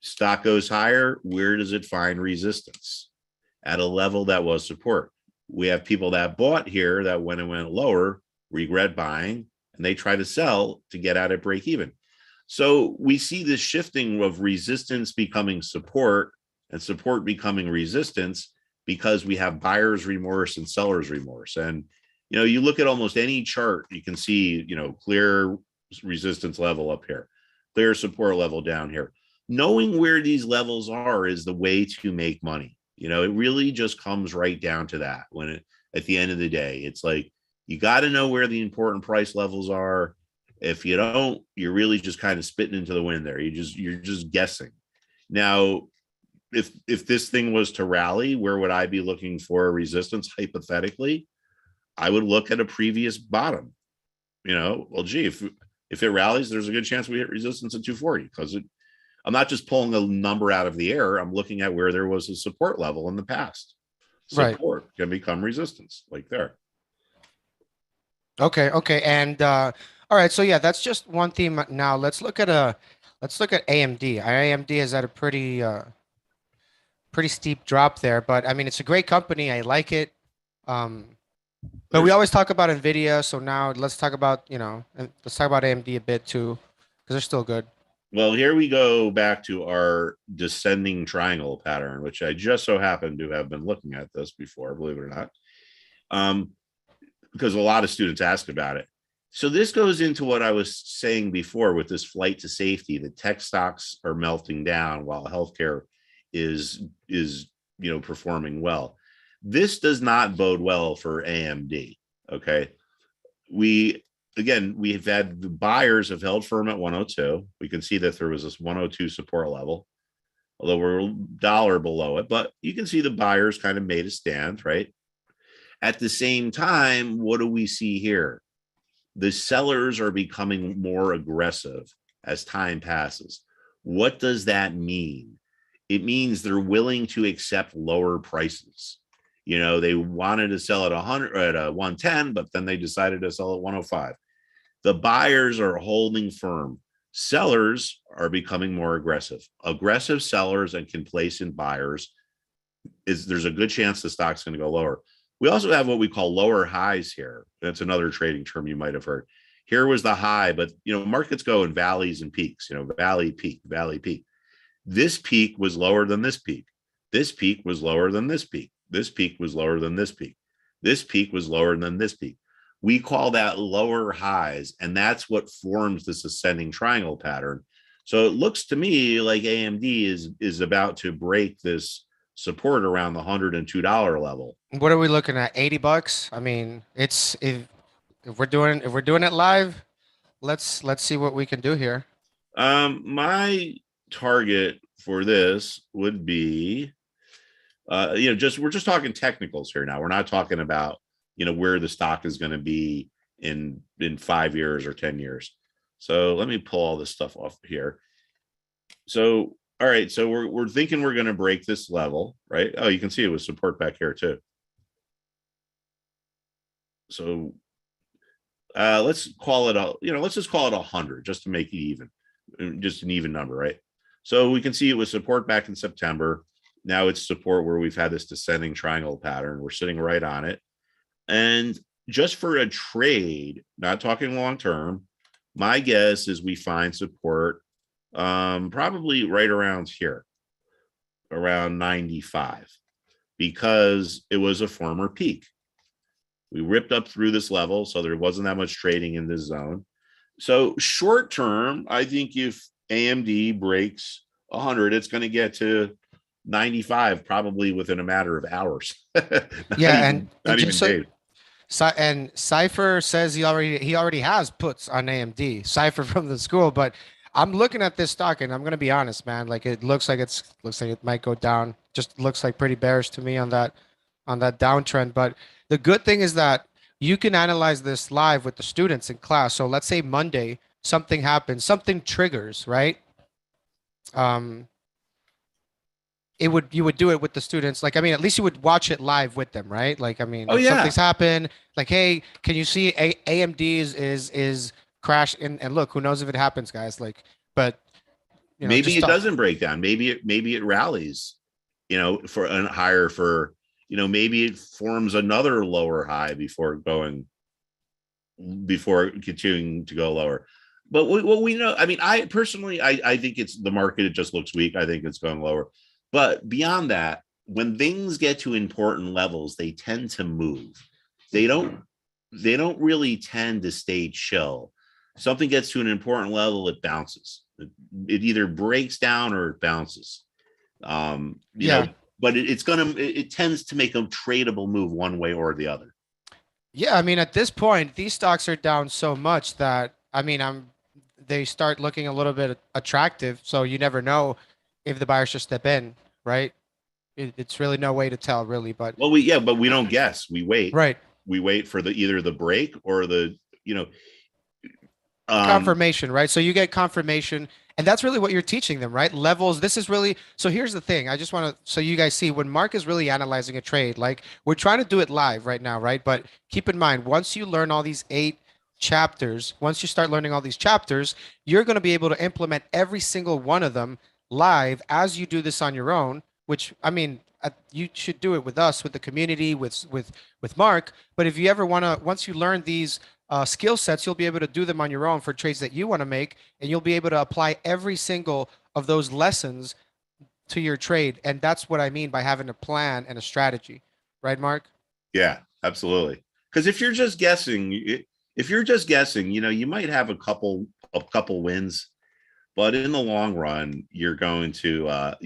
Stock goes higher. Where does it find resistance? At a level that was support. We have people that bought here that when it went lower, regret buying, and they try to sell to get out at break even. So we see this shifting of resistance becoming support and support becoming resistance, because we have buyer's remorse and seller's remorse. And, you look at almost any chart, you can see, clear resistance level up here, clear support level down here. Knowing where these levels are is the way to make money. It really just comes right down to that. At the end of the day, it's like, you got to know where the important price levels are. If you don't, you're really just kind of spitting into the wind there. You're just guessing. Now, if this thing was to rally, where would I be looking for a resistance? Hypothetically, I would look at a previous bottom. Well, gee, if it rallies, there's a good chance we hit resistance at 240 because I'm not just pulling a number out of the air. I'm looking at where there was a support level in the past. Right. Support can become resistance, like there. Okay. Okay. And all right. So yeah, that's just one theme. Now let's look at AMD. AMD has had a pretty steep drop there, but I mean it's a great company. I like it. Um, but we There's always talk about Nvidia, so now let's talk about, and let's talk about AMD a bit too, because they're still good. Well, here we go back to our descending triangle pattern, which I just so happen to have been looking at this before, believe it or not, because a lot of students ask about it. So this goes into what I was saying before with this flight to safety. The tech stocks are melting down while healthcare is performing well. This does not bode well for AMD. Okay, we've had the buyers have held firm at 102. We can see that there was this 102 support level, although we're $1 below it, but you can see the buyers kind of made a stand, right? At the same time, what do we see here? The sellers are becoming more aggressive as time passes. What does that mean? It means they're willing to accept lower prices. They wanted to sell at 100 at 110, but then they decided to sell at 105. The buyers are holding firm. Sellers are becoming more aggressive. Aggressive sellers and complacent buyers, there's a good chance the stock's going to go lower. We also have what we call lower highs here. That's another trading term you might have heard. Here was the high, but markets go in valleys and peaks. Valley, peak, valley, peak. This peak was lower than this peak. This peak was lower than this peak. This peak was lower than this peak. This peak was lower than this peak. We call that lower highs, and that's what forms this ascending triangle pattern. So it looks to me like AMD is about to break this support around the $102 level. What are we looking at? $80? I mean, it's if we're doing it live, let's see what we can do here. My target for this would be we're just talking technicals here now. We're not talking about where the stock is going to be in 5 years or 10 years. So let me pull all this stuff off here. So all right, so we're thinking we're going to break this level, right? Oh, you can see it was support back here too. So let's call it let's just call it 100 just to make it even, just an even number, right? So we can see it was support back in September. Now it's support where we've had this descending triangle pattern. We're sitting right on it. And just for a trade, not talking long term, my guess is we find support probably right around here, around 95, because it was a former peak. We ripped up through this level, so there wasn't that much trading in this zone. So short term, I think if AMD breaks 100, it's going to get to 95 probably within a matter of hours. Yeah, not even days. And Cypher says he already has puts on AMD. Cypher from the school, but I'm looking at this stock and I'm gonna be honest, man. Like it looks like it might go down. Just looks like pretty bearish to me on that downtrend. But the good thing is that you can analyze this live with the students in class. So let's say Monday something happens, something triggers, right? You would do it with the students. Like, I mean, at least you would watch it live with them, right? Like, I mean, Oh, if yeah. something's happened, like, hey, can you see AMD is crash and look, who knows if it happens, guys? Like, but maybe it doesn't break down. Maybe it rallies, for a higher for, maybe it forms another lower high before continuing to go lower. But what we know, I mean, I personally, I think it's the market. It just looks weak. I think it's going lower. But beyond that, when things get to important levels, they tend to move. They don't really tend to stay chill. Something gets to an important level, it bounces. It either breaks down or it bounces. But it tends to make a tradable move one way or the other. Yeah, I mean, at this point, these stocks are down so much that they start looking a little bit attractive. So you never know if the buyers should step in. right? It's really no way to tell, really. But Well, but we don't guess. We wait. right, We wait for the either the break or the you know um confirmation, right? So you get confirmation, and that's really what you're teaching them, right? Levels. This is really so. Here's the thing. I just want to so you guys see when Mark is really analyzing a trade, like we're trying to do it live right now, right? But keep in mind, once you learn all these 8 chapters, once you start learning all these chapters, you're going to be able to implement every single one of them live as you do this on your own. Which I mean, you should do it with us, with the community, with Mark. But if you ever want to, once you learn these skill sets, you'll be able to do them on your own for trades that you want to make, and you'll be able to apply every single of those lessons to your trade. And that's what I mean by having a plan and a strategy, right, Mark? yeah, absolutely. Because if you're just guessing, you might have a couple wins, but in the long run, you're going to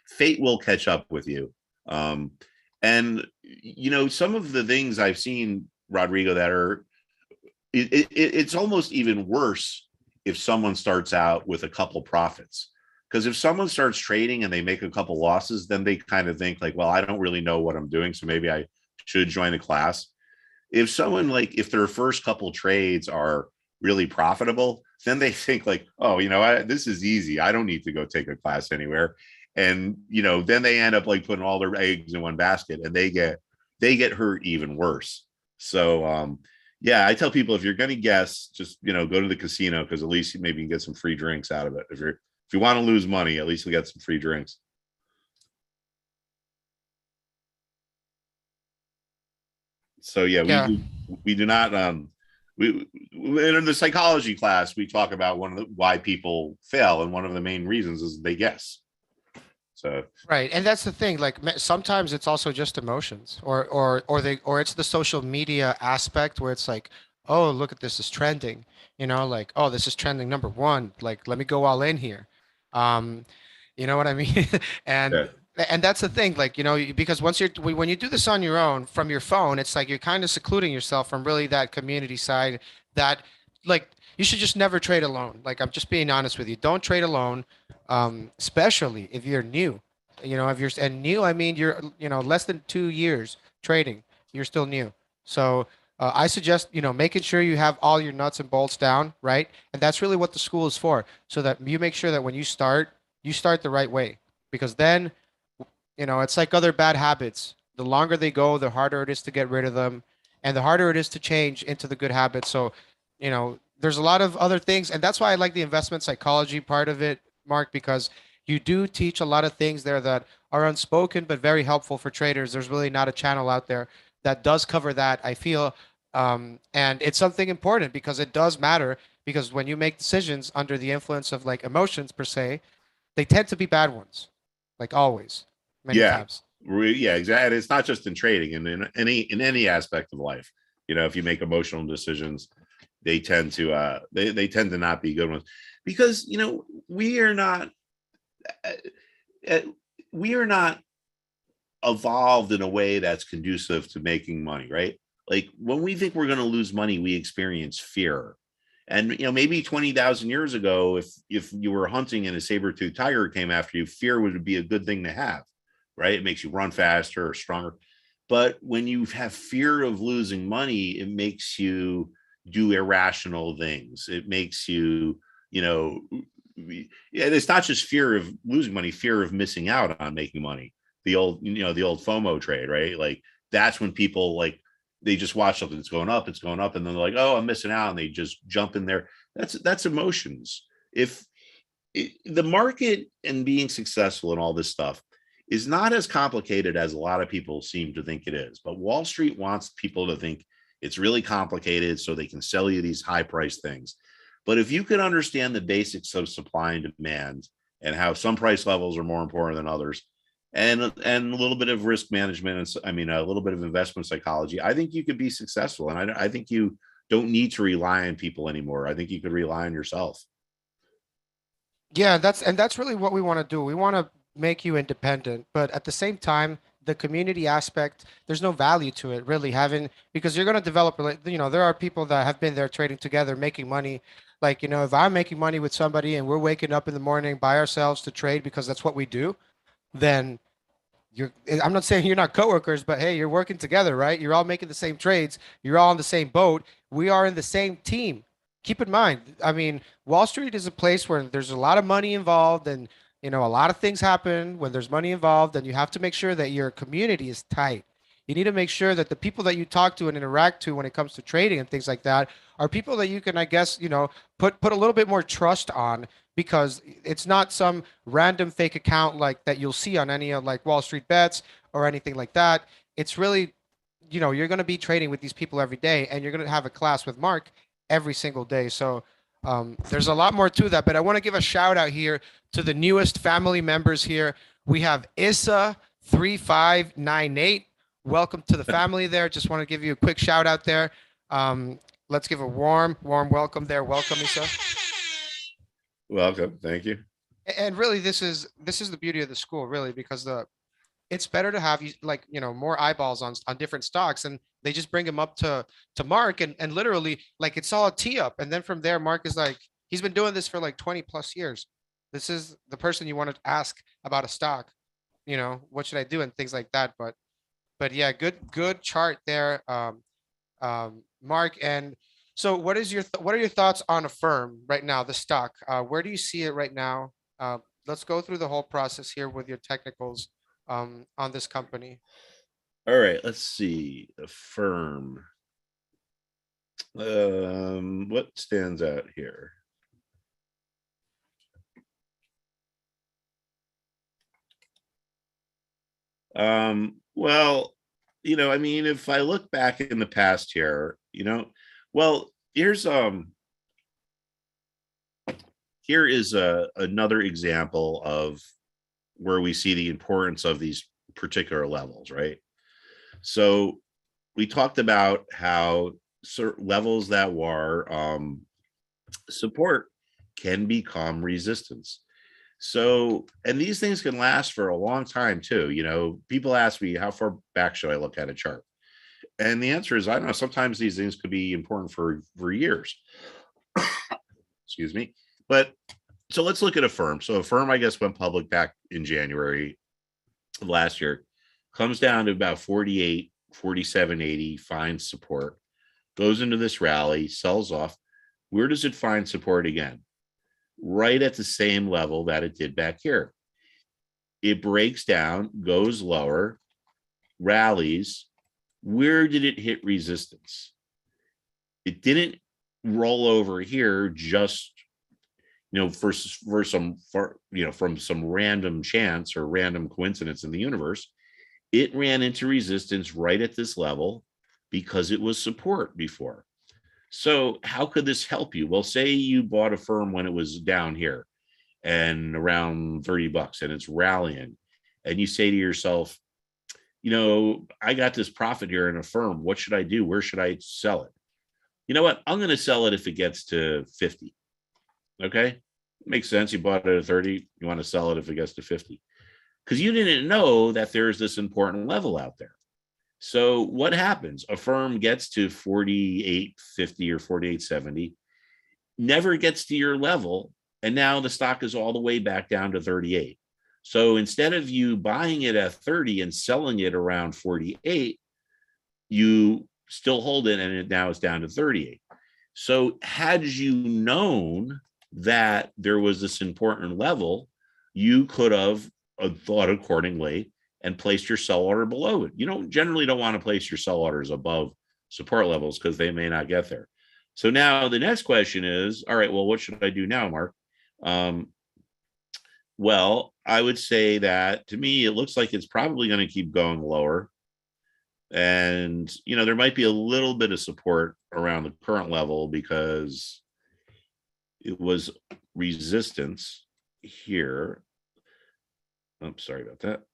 fate will catch up with you. And some of the things I've seen, Rodrigo, that are it's almost even worse if someone starts out with a couple profits. Because if someone starts trading and they make a couple losses, then they kind of think like, well, I don't really know what I'm doing, so maybe I should join a class. If someone like if their first couple trades are really profitable, then they think like, oh, this is easy. I don't need to go take a class anywhere. And then they end up like putting all their eggs in one basket, and they get hurt even worse. So yeah, I tell people if you're going to guess, just go to the casino, because at least maybe you can get some free drinks out of it. If you want to lose money, at least you get some free drinks. So yeah, Yeah. we do not we in the psychology class we talk about why people fail, and one of the main reasons is they guess. So Right, and that's the thing. Like sometimes it's also just emotions, or it's the social media aspect where it's like, oh, look at this is trending, like oh, this is trending number one. Like let me go all in here, um, you know what I mean? yeah, And that's the thing. Like because when you do this on your own from your phone, it's like you're kind of secluding yourself from really that community side. That like you should just never trade alone. Like I'm just being honest with you. Don't trade alone, especially if you're new. If you're and new, I mean you're less than 2 years trading. You're still new. So I suggest making sure you have all your nuts and bolts down, right? And that's really what the school is for, so that you make sure that when you start the right way. Because then it's like other bad habits. The longer they go, the harder it is to get rid of them, and the harder it is to change into the good habits. So, there's a lot of other things, and that's why I like the investment psychology part of it, Mark, because you do teach a lot of things there that are unspoken but very helpful for traders. There's really not a channel out there that does cover that, I feel. And it's something important because it does matter, because when you make decisions under the influence of like emotions per se, they tend to be bad ones, like always, many yeah, times. yeah, exactly. It's not just in trading, and in any aspect of life. If you make emotional decisions, they tend to not be good ones, because we are not uh, uh, we are not evolved in a way that's conducive to making money, right? Like when we think we're going to lose money, we experience fear. And maybe 20,000 years ago, if you were hunting and a saber-toothed tiger came after you, fear would be a good thing to have, right? It makes you run faster or stronger. But when you have fear of losing money, it makes you do irrational things. It makes you, you know, it's not just fear of losing money, fear of missing out on making money. The old FOMO trade, right? Like that's when people like they just watch something that's going up, it's going up, and then they're like, oh, I'm missing out, and they just jump in there. That's emotions. If the market and being successful and all this stuff is not as complicated as a lot of people seem to think it is, but Wall Street wants people to think it's really complicated so they can sell you these high priced things. But if you can understand the basics of supply and demand and how some price levels are more important than others, and a little bit of risk management, and I mean a little bit of investment psychology, I think you could be successful. And I think you don't need to rely on people anymore. I think you could rely on yourself. Yeah, that's really what we want to do. We want to make you independent, but at the same time, the community aspect, there's no value to it really having, because you're going to develop, there are people that have been there trading together, making money. Like, if I'm making money with somebody and we're waking up in the morning by ourselves to trade because that's what we do, then you're, I'm not saying you're not coworkers, but hey, you're working together, right? You're all making the same trades. You're all on the same boat. We are in the same team. Keep in mind, I mean, Wall Street is a place where there's a lot of money involved, and a lot of things happen when there's money involved, and you have to make sure that your community is tight. You need to make sure that the people that you talk to and interact to when it comes to trading and things like that are people that you can, I guess, put a little bit more trust on, because it's not some random fake account like that you'll see on any of like Wall Street Bets or anything like that. It's really, you're going to be trading with these people every day, and you're going to have a class with Mark every single day. So there's a lot more to that, but I want to give a shout out here to the newest family members here. We have Issa 3598. Welcome to the family there. Just want to give you a quick shout out there. Let's give a warm welcome there. Welcome, Issa. Welcome. Thank you. And really, this is the beauty of the school, really, because it's better to have you, like, more eyeballs on different stocks, and they just bring them up to Mark, and literally, like, it's all a tee up, and then from there Mark is like, he's been doing this for like 20 plus years. This is the person you want to ask about a stock, what should I do and things like that. But yeah, good chart there, Mark. And so what are your thoughts on a firm right now, the stock? Where do you see it right now? Let's go through the whole process here with your technicals on this company. All right, let's see. A firm. What stands out here? Well, I mean, if I look back in the past here, well, here is another example of where we see the importance of these particular levels, right? So we talked about how certain levels that were support can become resistance. So, and these things can last for a long time too. People ask me, how far back should I look at a chart? And the answer is, I don't know. Sometimes these things could be important for years. Excuse me. But so let's look at a firm. So a firm, I guess, went public back in January of last year, comes down to about 48, 47.80, finds support, goes into this rally, sells off. Where does it find support again? Right at the same level that it did back here. It breaks down, goes lower, rallies. Where did it hit resistance? It didn't roll over here just, for some, from some random chance or random coincidence in the universe. It ran into resistance right at this level because it was support before. So how could this help you? Well, say you bought a firm when it was down here and around $30 and it's rallying, and you say to yourself, I got this profit here in a firm. What should I do? Where should I sell it? You know what? I'm going to sell it if it gets to 50. Okay. Makes sense. You bought it at 30. You want to sell it if it gets to 50 because you didn't know that there's this important level out there. So what happens? A firm gets to 48.50 or 48.70, never gets to your level, and now the stock is all the way back down to 38. So instead of you buying it at 30 and selling it around 48, you still hold it, and now it's down to 38. So had you known that there was this important level, you could have thought accordingly and placed your sell order below it. You generally don't want to place your sell orders above support levels because they may not get there. So now the next question is, all right, well, what should I do now, Mark? Well, I would say that to me, it looks like it's probably going to keep going lower. And, there might be a little bit of support around the current level because it was resistance here. I'm sorry about that.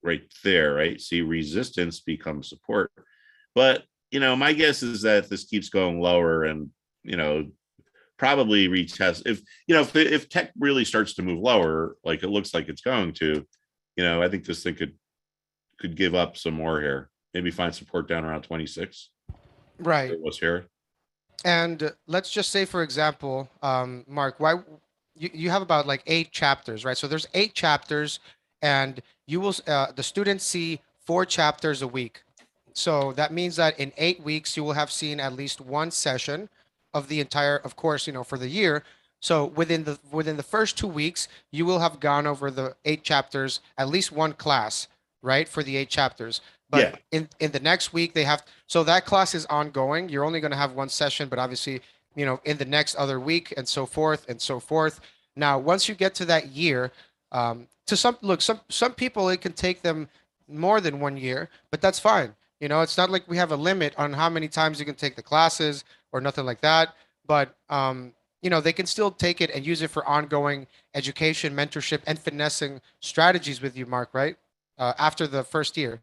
Right there, right? See, resistance becomes support. But, my guess is that this keeps going lower and, probably retest. If tech really starts to move lower, like it looks like it's going to, I think this thing could could give up some more here. Maybe find support down around 26. Right. It was here. And let's just say, for example, Mark, why you have about like 8 chapters, right? So there's 8 chapters, and you will the students see 4 chapters a week. So that means that in 8 weeks, you will have seen at least one session of the entire, of course, for the year. So within the first 2 weeks, you will have gone over the 8 chapters, at least one class, right, for the 8 chapters. But Yeah. in the next week, they have so that class is ongoing. You're only going to have one session, but obviously, in the next other week and so forth and so forth. Now, once you get to that year, to some people it can take them more than one year, but that's fine. It's not like we have a limit on how many times you can take the classes or nothing like that. But they can still take it and use it for ongoing education, mentorship, and finessing strategies with you, Mark. Right? After the first year.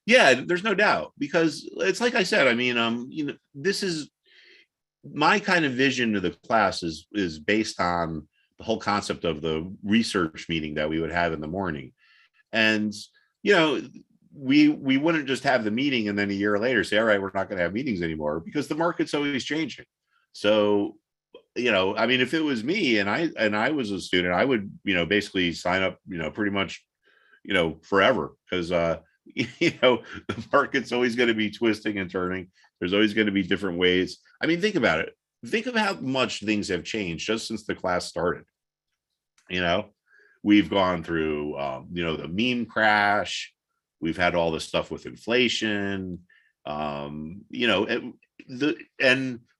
Yeah, there's no doubt, because it's like I said, I mean, this is my kind of vision of the class is based on the whole concept of the research meeting that we would have in the morning. And, you know, we wouldn't just have the meeting and then a year later say, all right, we're not going to have meetings anymore, because the market's always changing. So, I mean, if it was me and I was a student, I would, basically sign up, pretty much, forever, because the market's always going to be twisting and turning. There's always going to be different ways. I mean, think about it. Think of how much things have changed just since the class started. We've gone through the meme crash. We've had all this stuff with inflation. And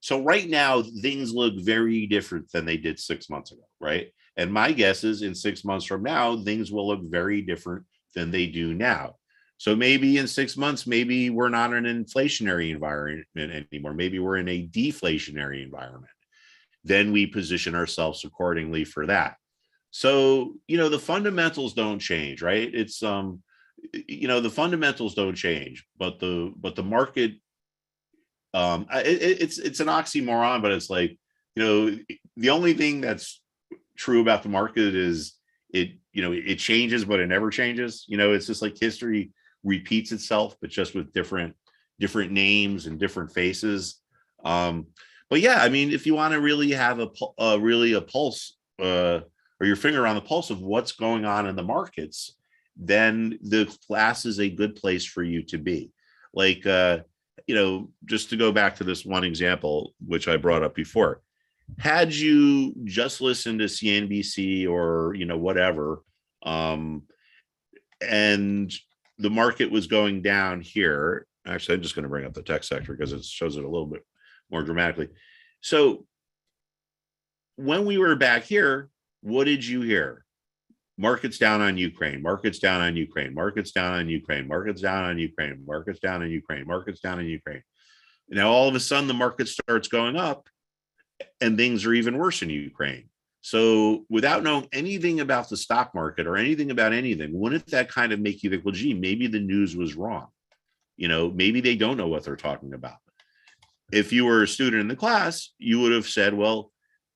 so right now things look very different than they did 6 months ago, right? And my guess is in 6 months from now, things will look very different than they do now. So maybe in 6 months, maybe we're not in an inflationary environment anymore. Maybe we're in a deflationary environment. Then we position ourselves accordingly for that. So, the fundamentals don't change, right? It's the fundamentals don't change, but the market, it's an oxymoron, but it's like, the only thing that's true about the market is it changes, but it never changes. It's just like history repeats itself, but just with different names and different faces. But yeah, I mean, if you want to really have a pulse, or your finger on the pulse of what's going on in the markets, then the class is a good place for you to be. Like, just to go back to this one example, which I brought up before, had you just listened to CNBC or, whatever, and the market was going down here, actually, I'm just going to bring up the tech sector because it shows it a little bit more dramatically. So when we were back here, what did you hear? Markets down on Ukraine, markets down on Ukraine, markets down on Ukraine, markets down on Ukraine, markets down on Ukraine, markets down on Ukraine. Now, all of a sudden, the market starts going up and things are even worse in Ukraine. So without knowing anything about the stock market or anything about anything, wouldn't that kind of make you think, well, gee, maybe the news was wrong? Maybe they don't know what they're talking about. If you were a student in the class, you would have said, well,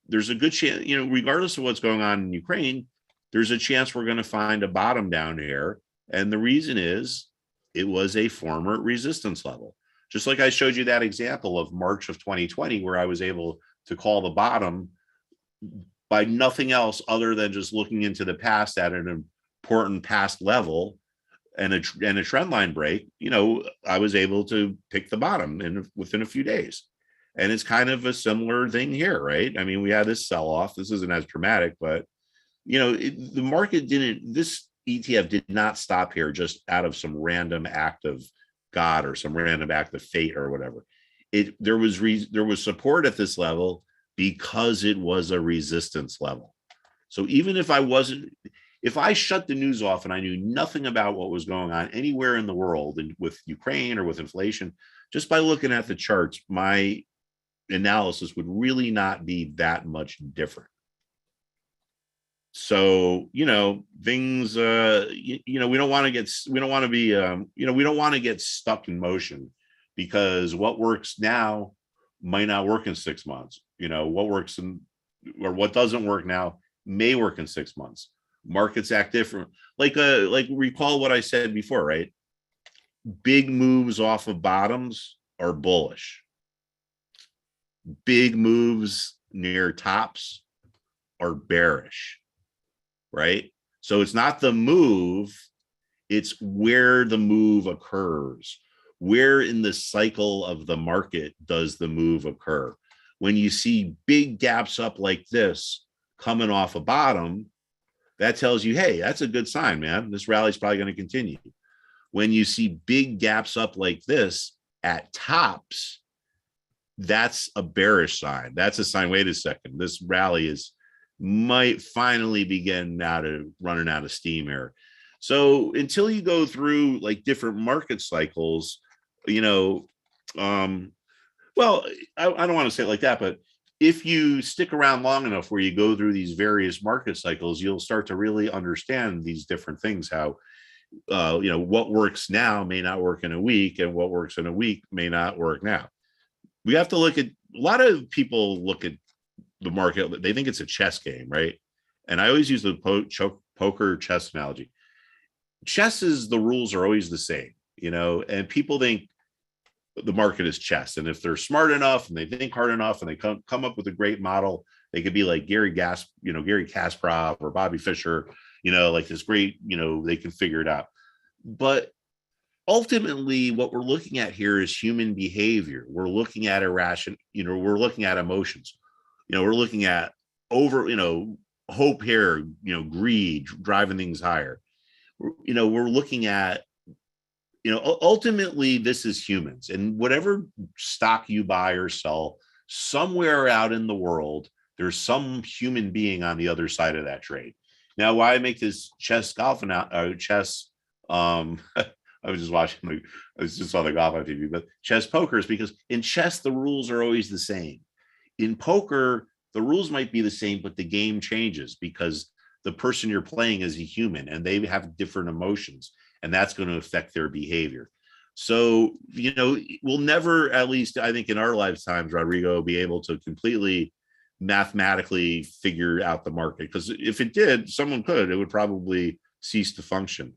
there's a good chance, regardless of what's going on in Ukraine, there's a chance we're going to find a bottom down here. And the reason is it was a former resistance level. Just like I showed you that example of March of 2020, where I was able to call the bottom by nothing else other than just looking into the past at an important past level and a trend line break. I was able to pick the bottom within a few days. And it's kind of a similar thing here, right? I mean, we had this sell off. This isn't as dramatic, but the market this ETF did not stop here just out of some random act of God or some random act of fate or whatever. There was support at this level because it was a resistance level. So even if I shut the news off and I knew nothing about what was going on anywhere in the world with Ukraine or with inflation, just by looking at the charts, my analysis would really not be that much different. So, things, we don't want to get stuck in motion, because what works now might not work in 6 months. What works or what doesn't work now may work in 6 months. Markets act different. Like recall what I said before, right? big moves off of bottoms are bullish. Big moves near tops are bearish, right? So it's not the move, it's where the move occurs. Where in the cycle of the market does the move occur? When you see big gaps up like this coming off a bottom, that tells you, hey, that's a good sign, man. This rally's probably going to continue. When you see big gaps up like this at tops, that's a bearish sign. That's a sign, wait a second, this rally might finally begin running out of steam here. So until you go through like different market cycles, you know, well, I don't want to say it like that, but if you stick around long enough where you go through these various market cycles, you'll start to really understand these different things, how what works now may not work in a week, and what works in a week may not work now. We have to look at, a lot of people look at the market, they think it's a chess game, right? And I always use the poker chess analogy. Chess is, the rules are always the same, and people think the market is chess. And if they're smart enough and they think hard enough and they come up with a great model, they could be like Gary Kasparov or Bobby Fischer, like this great, they can figure it out. But ultimately, what we're looking at here is human behavior. We're looking at irration, we're looking at emotions. We're looking at hope here, greed, driving things higher. We're looking at, ultimately this is humans, and whatever stock you buy or sell, somewhere out in the world, there's some human being on the other side of that trade. Now, why I make this chess golf chess, I was just on the golf on TV, but chess poker is because in chess, the rules are always the same. In poker, the rules might be the same, but the game changes because the person you're playing is a human and they have different emotions, and that's going to affect their behavior. So, we'll never, at least I think in our lifetimes, Rodrigo, be able to completely mathematically figure out the market. Because if it did, someone could, it would probably cease to function.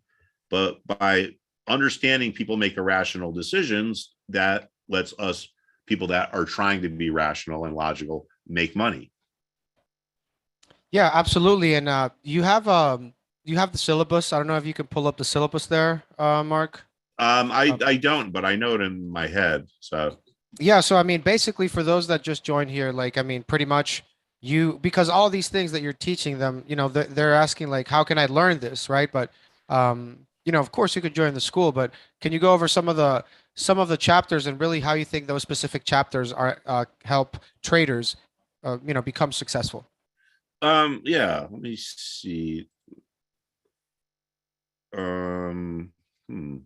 But by understanding people make irrational decisions, that lets us, people that are trying to be rational and logical, make money. Yeah, absolutely. And you have the syllabus. I don't know if you can pull up the syllabus there, Mark. I don't, but I know it in my head. So yeah, so I mean, basically for those that just joined here, like I mean, pretty much because all these things that you're teaching them, they're asking like, how can I learn this, right? But of course you could join the school, but can you go over some of the chapters and really how you think those specific chapters are help traders, become successful? Yeah, let me see. Um, hmm.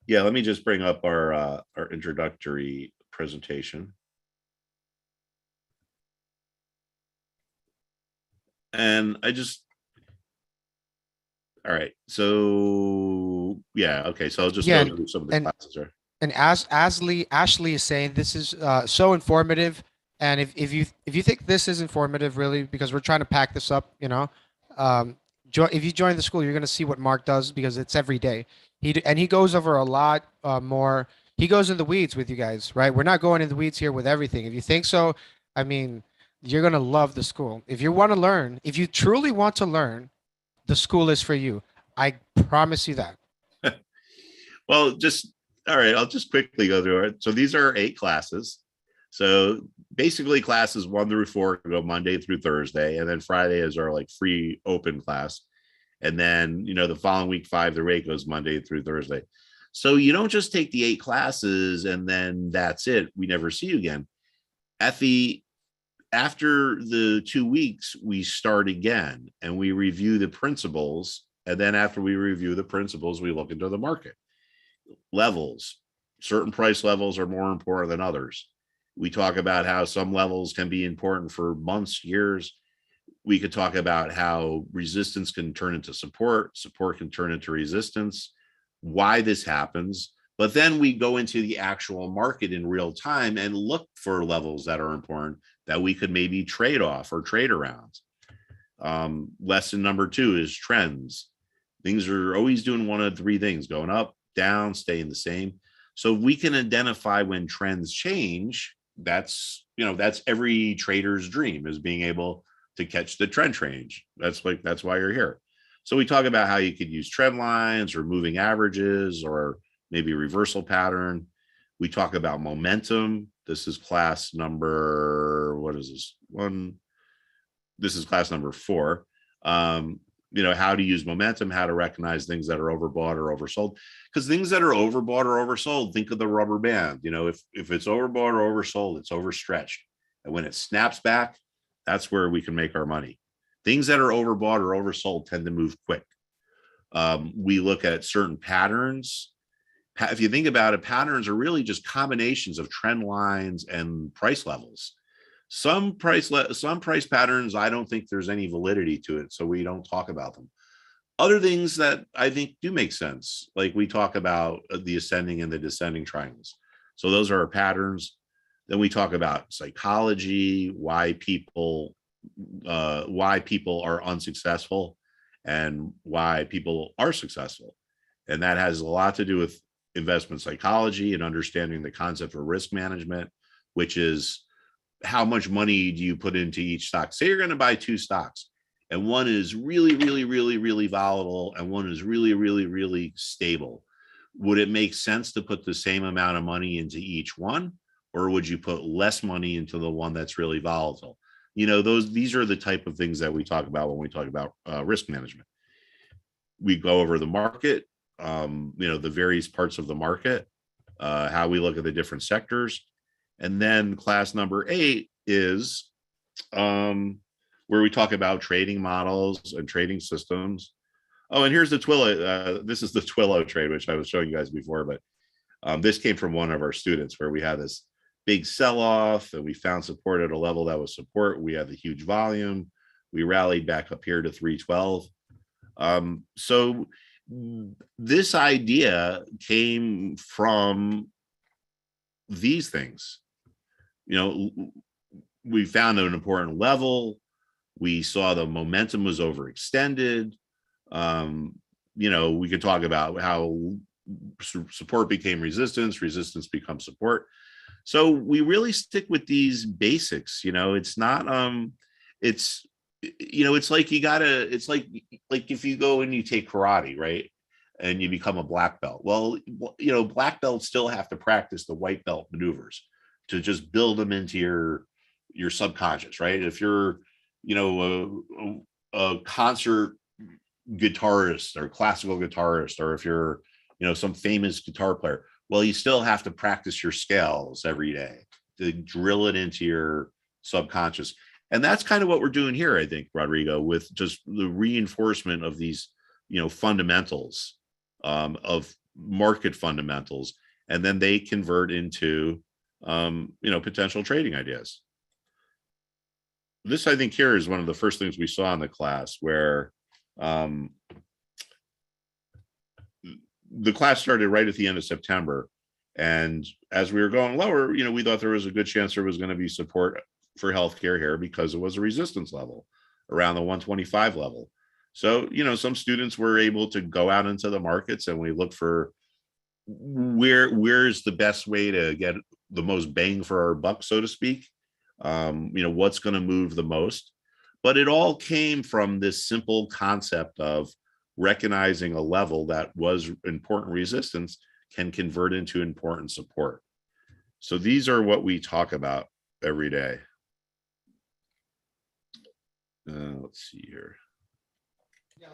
Yeah, let me just bring up our introductory presentation. And all right. So yeah, okay. So I'll just Yeah, go through some of the and classes there. and as Ashley is saying, this is so informative. And if you think this is informative, really, because we're trying to pack this up, if you join the school, you're gonna see what Mark does because it's every day. He goes over a lot more. He goes in the weeds with you guys, right? We're not going in the weeds here with everything. If you think so, I mean, you're gonna love the school. If you want to learn, if you truly want to learn, the school is for you. I promise you that. Well, all right, I'll just quickly go through it. So these are 8 classes. So basically classes 1 through 4 go Monday through Thursday, and then Friday is our like free open class. And then, the following week, 5 through 8 goes Monday through Thursday. So you don't just take the 8 classes and then that's it. We never see you again. After the 2 weeks, we start again and we review the principles. And then after we review the principles, we look into the market levels. Certain price levels are more important than others. We talk about how some levels can be important for months, years. We could talk about how resistance can turn into support, support can turn into resistance, why this happens. But then we go into the actual market in real time and look for levels that are important that we could maybe trade off or trade around. Lesson number 2 is trends. Things are always doing one of 3 things: going up, down, staying the same. So we can identify when trends change. That's every trader's dream, is being able to catch the trend change. That's why you're here. So we talk about how you could use trend lines or moving averages or maybe reversal pattern. We talk about momentum. This is class number, what is this one? This is class number 4. How to use momentum, how to recognize things that are overbought or oversold. Because things that are overbought or oversold, think of the rubber band. If it's overbought or oversold, it's overstretched. And when it snaps back, that's where we can make our money. Things that are overbought or oversold tend to move quick. We look at certain patterns. If you think about it, patterns are really just combinations of trend lines and price levels. Some price patterns, I don't think there's any validity to it, so we don't talk about them. Other things that I think do make sense, like we talk about the ascending and the descending triangles. So those are our patterns. Then we talk about psychology, why people are unsuccessful and why people are successful. And that has a lot to do with investment psychology and understanding the concept of risk management, which is how much money do you put into each stock? Say you're going to buy 2 stocks and one is really, really, really, really volatile and one is really, really, really stable. Would it make sense to put the same amount of money into each one? Or would you put less money into the one that's really volatile? These are the type of things that we talk about when we talk about risk management. We go over the market, the various parts of the market, how we look at the different sectors. And then class number 8 is where we talk about trading models and trading systems. Oh, and here's the Twilio. This is the Twilio trade, which I was showing you guys before, but this came from one of our students where we had this big sell-off and we found support at a level that was support. We had the huge volume. We rallied back up here to 312. So this idea came from these things. We found an important level. We saw the momentum was overextended. We could talk about how support became resistance, resistance becomes support. So we really stick with these basics. It's not it's like it's like if you go and you take karate, right, and you become a black belt. Well, black belts still have to practice the white belt maneuvers to just build them into your subconscious, right? If you're a concert guitarist or classical guitarist, or if you're some famous guitar player, well, you still have to practice your scales every day to drill it into your subconscious. And that's kind of what we're doing here, I think, Rodrigo, with just the reinforcement of these fundamentals, of market fundamentals, and then they convert into potential trading ideas. This, I think, here is one of the first things we saw in the class, where the class started right at the end of September. And as we were going lower, we thought there was a good chance there was going to be support for healthcare here because it was a resistance level around the 125 level. So, some students were able to go out into the markets and we look for where's the best way to get the most bang for our buck, so to speak. What's going to move the most. But it all came from this simple concept of recognizing a level that was important resistance can convert into important support. So these are what we talk about every day. Let's see here. Yeah,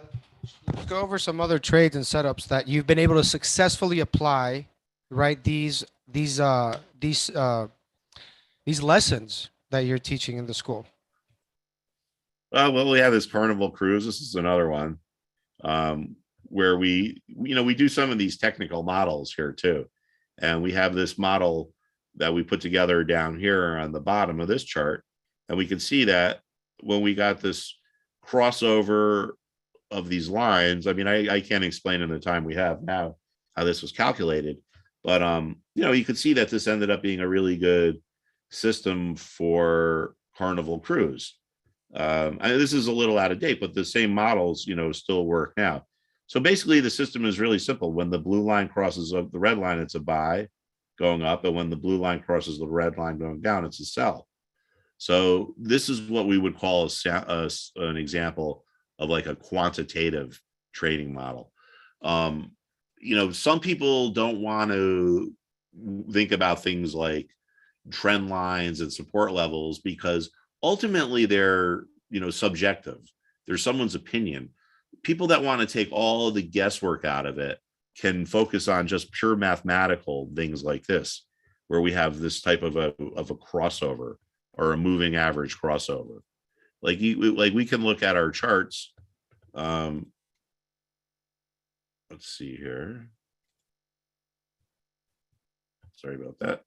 let's go over some other trades and setups that you've been able to successfully apply, right? These lessons that you're teaching in the school. Well, we have this Carnival cruise. This is another one where we do some of these technical models here too. And we have this model that we put together down here on the bottom of this chart. And we can see that when we got this crossover of these lines, I mean, I can't explain in the time we have now how this was calculated, but you could see that this ended up being a really good system for Carnival cruise. This is a little out of date, but the same models, still work now. So basically the system is really simple. When the blue line crosses the red line, it's a buy going up. And when the blue line crosses the red line going down, it's a sell. So this is what we would call an example of like a quantitative trading model. Some people don't want to think about things like trend lines and support levels because ultimately they're, subjective. They're someone's opinion. People that want to take all of the guesswork out of it can focus on just pure mathematical things like this, where we have this type of a crossover or a moving average crossover. Like we can look at our charts. Let's see here. Sorry about that.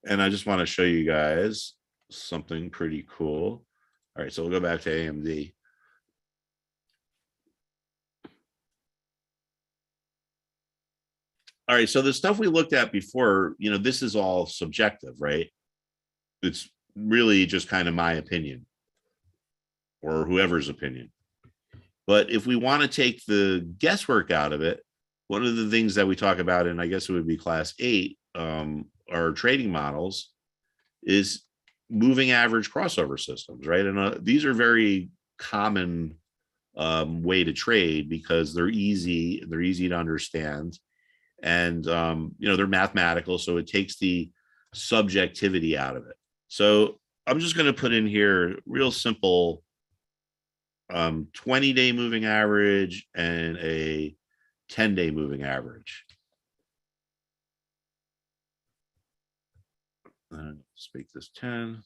And I just want to show you guys something pretty cool. All right, so we'll go back to AMD. All right, so the stuff we looked at before, this is all subjective, right? It's really just kind of my opinion or whoever's opinion. But if we want to take the guesswork out of it, one of the things that we talk about, and I guess it would be class 8, our trading models, is moving average crossover systems, right? And these are very common way to trade because they're easy to understand, and they're mathematical, so it takes the subjectivity out of it. So I'm just going to put in here real simple 20-day moving average and a 10-day moving average. Let's make this 10.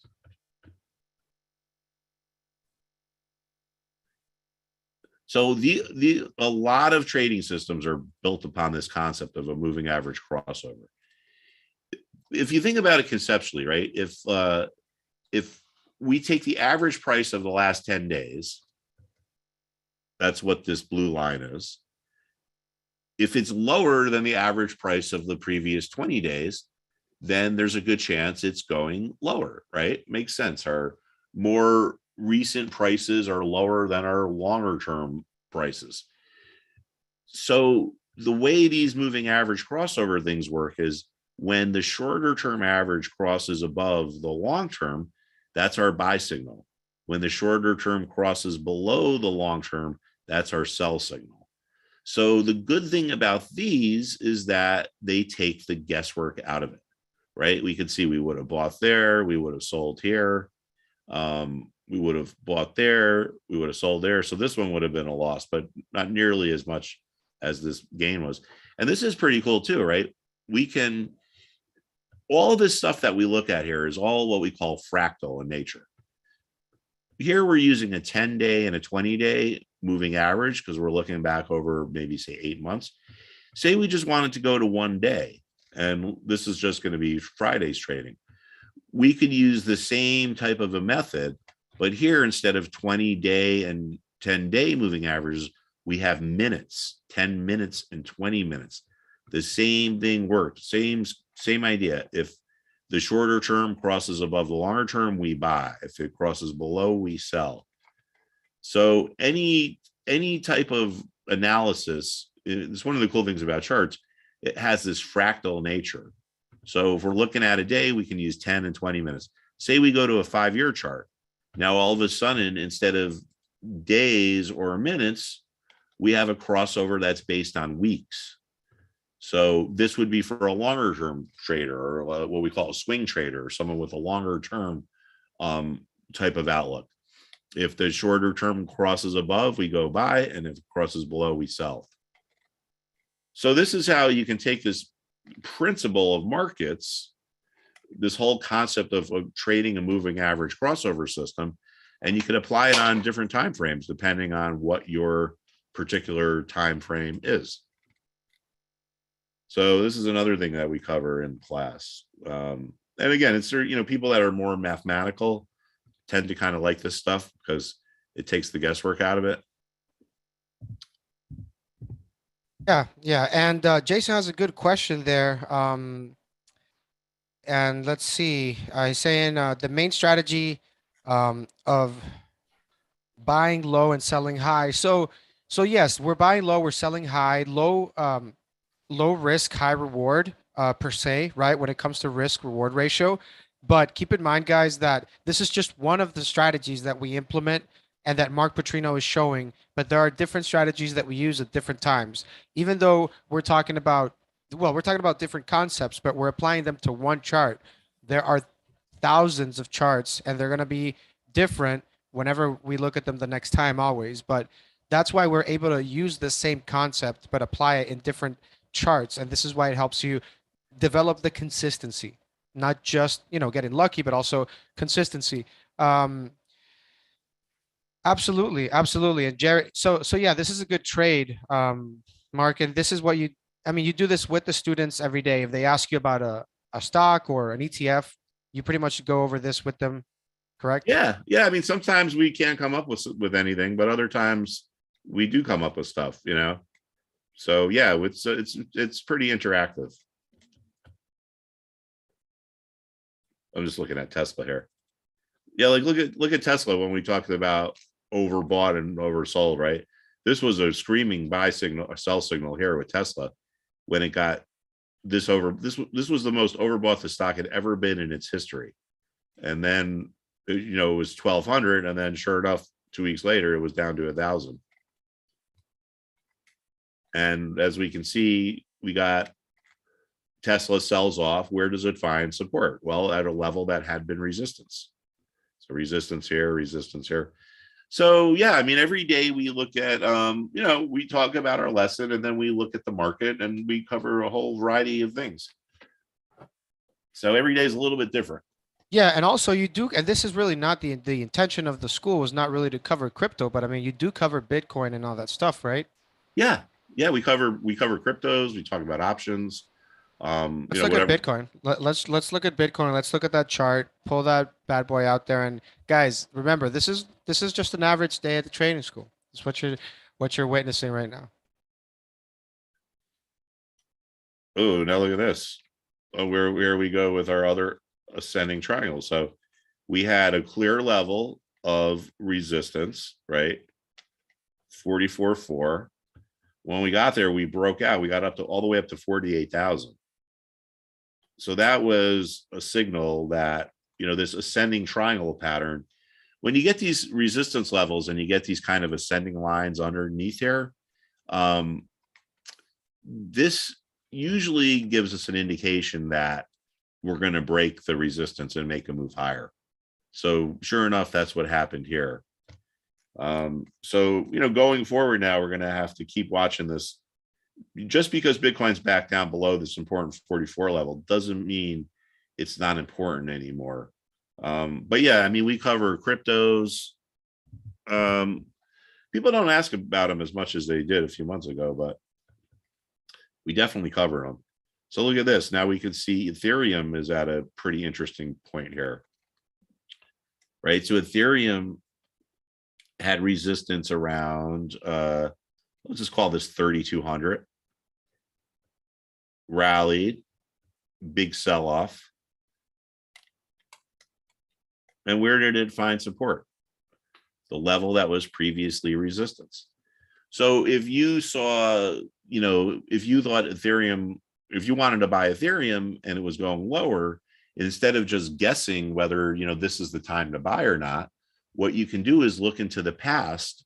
So a lot of trading systems are built upon this concept of a moving average crossover. If you think about it conceptually, right? If we take the average price of the last 10 days, that's what this blue line is. If it's lower than the average price of the previous 20 days, then there's a good chance it's going lower, right? Makes sense. Our more recent prices are lower than our longer term prices. So the way these moving average crossover things work is when the shorter term average crosses above the long term, that's our buy signal. When the shorter term crosses below the long term, that's our sell signal. So the good thing about these is that they take the guesswork out of it, right? We could see we would have bought there, we would have sold here, we would have bought there, we would have sold there. So this one would have been a loss, but not nearly as much as this gain was. And this is pretty cool too, right? All of this stuff that we look at here is all what we call fractal in nature. Here we're using a 10-day and a 20-day moving average because we're looking back over maybe say 8 months. Say we just wanted to go to 1 day, and this is just going to be Friday's trading. We could use the same type of a method, but here instead of 20-day and 10-day moving averages, we have minutes, 10 minutes and 20 minutes. The same thing worked, same idea. If the shorter term crosses above the longer term, we buy. If it crosses below, we sell. So any type of analysis, it's one of the cool things about charts, it has this fractal nature. So if we're looking at a day, we can use 10 and 20 minutes. Say we go to a 5-year chart. Now, all of a sudden, instead of days or minutes, we have a crossover that's based on weeks. So this would be for a longer term trader, or what we call a swing trader, or someone with a longer term type of outlook. If the shorter term crosses above, we go buy, and if it crosses below, we sell. So this is how you can take this principle of markets, this whole concept of trading a moving average crossover system, and you can apply it on different time frames depending on what your particular time frame is. So this is another thing that we cover in class. And again, it's, people that are more mathematical tend to kind of like this stuff because it takes the guesswork out of it. Yeah. And Jason has a good question there. And let's see. He's saying the main strategy of buying low and selling high. So yes, we're buying low, we're selling high, low risk, high reward per se, right? When it comes to risk reward ratio. But keep in mind, guys, that this is just one of the strategies that we implement and that Mark Putrino is showing. But there are different strategies that we use at different times. Even though we're talking about, well, we're talking about different concepts, but we're applying them to one chart. There are thousands of charts, and they're going to be different whenever we look at them the next time, always. But that's why we're able to use the same concept, but apply it in different charts. And this is why it helps you develop the consistency, not just, getting lucky, but also consistency. Um, absolutely, absolutely. And Jerry, so yeah, this is a good trade, Mark. And this is what I mean, you do this with the students every day. If they ask you about a stock or an ETF, you pretty much go over this with them, correct? Yeah, yeah. I mean, sometimes we can't come up with anything, but other times we do come up with stuff, you know. So yeah, it's pretty interactive. I'm just looking at Tesla here. Yeah, like look at Tesla when we talked about overbought and oversold, right? This was a screaming buy signal, a sell signal here with Tesla when it got this was the most overbought the stock had ever been in its history. And then it was 1200, and then sure enough 2 weeks later it was down to 1000. And as we can see, we got Tesla sells off. Where does it find support? Well, at a level that had been resistance. So resistance here, resistance here. So yeah, I mean, every day we look at, we talk about our lesson, and then we look at the market, and we cover a whole variety of things. So every day is a little bit different. Yeah, and also you do, and this is really not the intention of the school was not really to cover crypto, but I mean you do cover Bitcoin and all that stuff, right? Yeah, yeah, we cover cryptos. We talk about options. Let's look at Whatever. Bitcoin. Let's look at Bitcoin. Let's look at that chart. Pull that bad boy out there, and guys, remember this is just an average day at the trading school. It's what you're witnessing right now. Oh, now look at this. Oh, where we go with our other ascending triangle. So we had a clear level of resistance, right? 44.4. When we got there, we broke out. We got up to all the way up to 48,000. So that was a signal that, this ascending triangle pattern, when you get these resistance levels and you get these kind of ascending lines underneath here, this usually gives us an indication that we're going to break the resistance and make a move higher. So sure enough, that's what happened here. So, going forward now, we're going to have to keep watching this. Just because Bitcoin's back down below this important 44 level doesn't mean it's not important anymore. But yeah, I mean, we cover cryptos. People don't ask about them as much as they did a few months ago, but we definitely cover them. So look at this. Now we can see Ethereum is at a pretty interesting point here, right? So Ethereum had resistance around, let's just call this 3,200. Rallied, big sell-off. And where did it find support? The level that was previously resistance. So if you saw, if you thought Ethereum, if you wanted to buy Ethereum and it was going lower, instead of just guessing whether, this is the time to buy or not, what you can do is look into the past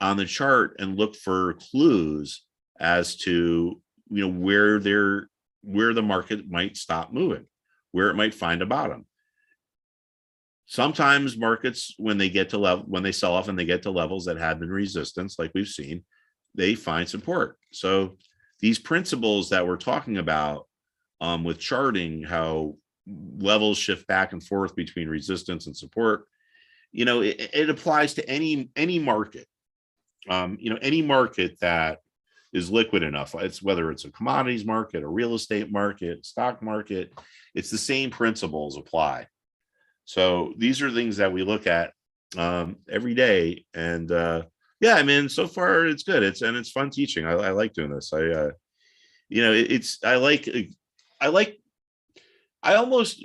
on the chart and look for clues as to, where the market might stop moving, where it might find a bottom. Sometimes markets, when they sell off and they get to levels that have been resistance, like we've seen, they find support. So these principles that we're talking about with charting, how levels shift back and forth between resistance and support, it applies to any market. Any market that is liquid enough. It's whether it's a commodities market, a real estate market, stock market, it's the same principles apply. So these are things that we look at every day. And yeah, I mean, so far it's good. It's fun teaching. I like doing this. I almost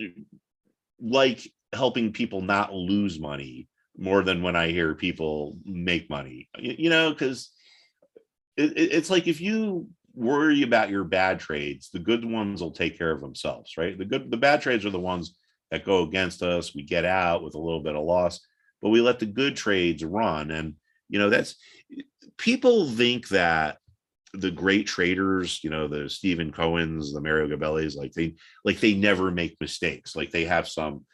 like helping people not lose money more than when I hear people make money, because it's like, if you worry about your bad trades, the good ones will take care of themselves, right? The bad trades are the ones that go against us. We get out with a little bit of loss, but we let the good trades run. And, that's, people think that the great traders, the Stephen Cohens, the Mario Gabellis, like they never make mistakes. Like they have some,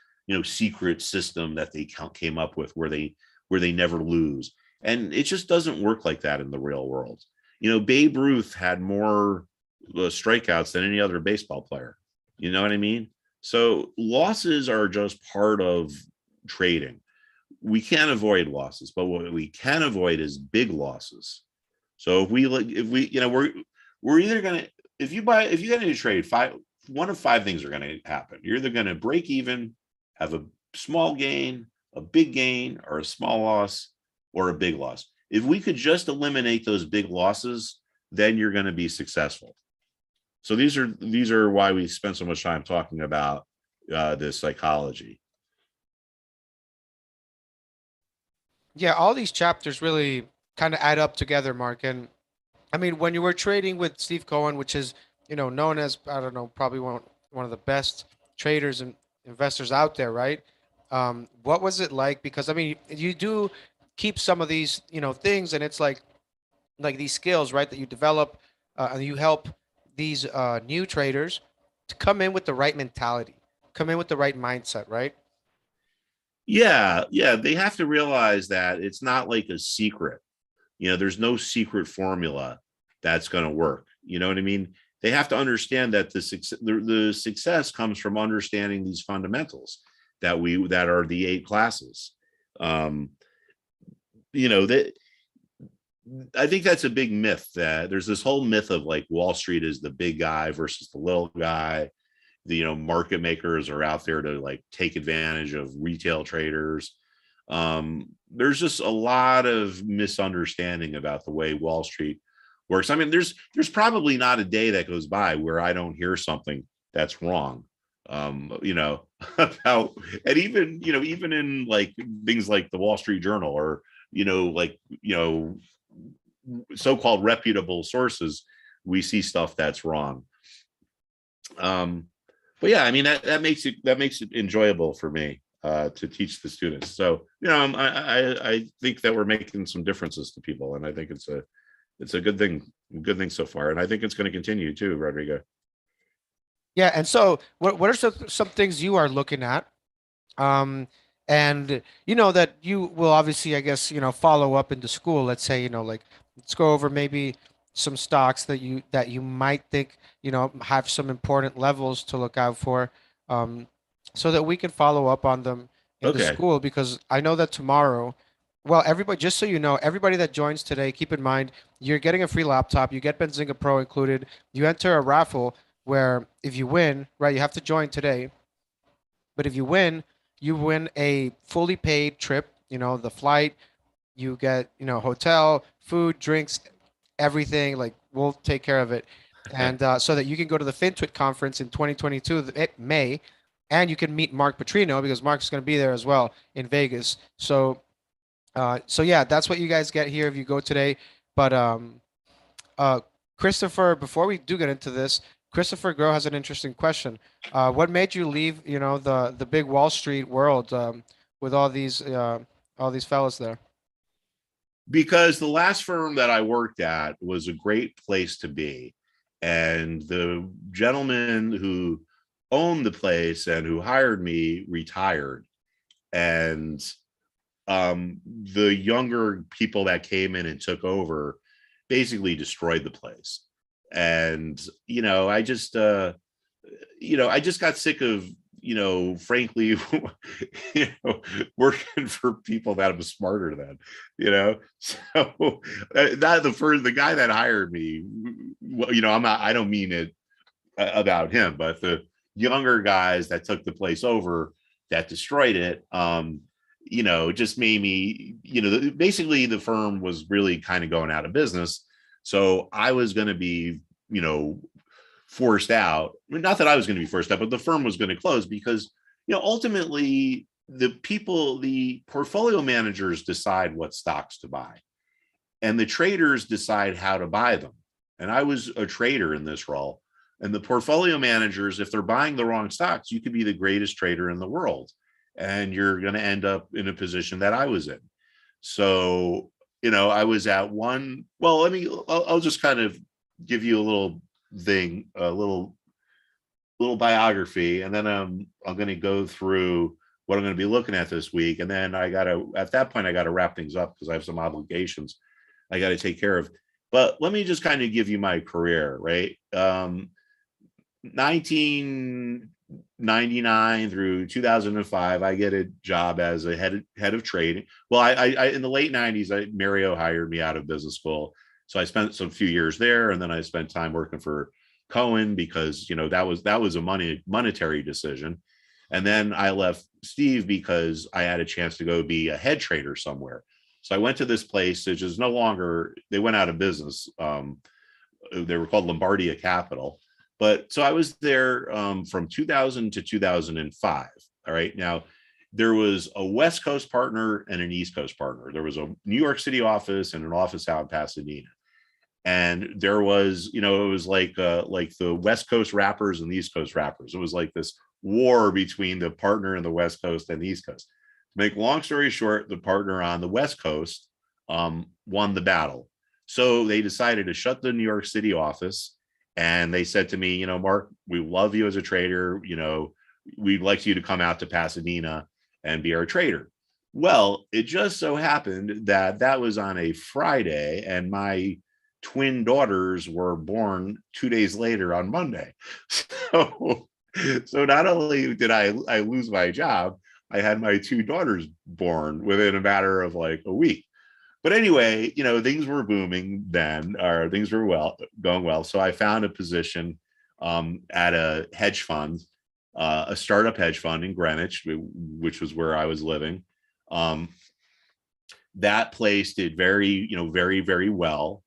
secret system that they came up with where they never lose. And it just doesn't work like that in the real world. Babe Ruth had more strikeouts than any other baseball player. You know what I mean? So losses are just part of trading. We can't avoid losses, but what we can avoid is big losses. So if we, we're either going to, if you get into a trade, one of five things are going to happen. You're either going to break even, have a small gain, a big gain, or a small loss, or a big loss. If we could just eliminate those big losses, then you're going to be successful. So these are why we spend so much time talking about this psychology. Yeah, all these chapters really kind of add up together, Mark. And I mean, when you were trading with Steve Cohen, which is, known as, I don't know, probably one of the best traders and investors out there, right? What was it like? Because I mean, you do keep some of these, things, and it's like these skills, right, that you develop, and you help these new traders to come in with the right mentality, come in with the right mindset, right? Yeah, they have to realize that it's not like a secret. There's no secret formula that's going to work. You know what I mean? They have to understand that the success comes from understanding these fundamentals that are the 8 classes. That, I think that's a big myth, that there's this whole myth of like Wall Street is the big guy versus the little guy. The market makers are out there to like take advantage of retail traders. There's just a lot of misunderstanding about the way Wall Street works. I mean, there's probably not a day that goes by where I don't hear something that's wrong. About, and even in like things like the Wall Street Journal, or so-called reputable sources, we see stuff that's wrong. But yeah, I mean, that makes it enjoyable for me to teach the students. So I think that we're making some differences to people, and I think it's a good thing so far, and I think it's going to continue too, Rodrigo. Yeah, and so what are some things you are looking at? Um, and that you will obviously, I guess, follow up into school. Let's say, like let's go over maybe some stocks that you might think, have some important levels to look out for, um, so that we can follow up on them in the Okay. school. Because I know that tomorrow, well, everybody, just so you know, everybody that joins today, keep in mind you're getting a free laptop. You get Benzinga Pro included. You enter a raffle where if you win, right, you have to join today. But if you win a fully paid trip, the flight, you get, hotel, food, drinks, everything. Like we'll take care of it. And so that you can go to the FinTwit conference in 2022, May, and you can meet Mark Putrino because Mark's going to be there as well in Vegas. So yeah, that's what you guys get here if you go today. But uh, Christopher, before we do get into this, Christopher Grow has an interesting question. What made you leave, the big Wall Street world, with all these fellas there? Because the last firm that I worked at was a great place to be. And the gentleman who owned the place and who hired me retired. And the younger people that came in and took over basically destroyed the place. And, I just got sick of, frankly, working for people that was smarter than, so the guy that hired me, I don't mean it about him, but the younger guys that took the place over that destroyed it, just made me, basically the firm was really kind of going out of business. So I was going to be, forced out. Not that I was going to be forced out, but the firm was going to close because, ultimately the portfolio managers decide what stocks to buy, and the traders decide how to buy them. And I was a trader in this role. And the portfolio managers, if they're buying the wrong stocks, you could be the greatest trader in the world, and you're going to end up in a position that I was in. So, I was at one. Well, I'll just kind of give you a little thing, a little biography, and then I'm going to go through what I'm going to be looking at this week. And then at that point, I got to wrap things up because I have some obligations I got to take care of. But let me just kind of give you my career, right? 1999 through 2005, I get a job as a head of trading. Well, I in the late 90s, Mario hired me out of business school. So I spent some few years there, and then I spent time working for Cohen because that was a monetary decision. And then I left Steve because I had a chance to go be a head trader somewhere. So I went to this place, which is no longer, they went out of business. They were called Lombardia Capital. But so I was there from 2000 to 2005. All right. Now, there was a West Coast partner and an East Coast partner. There was a New York City office and an office out in Pasadena. And there was, it was like the West Coast rappers and the East Coast rappers. It was like this war between the partner in the West Coast and the East Coast. To make long story short, the partner on the West Coast won the battle. So they decided to shut the New York City office. And they said to me, Mark, we love you as a trader. We'd like you to come out to Pasadena and be our trader. Well, it just so happened that was on a Friday, and my twin daughters were born 2 days later on Monday. So not only did I lose my job, I had my two daughters born within a matter of like a week. But anyway, things were booming then, or things were going well. So I found a position at a hedge fund, a startup hedge fund in Greenwich, which was where I was living. That place did very, very, very well.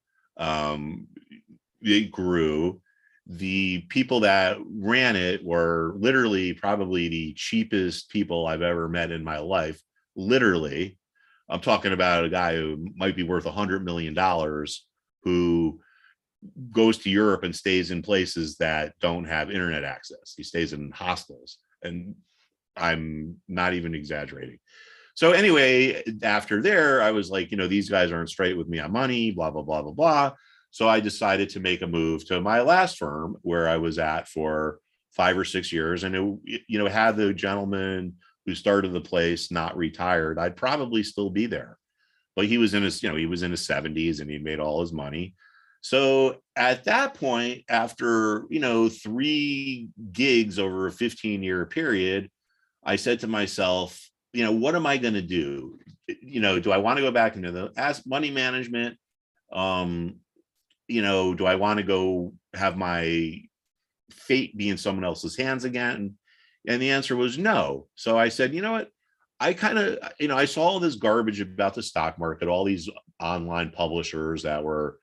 It grew. The people that ran it were literally probably the cheapest people I've ever met in my life. Literally, I'm talking about a guy who might be worth $100 million, who goes to Europe and stays in places that don't have internet access. He stays in hostels, and I'm not even exaggerating. So anyway, after there, I was like, these guys aren't straight with me on money, blah, blah, blah, blah, blah. So I decided to make a move to my last firm where I was at for 5 or 6 years. And, had the gentleman who started the place not retired, I'd probably still be there. But he was in his 70s, and he made all his money. So at that point, after, 3 gigs over a 15-year period, I said to myself, what am I going to do? Do I want to go back into the money management? Do I want to go have my fate be in someone else's hands again? And the answer was no. So I said, you know what? I kind of, I saw all this garbage about the stock market, all these online publishers that were,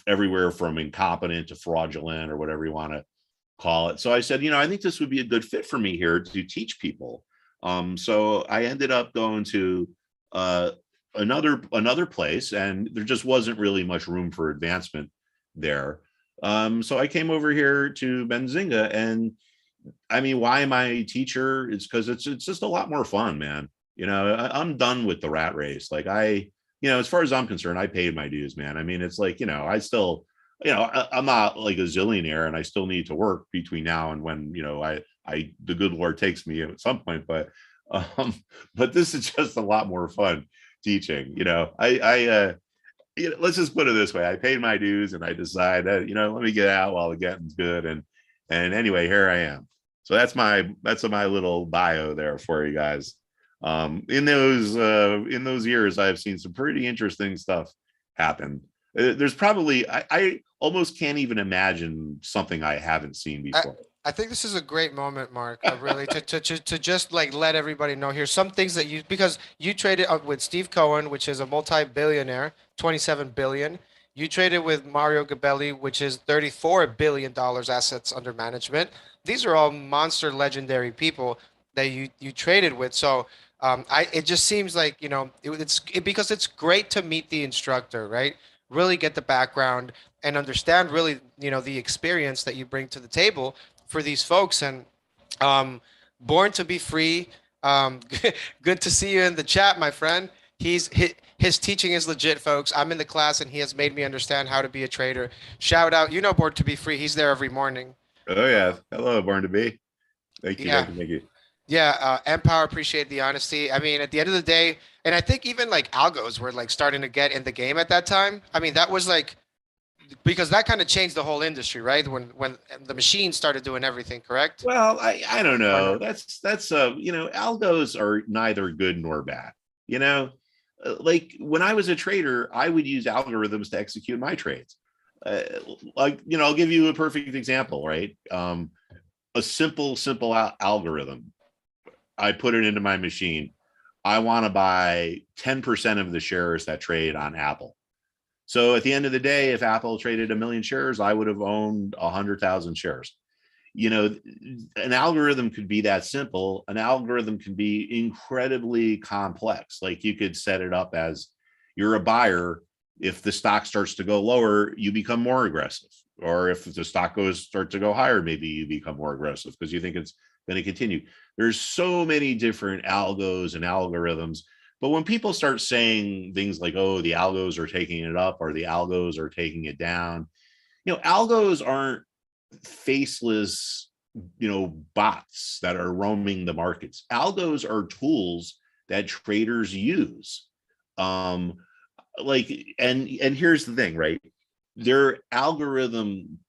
everywhere from incompetent to fraudulent or whatever you want to call it. So I said, I think this would be a good fit for me here to teach people. So I ended up going to another place, and there just wasn't really much room for advancement there. So I came over here to Benzinga, and why am I a teacher? It's because it's just a lot more fun, man. I'm done with the rat race. Like as far as I'm concerned, I paid my dues, man. It's like, I still, I'm not like a zillionaire, and I still need to work between now and when, the good Lord takes me at some point. But this is just a lot more fun teaching. Let's just put it this way. I paid my dues, and I decided, let me get out while the getting's good. And anyway, here I am. So that's my little bio there for you guys. In those years, I've seen some pretty interesting stuff happen. There's probably, I almost can't even imagine something I haven't seen before. I think this is a great moment, Mark, really to just like let everybody know here some things that because you traded with Steve Cohen, which is a multi-billionaire, 27 billion. You traded with Mario Gabelli, which is $34 billion assets under management. These are all monster legendary people. that you traded with. So it just seems like, because it's great to meet the instructor, right? Really get the background and understand really, the experience that you bring to the table for these folks. And born to be free. Good to see you in the chat, my friend. His teaching is legit, folks. I'm in the class and he has made me understand how to be a trader. Shout out, Born to be free. He's there every morning. Oh yeah. Hello, born to be. Thank you. Yeah. Thank you. Thank you. Yeah, Empower appreciate the honesty. I mean, at the end of the day, and I think even like algos were like starting to get in the game at that time. I mean, that was like because that kind of changed the whole industry, right? When the machine started doing everything, correct? Well, I don't Or know. no? That's algos are neither good nor bad. You know, like when I was a trader, I would use algorithms to execute my trades. Uh, I'll give you a perfect example, right? A simple algorithm. I put it into my machine. I want to buy 10% of the shares that trade on Apple. So at the end of the day, if Apple traded 1 million shares, I would have owned 100,000 shares. You know, an algorithm could be that simple. An algorithm can be incredibly complex. Like you could set it up as you're a buyer. If the stock starts to go lower, you become more aggressive. Or if the stock starts to go higher, maybe you become more aggressive because you think it's going to continue. There's so many different algos and algorithms. But when people start saying things like, oh, the algos are taking it up or the algos are taking it down, algos aren't faceless, bots that are roaming the markets. Algos are tools that traders use. Um, and here's the thing, right? They're algorithm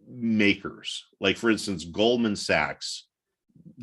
makers. Like for instance, Goldman Sachs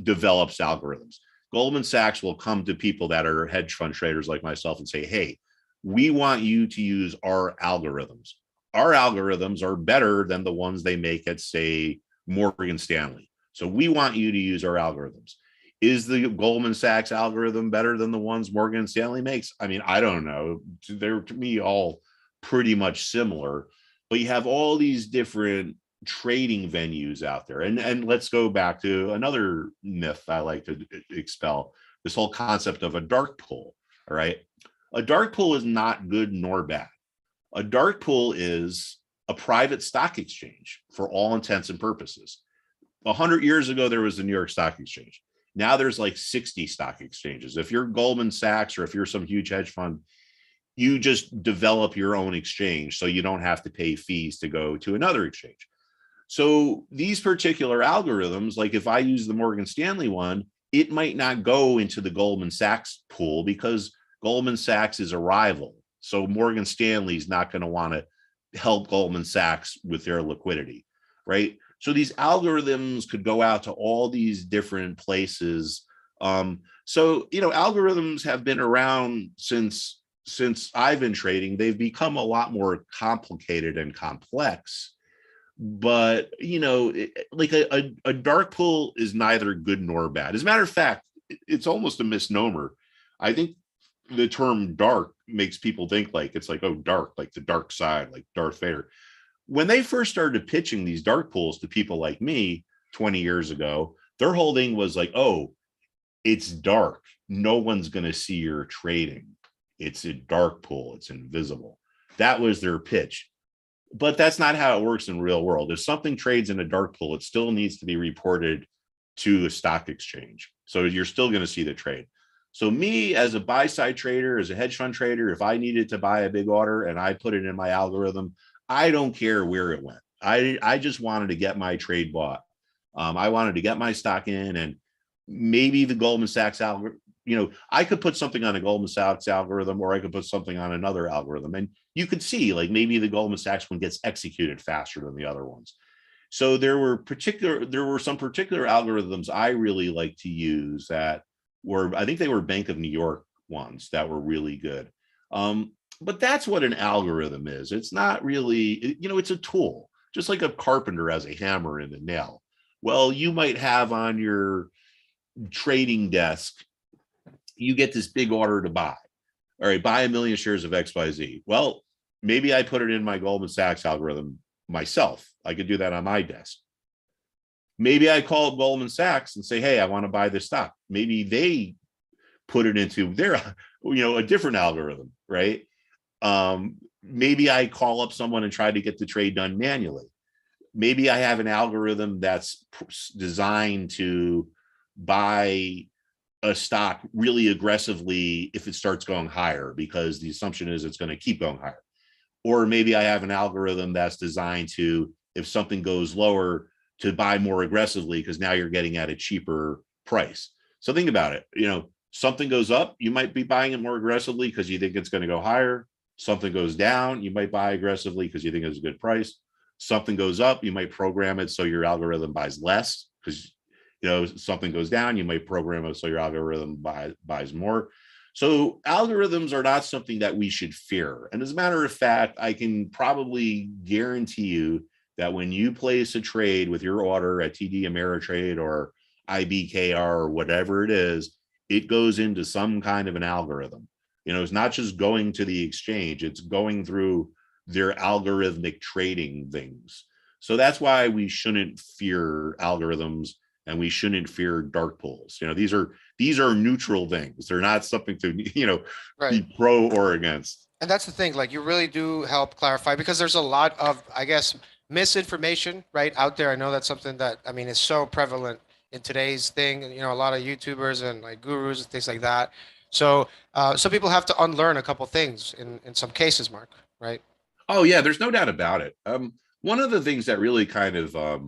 develops algorithms. Goldman Sachs will come to people that are hedge fund traders like myself and say, hey, we want you to use our algorithms. Our algorithms are better than the ones they make at, say, Morgan Stanley. So we want you to use our algorithms. Is the Goldman Sachs algorithm better than the ones Morgan Stanley makes? I mean, I don't know. They're to me all pretty much similar, but you have all these different trading venues out there. And let's go back to another myth I like to expel, this whole concept of a dark pool. All right. A dark pool is not good nor bad. A dark pool is a private stock exchange for all intents and purposes. 100 years ago, there was the New York Stock Exchange. Now there's like 60 stock exchanges. If you're Goldman Sachs or if you're some huge hedge fund, you just develop your own exchange so you don't have to pay fees to go to another exchange. So these particular algorithms, like if I use the Morgan Stanley one, it might not go into the Goldman Sachs pool because Goldman Sachs is a rival. So Morgan Stanley's not going to want to help Goldman Sachs with their liquidity, right? So these algorithms could go out to all these different places. Algorithms have been around since I've been trading. They've become a lot more complicated and complex. But like a dark pool is neither good nor bad. As a matter of fact, it's almost a misnomer. I think the term dark makes people think like it's like, oh, dark, like the dark side, like Darth Vader. When they first started pitching these dark pools to people like me 20 years ago, their whole thing was like, oh, it's dark. No one's going to see your trading. It's a dark pool. It's invisible. That was their pitch. But that's not how it works in real world. If something trades in a dark pool, it still needs to be reported to a stock exchange. So you're still going to see the trade. So me as a buy side trader, as a hedge fund trader, if I needed to buy a big order and I put it in my algorithm, I don't care where it went. I just wanted to get my trade bought. I wanted to get my stock in, and maybe the Goldman Sachs algorithm, I could put something on a Goldman Sachs algorithm, or I could put something on another algorithm. And you could see like maybe the Goldman Sachs one gets executed faster than the other ones. So there were some particular algorithms I really like to use that were, I think they were Bank of New York ones that were really good. But that's what an algorithm is. It's not really, it's a tool, just like a carpenter has a hammer and a nail. Well, you might have on your trading desk, you get this big order to buy. All right, buy 1 million shares of XYZ. Well, maybe I put it in my Goldman Sachs algorithm myself. I could do that on my desk. Maybe I call up Goldman Sachs and say, hey, I want to buy this stock. Maybe they put it into their, a different algorithm, right? Maybe I call up someone and try to get the trade done manually. Maybe I have an algorithm that's designed to buy a stock really aggressively if it starts going higher, because the assumption is it's going to keep going higher. Or maybe I have an algorithm that's designed to, if something goes lower, to buy more aggressively, because now you're getting at a cheaper price. So think about it. Something goes up, you might be buying it more aggressively because you think it's going to go higher. Something goes down, you might buy aggressively because you think it's a good price. Something goes up, you might program it so your algorithm buys less, because something goes down, you might program it so your algorithm buys more. So algorithms are not something that we should fear. And as a matter of fact, I can probably guarantee you that when you place a trade with your order at TD Ameritrade or IBKR or whatever it is, it goes into some kind of an algorithm. It's not just going to the exchange, it's going through their algorithmic trading things. So that's why we shouldn't fear algorithms and we shouldn't fear dark pools. These are neutral things. They're not something to, Right. be pro or against. And that's the thing, like you really do help clarify, because there's a lot of, I guess, misinformation right out there. I know that's something that, I mean, is so prevalent in today's thing, and a lot of YouTubers and like gurus and things like that. So some people have to unlearn a couple things in some cases, Mark, right? Oh yeah, there's no doubt about it. One of the things that really kind of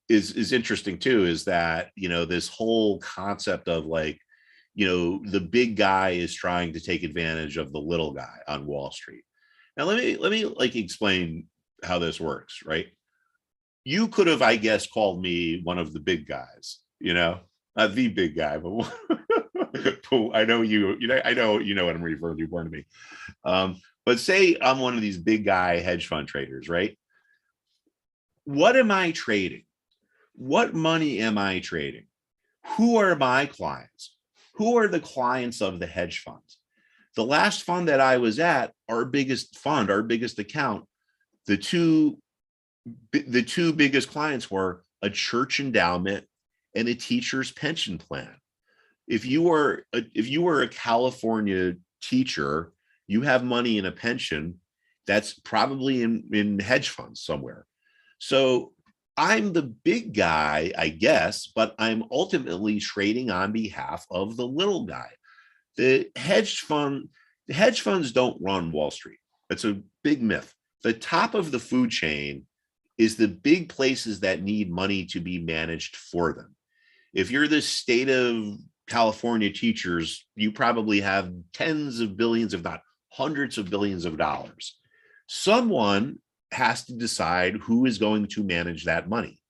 is interesting too is that this whole concept of like, the big guy is trying to take advantage of the little guy on Wall Street. Now let me like explain how this works, right? You could have, I guess, called me one of the big guys, not the big guy, but I know I know what I'm referring to, pardon me. But say I'm one of these big guy hedge fund traders, right? What am I trading? What money am I trading? Who are my clients? Who are the clients of the hedge funds? The last fund that I was at, our biggest fund, our biggest account, the two biggest clients were a church endowment and a teacher's pension plan. If you were a California teacher, you have money in a pension that's probably in hedge funds somewhere. So I'm the big guy, I guess, but I'm ultimately trading on behalf of the little guy. The hedge funds don't run Wall Street. That's a big myth. The top of the food chain is the big places that need money to be managed for them. If you're the state of California teachers, you probably have tens of billions, if not hundreds of billions of dollars. Someone has to decide who is going to manage that money.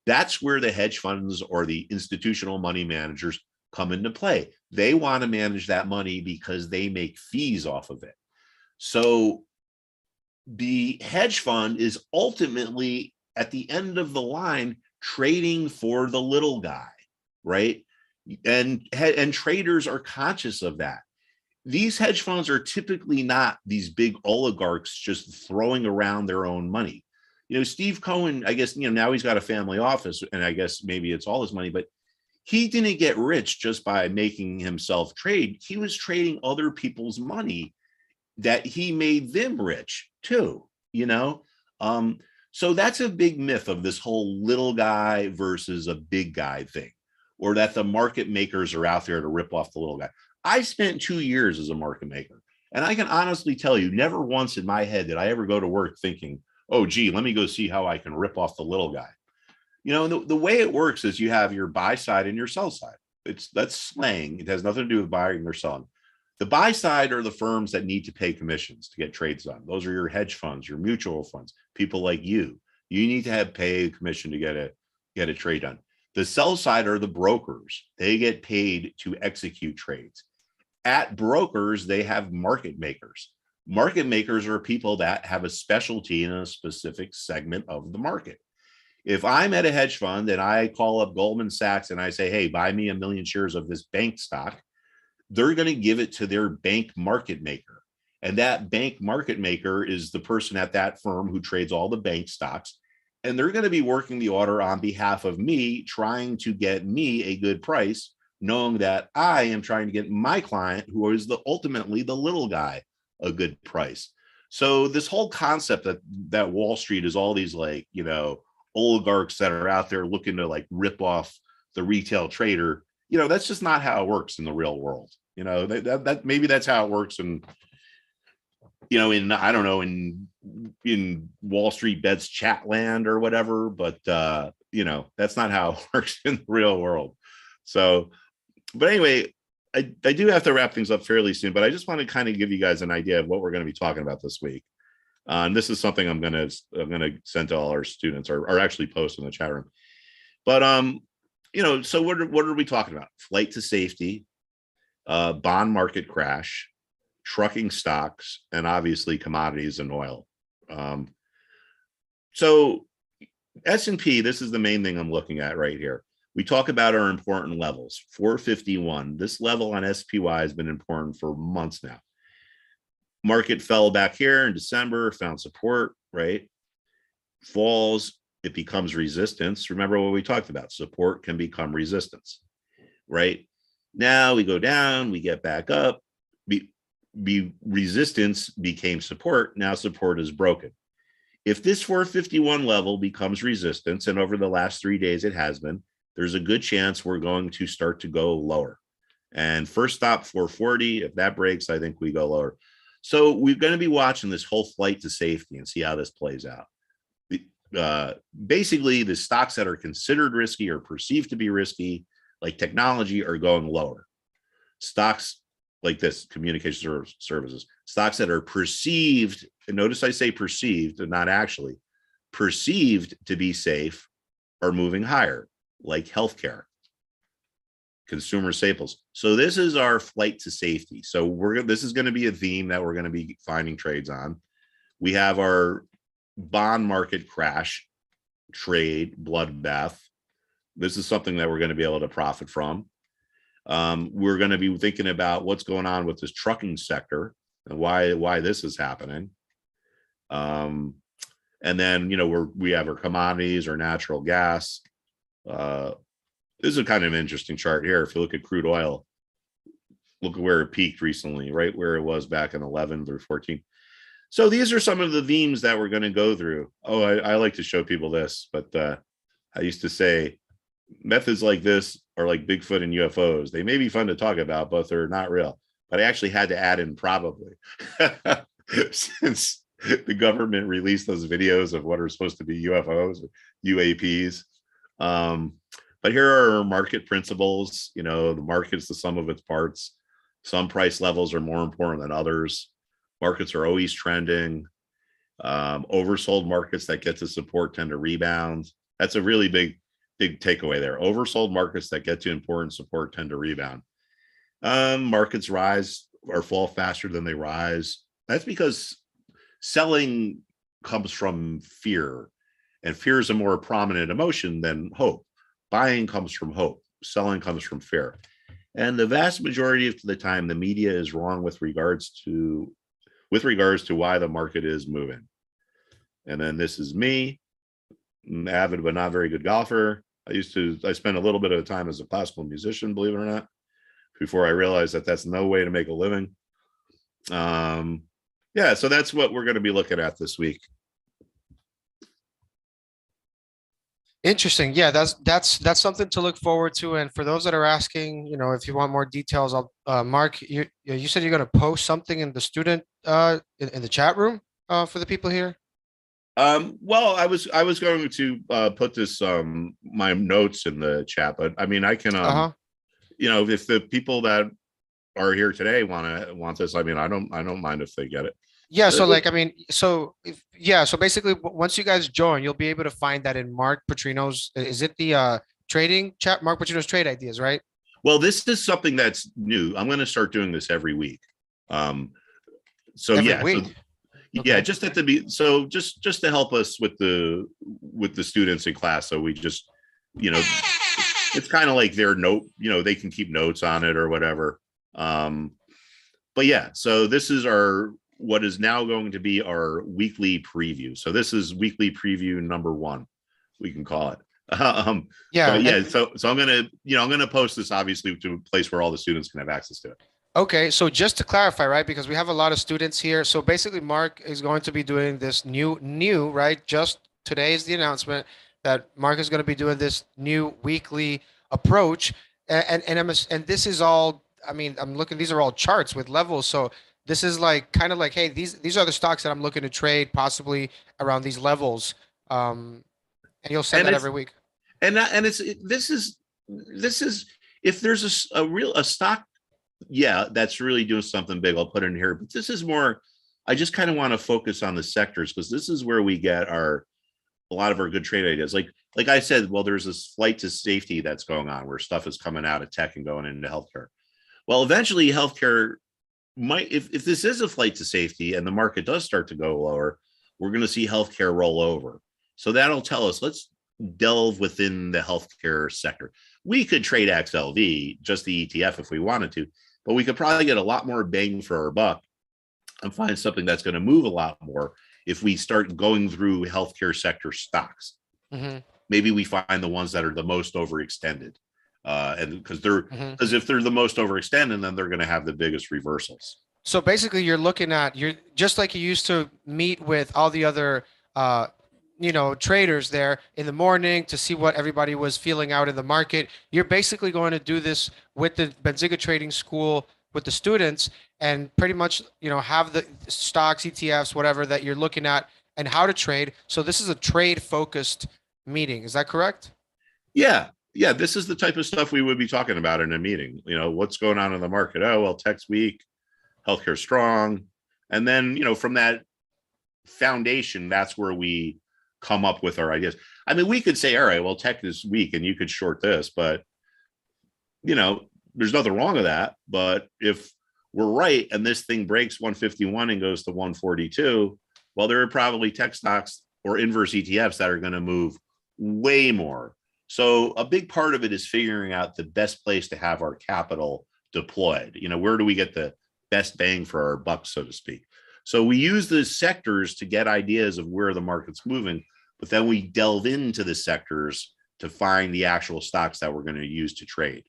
That's where the hedge funds or the institutional money managers come into play. They want to manage that money because they make fees off of it. So the hedge fund is ultimately at the end of the line trading for the little guy, right? And traders are conscious of that. These hedge funds are typically not these big oligarchs just throwing around their own money. Steve Cohen, I guess, now he's got a family office and I guess maybe it's all his money, but he didn't get rich just by making himself trade. He was trading other people's money that he made them rich too, So that's a big myth of this whole little guy versus a big guy thing, or that the market makers are out there to rip off the little guy. I spent 2 years as a market maker, and I can honestly tell you, never once in my head did I ever go to work thinking, oh, gee, let me go see how I can rip off the little guy. The way it works is you have your buy side and your sell side. That's slang. It has nothing to do with buying or selling. The buy side are the firms that need to pay commissions to get trades done. Those are your hedge funds, your mutual funds, people like you. You need to pay a commission to get a trade done. The sell side are the brokers. They get paid to execute trades. At brokers, they have market makers. Market makers are people that have a specialty in a specific segment of the market. If I'm at a hedge fund and I call up Goldman Sachs and I say, hey, buy me 1 million shares of this bank stock, they're going to give it to their bank market maker. And that bank market maker is the person at that firm who trades all the bank stocks. and they're going to be working the order on behalf of me, trying to get me a good price, knowing that I am trying to get my client, who is ultimately the little guy, a good price. So this whole concept that Wall Street is all these like, oligarchs that are out there looking to like rip off the retail trader, that's just not how it works in the real world. That maybe that's how it works in, I don't know, in Wall Street bets chat land or whatever, but that's not how it works in the real world. So, but anyway, I do have to wrap things up fairly soon, but I just want to kind of give you guys an idea of what we're going to be talking about this week. And this is something I'm going to send to all our students, or actually post in the chat room. But so what are we talking about? Flight to safety, bond market crash, trucking stocks, and obviously commodities and oil. So S&P, this is the main thing I'm looking at right here. We talk about our important levels. 451. This level on SPY has been important for months now. Market fell back here in December, found support, right? Falls, it becomes resistance. Remember what we talked about. Support can become resistance, right? Now we go down, we get back up. Resistance became support. Now support is broken. If this 451 level becomes resistance, and over the last 3 days it has been, there's a good chance we're going to start to go lower. And first stop 440, if that breaks, I think we go lower. So we're going to be watching this whole flight to safety and see how this plays out. Basically, the stocks that are considered risky or perceived to be risky, like technology, are going lower. Stocks like this, communication services, stocks that are perceived, and notice I say perceived and not actually, perceived to be safe, are moving higher, like healthcare, consumer staples. So this is our flight to safety. So this is going to be a theme that we're going to be finding trades on. We have our bond market crash trade bloodbath. This is something that we're going to be able to profit from. We're going to be thinking about what's going on with this trucking sector and why this is happening. And then, we have our commodities, our natural gas. This is a kind of interesting chart here. If you look at crude oil, look at where it peaked recently, right where it was back in 11 through 14. So these are some of the themes that we're going to go through. Oh, I like to show people this, but I used to say methods like this are like Bigfoot and UFOs. They may be fun to talk about, but they're not real. But I actually had to add in probably since the government released those videos of what are supposed to be UFOs, UAPs. But here are our market principles. The market's the sum of its parts. Some price levels are more important than others. Markets are always trending. Oversold markets that get to support tend to rebound. That's a really big takeaway there. Oversold markets that get to important support tend to rebound. Markets rise or fall faster than they rise. That's because selling comes from fear, and fear is a more prominent emotion than hope. Buying comes from hope. Selling comes from fear. And the vast majority of the time, the media is wrong with regards to why the market is moving. And then this is me, an avid but not very good golfer. I spent a little bit of time as a classical musician, believe it or not, before I realized that that's no way to make a living. Yeah, so that's what we're going to be looking at this week. Interesting. Yeah, that's something to look forward to. And for those that are asking, if you want more details, Mark, you said you're going to post something in the student in the chat room for the people here. Well, I was going to put this my notes in the chat, but I mean I can if the people that are here today want this, I mean I don't mind if they get it. Yeah, so so basically once you guys join, you'll be able to find that in Mark Putrino's, is it the trading chat, Mark Putrino's trade ideas, right? Well, this is something that's new. I'm going to start doing this every week. Every week. Yeah, just just to help us with the students in class. So we just, it's kind of like their note, they can keep notes on it or whatever. But yeah, so this is what is now going to be our weekly preview. So this is weekly preview number 1. we can call it. Yeah. But yeah, so I'm gonna post this obviously to a place where all the students can have access to it. Okay, so just to clarify, right, because we have a lot of students here. So basically, Mark is going to be doing this new, right? Just today is the announcement that Mark is going to be doing this new weekly approach, and this is all. I mean, I'm looking. These are all charts with levels. So this is like kind of like, hey, these are the stocks that I'm looking to trade, possibly around these levels. And you'll send And that it's every week. and it's this is if there's a stock, yeah, that's really doing something big, I'll put it in here. But this is more, I just kind of want to focus on the sectors because this is where we get a lot of our good trade ideas. Like I said, well, there's this flight to safety that's going on where stuff is coming out of tech and going into healthcare. Well, eventually healthcare might, if this is a flight to safety and the market does start to go lower, we're going to see healthcare roll over. So that'll tell us, let's delve within the healthcare sector. We could trade XLV, just the ETF, if we wanted to, but we could probably get a lot more bang for our buck and find something that's going to move a lot more if we start going through healthcare sector stocks. Mm-hmm. Maybe we find the ones that are the most overextended. And because if they're the most overextended, then they're going to have the biggest reversals. So basically, you're just like you used to meet with all the other traders there in the morning to see what everybody was feeling out in the market. You're basically going to do this with the Benzinga Trading School with the students and pretty much, have the stocks, ETFs, whatever that you're looking at and how to trade. So this is a trade focused meeting. Is that correct? Yeah. Yeah. This is the type of stuff we would be talking about in a meeting. What's going on in the market? Oh, well, tech's weak, healthcare strong. And then, from that foundation, that's where we come up with our ideas. I mean, we could say, all right, well, tech is weak and you could short this, but there's nothing wrong with that. But if we're right and this thing breaks 151 and goes to 142, well, there are probably tech stocks or inverse ETFs that are going to move way more. So a big part of it is figuring out the best place to have our capital deployed. Where do we get the best bang for our buck, so to speak? So we use the sectors to get ideas of where the market's moving, but then we delve into the sectors to find the actual stocks that we're going to use to trade.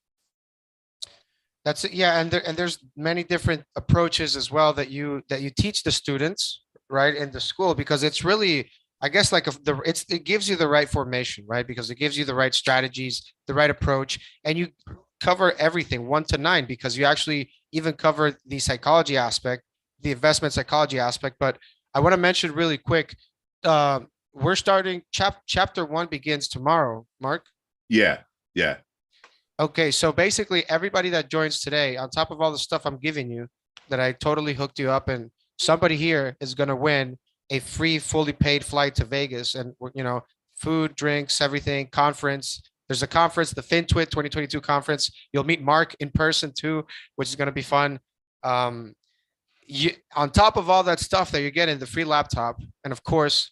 That's it. Yeah, and there's many different approaches as well that you teach the students, right, in the school, because it's really, I guess, like it gives you the right formation, right? Because it gives you the right strategies, the right approach, and you cover everything 1 to 9 because you actually even cover the psychology aspect, the investment psychology aspect. But I want to mention really quick, we're starting chapter 1 begins tomorrow, Mark. Yeah. Yeah. Okay, so basically everybody that joins today, on top of all the stuff I'm giving you, that I totally hooked you up, and somebody here is going to win a free, fully paid flight to Vegas, and food, drinks, everything, conference. There's a conference, the FinTwit 2022 conference. You'll meet Mark in person too, which is going to be fun. On top of all that stuff that you're getting, the free laptop, and of course,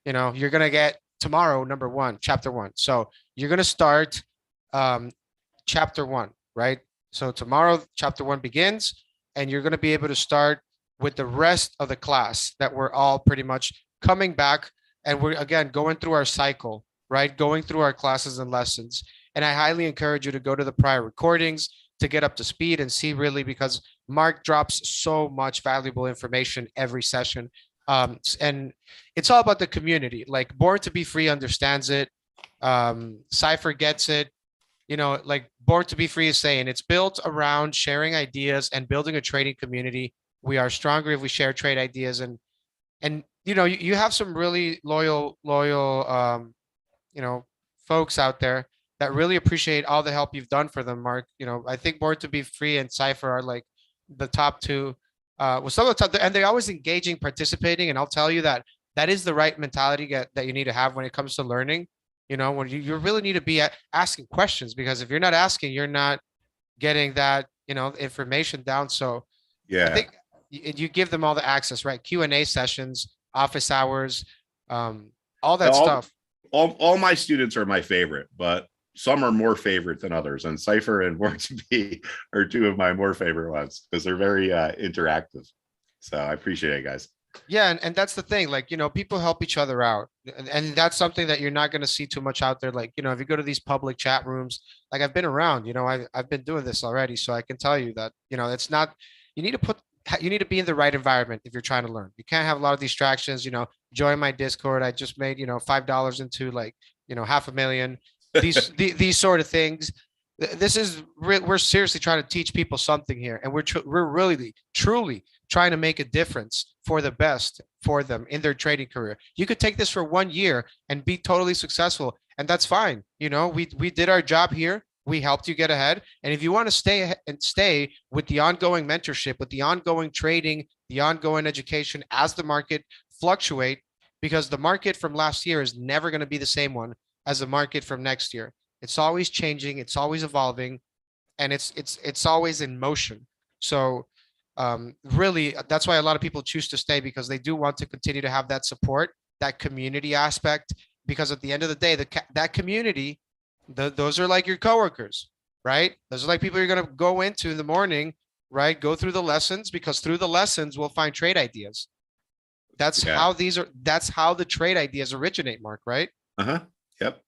you're going to get tomorrow, number 1, chapter 1. So you're going to start chapter 1, right? So tomorrow, chapter 1 begins, and you're going to be able to start with the rest of the class that we're all pretty much coming back. And we're, again, going through our cycle, right? Going through our classes and lessons. And I highly encourage you to go to the prior recordings to get up to speed and see, really, because Mark drops so much valuable information every session. And it's all about the community. Like Born to Be Free understands it. Cypher gets it. Like Born to Be Free is saying, it's built around sharing ideas and building a trading community. We are stronger if we share trade ideas. And you have some really loyal folks out there that really appreciate all the help you've done for them, Mark. I think Born to Be Free and Cypher are like the top 2. With some of the top, and they're always engaging, participating. And I'll tell you that is the right mentality that you need to have when it comes to learning. When you really need to be asking questions, because if you're not asking, you're not getting that, information down. So yeah, I think you give them all the access, right? Q&A sessions, office hours, all that stuff. All my students are my favorite, but some are more favorite than others. And Cypher and Born to Be are 2 of my more favorite ones because they're very interactive. So I appreciate it, guys. Yeah, and that's the thing. Like, people help each other out. And that's something that you're not going to see too much out there. Like, if you go to these public chat rooms, like I've been around, I've been doing this already. So I can tell you that, it's not, you need to you need to be in the right environment if you're trying to learn. You can't have a lot of distractions, join my Discord. I just made, $5 into like, half a million, these sort of things. This is we're seriously trying to teach people something here, and we're really truly trying to make a difference for the best for them in their trading career. You could take this for 1 year and be totally successful, and that's fine. We did our job here. We helped you get ahead, and if you want to stay with the ongoing mentorship, with the ongoing trading, the ongoing education as the market fluctuate, because the market from last year is never going to be the same one as the market from next year. It's always changing, it's always evolving, and it's always in motion. So really, that's why a lot of people choose to stay, because they do want to continue to have that support, that community aspect. Because at the end of the day, that community, those are like your coworkers, right? Those are like people you're going to go into in the morning, right? Go through the lessons, because through the lessons we'll find trade ideas. Yeah. That's how the trade ideas originate, Mark, right? Uh-huh. Yep.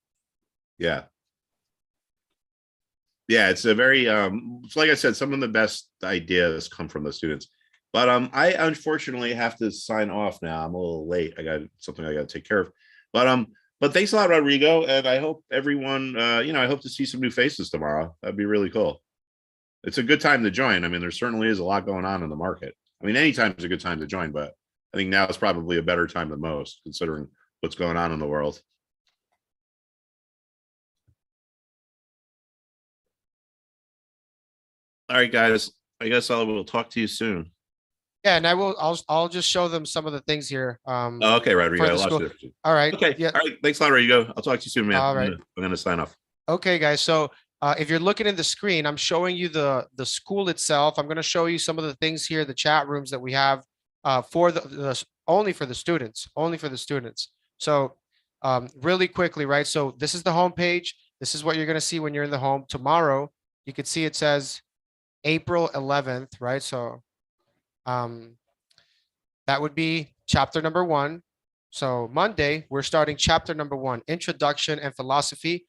Yeah. Yeah, it's a very like I said, some of the best ideas come from the students. But I unfortunately have to sign off now. I'm a little late. I got something I got to take care of. But thanks a lot, Rodrigo, and I hope everyone I hope to see some new faces tomorrow. That'd be really cool. It's a good time to join. I mean, there certainly is a lot going on in the market. I mean, any time is a good time to join, but I think now is probably a better time than most, considering what's going on in the world. All right, guys. I guess I will talk to you soon. Yeah, and I'll just show them some of the things here. Oh, okay, Rodrigo. For I the lost school. you. All right. Okay. Yeah. All right. Thanks a lot, Rodrigo. I'll talk to you soon, man. All right. I'm gonna sign off. Okay, guys. So if you're looking in the screen, I'm showing you the school itself. I'm going to show you some of the things here, the chat rooms that we have for the only for the students, only for the students. So really quickly, right? So this is the home page. This is what you're going to see when you're in the home. Tomorrow, you can see it says April 11th, right? So um, that would be chapter number 1. So Monday, we're starting chapter number 1, Introduction and Philosophy.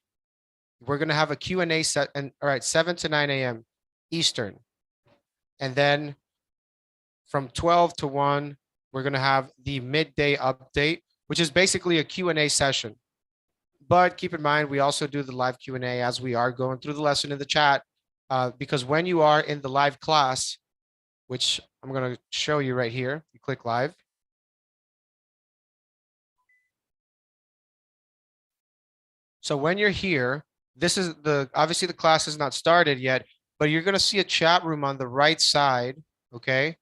We're going to have a Q&A set, and all right, 7 to 9 a.m. Eastern. And then from 12 to 1, we're going to have the midday update, which is basically a Q&A session. But keep in mind, we also do the live Q&A as we are going through the lesson in the chat, because when you are in the live class, which I'm going to show you right here, you click live. So when you're here, this is obviously the class is not started yet, but you're going to see a chat room on the right side. Okay.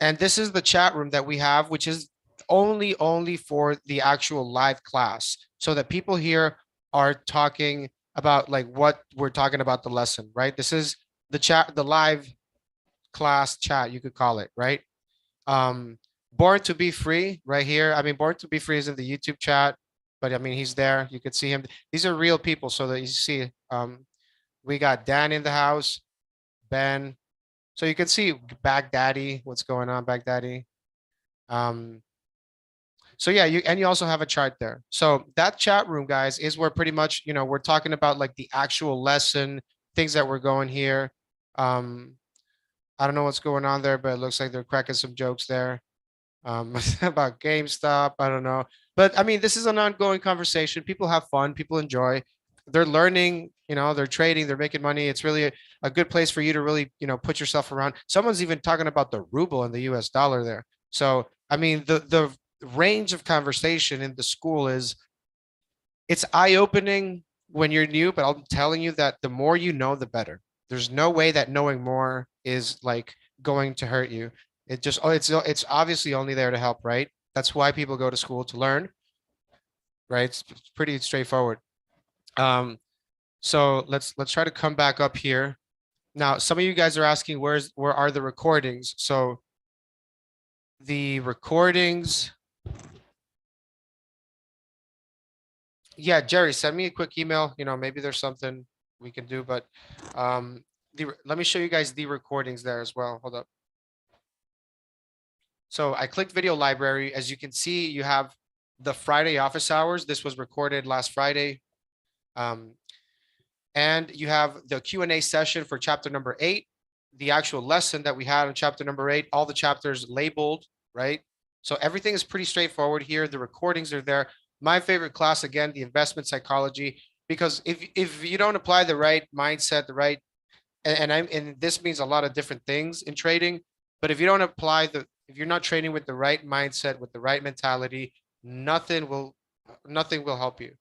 And this is the chat room that we have, which is only for the actual live class, so that people here are talking about like what we're talking about the lesson, right? This is the live class chat, you could call it, right? Born to be free right here. I mean, Born to be free is in the YouTube chat, but I mean, he's there. You could see him. These are real people. So that you see, we got Dan in the house, Ben. So you can see Baghdadi, what's going on, Baghdadi. So yeah, you also have a chart there. So that chat room, guys, is where pretty much, we're talking about like the actual lesson, things that we're going here. I don't know what's going on there, but it looks like they're cracking some jokes there. About GameStop. I don't know. But I mean, this is an ongoing conversation. People have fun, people enjoy. They're learning, they're trading, they're making money. It's really a good place for you to really, put yourself around. Someone's even talking about the ruble and the US dollar there. So, I mean, the range of conversation in the school it's eye-opening when you're new, but I'm telling you that the more you know, the better. There's no way that knowing more is like going to hurt you. It's obviously only there to help, right? That's why people go to school, to learn, right? It's pretty straightforward. So let's try to come back up here. Now, some of you guys are asking where are the recordings? So the recordings. Yeah, Jerry, send me a quick email. Maybe there's something we can do, but let me show you guys the recordings there as well. Hold up. So I clicked video library. As you can see, you have the Friday office hours. This was recorded last Friday. And you have the Q&A session for chapter number 8, the actual lesson that we had on chapter number 8, all the chapters labeled, right? So everything is pretty straightforward here. The recordings are there. My favorite class, again, the investment psychology, because if you don't apply the right mindset, the right, and this means a lot of different things in trading, but if you don't apply if you're not trading with the right mindset, with the right mentality, nothing will help you.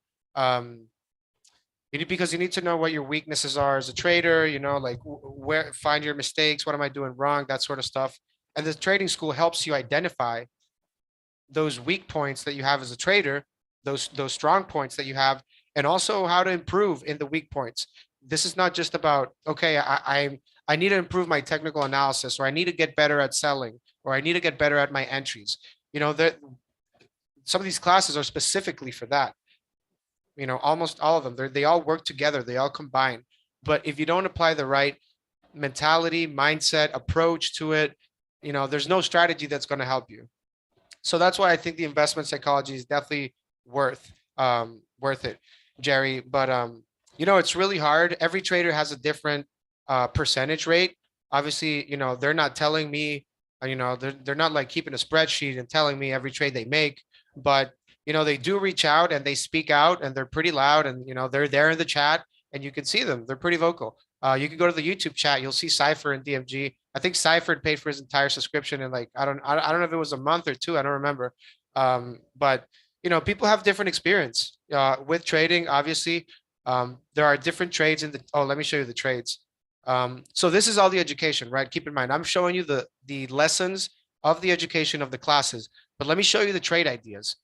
Because you need to know what your weaknesses are as a trader, like where find your mistakes, what am I doing wrong, that sort of stuff. And the trading school helps you identify those weak points that you have as a trader, those strong points that you have, and also how to improve in the weak points. This is not just about, okay, I need to improve my technical analysis, or I need to get better at selling, or I need to get better at my entries. That some of these classes are specifically for that. Almost all of them, they all work together, they all combine. But if you don't apply the right mentality, mindset, approach to it, there's no strategy that's going to help you. So that's why I think the investment psychology is definitely worth it, Jerry. But it's really hard. Every trader has a different percentage rate. Obviously, they're not telling me, they're not like keeping a spreadsheet and telling me every trade they make, but they do reach out and they speak out, and they're pretty loud, and they're there in the chat, and you can see them. They're pretty vocal. You can go to the YouTube chat. You'll see Cypher and DMG. I think Cypher paid for his entire subscription in like I don't know if it was a month or two. I don't remember. But people have different experience with trading. Obviously, there are different trades in the. Oh, let me show you the trades. So this is all the education, right? Keep in mind, I'm showing you the lessons of the education of the classes, but let me show you the trade ideas.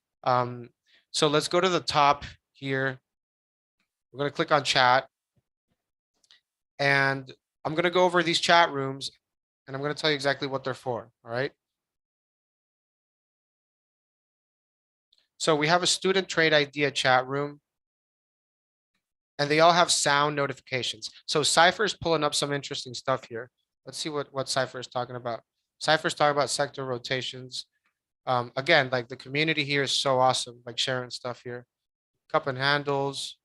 So let's go to the top here. We're going to click on chat, and I'm going to go over these chat rooms, and I'm going to tell you exactly what they're for. All right. So we have a student trade idea chat room, and they all have sound notifications. So Cypher is pulling up some interesting stuff here. Let's see what Cypher is talking about. Cypher is talking about sector rotations. Again, like the community here is so awesome, like sharing stuff here. Cup and handles,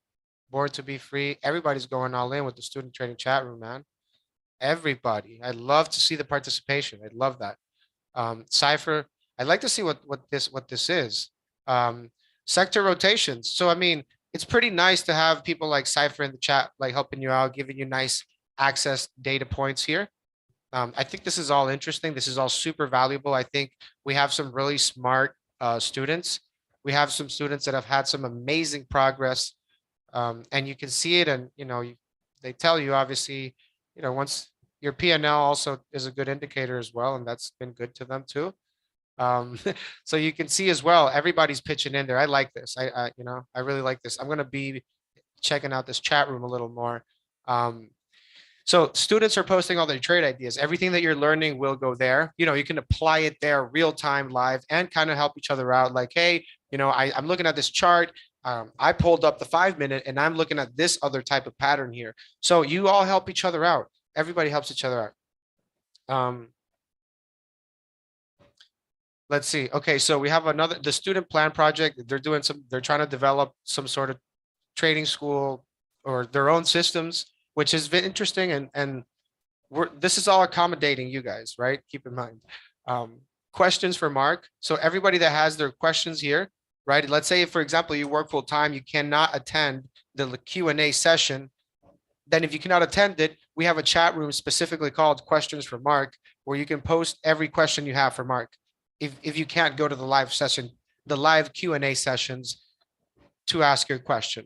board to be free. Everybody's going all in with the student trading chat room, man. Everybody. I love to see the participation. I love that. Cypher, I'd like to see what this is. Sector rotations. So I mean, it's pretty nice to have people like Cypher in the chat, like helping you out, giving you nice access data points here. I think this is all interesting. This is all super valuable. I think we have some really smart students. We have some students that have had some amazing progress, and you can see it. And they tell you, obviously, once your P&L also is a good indicator as well, and that's been good to them too. So you can see as well, everybody's pitching in there. I like this. I really like this. I'm going to be checking out this chat room a little more. So students are posting all their trade ideas. Everything that you're learning will go there. You can apply it there real time, live, and kind of help each other out. Like, hey, I'm looking at this chart. I pulled up the 5-minute, and I'm looking at this other type of pattern here. So you all help each other out. Everybody helps each other out. Let's see. Okay, so we have the student plan project. They're trying to develop some sort of trading school or their own systems, which is interesting. And this is all accommodating you guys, right? Keep in mind. Questions for Mark. So everybody that has their questions here, right? Let's say, for example, you work full time, you cannot attend the Q&A session. Then if you cannot attend it, we have a chat room specifically called Questions for Mark, where you can post every question you have for Mark. If you can't go to the live session, the live Q&A sessions to ask your question.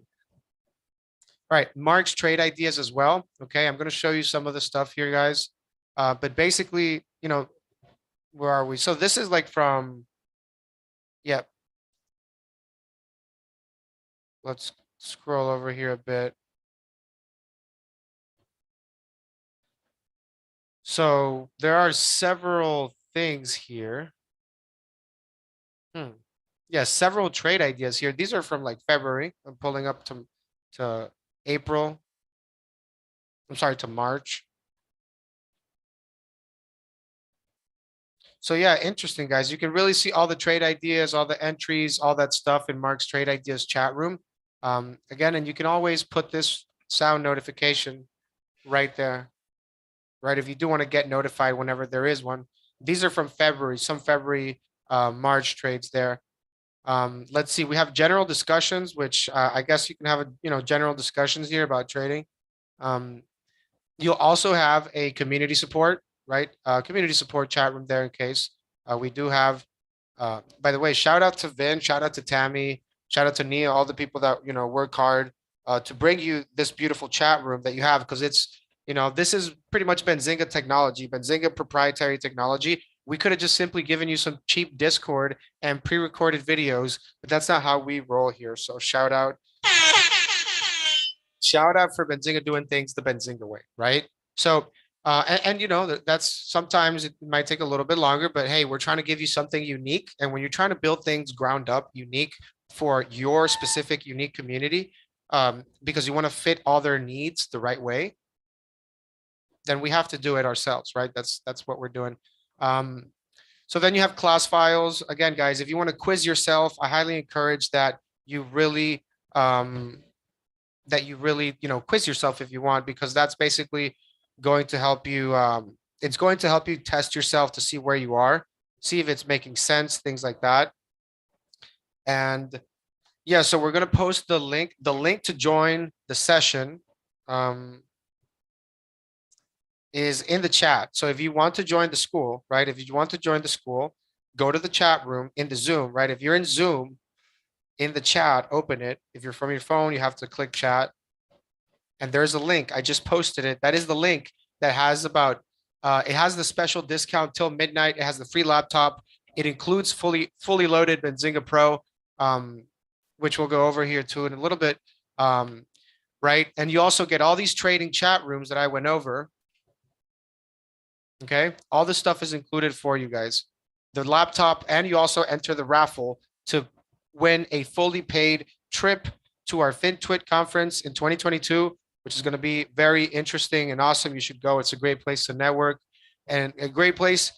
All right, Mark's trade ideas as well. Okay, I'm going to show you some of the stuff here, guys. But basically, where are we? So this is like from, yeah. Let's scroll over here a bit. So there are several things here. Yeah, several trade ideas here. These are from like February. I'm pulling up to April. I'm sorry, to March. So yeah, interesting, guys. You can really see all the trade ideas, all the entries, all that stuff in Mark's trade ideas chat room. Again, and you can always put this sound notification right there, right? If you do want to get notified whenever there is one. These are from February, some February, March trades there. Let's see, we have general discussions, which I guess you can have general discussions here about trading. Um, You'll also have a community support, right? Community support chat room there in case. We do have, by the way, shout out to Vin, shout out to Tammy, shout out to Nia, all the people that, work hard to bring you this beautiful chat room that you have, because it's, this is pretty much Benzinga technology, Benzinga proprietary technology. We could have just simply given you some cheap Discord and pre-recorded videos, but that's not how we roll here. So shout out for Benzinga doing things the Benzinga way, right? So, and that's sometimes it might take a little bit longer, but hey, we're trying to give you something unique. And when you're trying to build things ground up, unique for your specific unique community, because you want to fit all their needs the right way, then we have to do it ourselves, right? That's what we're doing. So then you have class files. Again, guys, if you want to quiz yourself, I highly encourage that you really quiz yourself if you want, because that's basically going to help you. It's going to help you test yourself to see where you are, see if it's making sense, things like that. And yeah, so we're going to post the link to join the session is in the chat. So if you want to join the school, right? If you want to join the school, go to the chat room in the Zoom, right? If you're in Zoom, in the chat, open it. If you're from your phone, you have to click chat. And there's a link. I just posted it. That is the link that has it has the special discount till midnight. It has the free laptop. It includes fully loaded Benzinga Pro, which we'll go over here too in a little bit. Right. And you also get all these trading chat rooms that I went over. Okay. All this stuff is included for you guys. The laptop, and you also enter the raffle to win a fully paid trip to our FinTwit conference in 2022, which is going to be very interesting and awesome. You should go. It's a great place to network, and a great place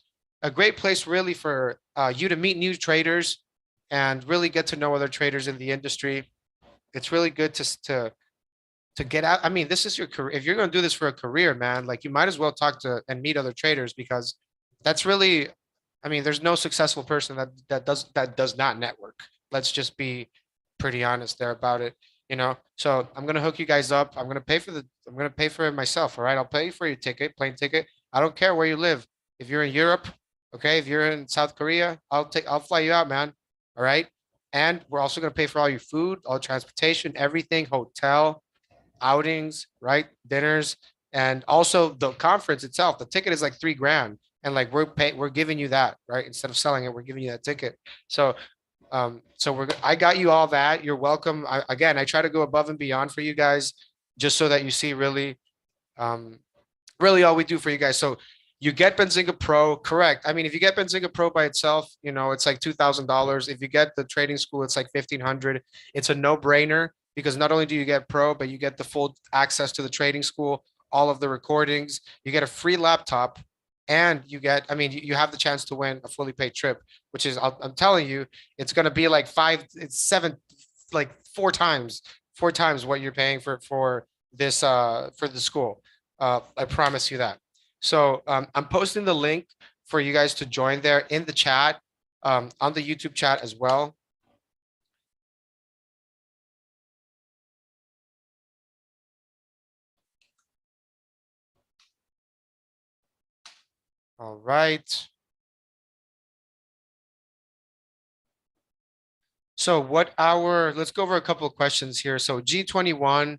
really for you to meet new traders and really get to know other traders in the industry. It's really good to get out. I mean, this is your career. If you're going to do this for a career, man, like you might as well talk to and meet other traders, because that's really, I mean, there's no successful person that does not network. Let's just be pretty honest there about it, So I'm gonna hook you guys up. I'm gonna pay for it myself. All right, I'll pay for your ticket, plane ticket. I don't care where you live. If you're in Europe, okay, if you're in South Korea, I'll fly you out, man. All right. And we're also gonna pay for all your food, all transportation, everything, hotel, outings, right? Dinners, and also the conference itself. The ticket is like $3,000. And like we're giving you that, right? Instead of selling it, we're giving you that ticket. So I got you all that. You're welcome. Again, I try to go above and beyond for you guys, just so that you see really all we do for you guys. So you get Benzinga Pro, correct? I mean, if you get Benzinga Pro by itself, it's like $2,000. If you get the trading school, it's like 1,500. It's a no-brainer, because not only do you get Pro, but you get the full access to the trading school, all of the recordings. You get a free laptop, and you have the chance to win a fully paid trip, which is, I'm telling you, it's going to be like four times what you're paying for this, for the school. I promise you that. So I'm posting the link for you guys to join there in the chat, on the YouTube chat as well. All right. So let's go over a couple of questions here. So G21,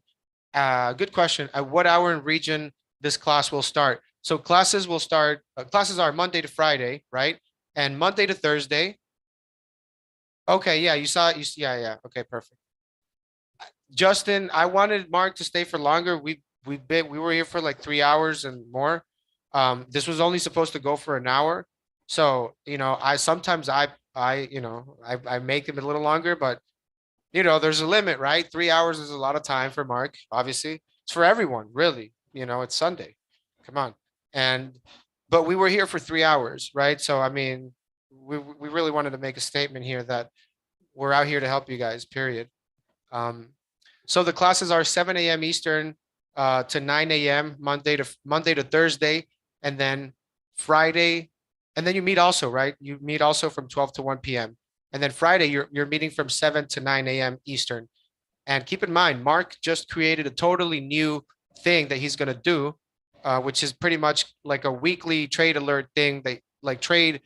good question. At what hour and region this class will start? So classes are Monday to Friday, right? And Monday to Thursday. Okay, yeah, you saw it. Yeah. Okay, perfect. Justin, I wanted Mark to stay for longer. We were here for like 3 hours and more. This was only supposed to go for an hour. So, I sometimes I make them a little longer, but there's a limit, right? 3 hours is a lot of time for Mark. Obviously, it's for everyone, really. It's Sunday. Come on. And but we were here for 3 hours, right? So, I mean, we really wanted to make a statement here that we're out here to help you guys, period. Um, so the classes are 7 a.m. Eastern to 9 a.m. Monday to Thursday, and then Friday, and then you meet also, right? You meet also from 12 to 1 p.m. And then Friday, you're meeting from 7 to 9 a.m. Eastern. And keep in mind, Mark just created a totally new thing that he's gonna do, which is pretty much like a weekly trade alert thing, that like trade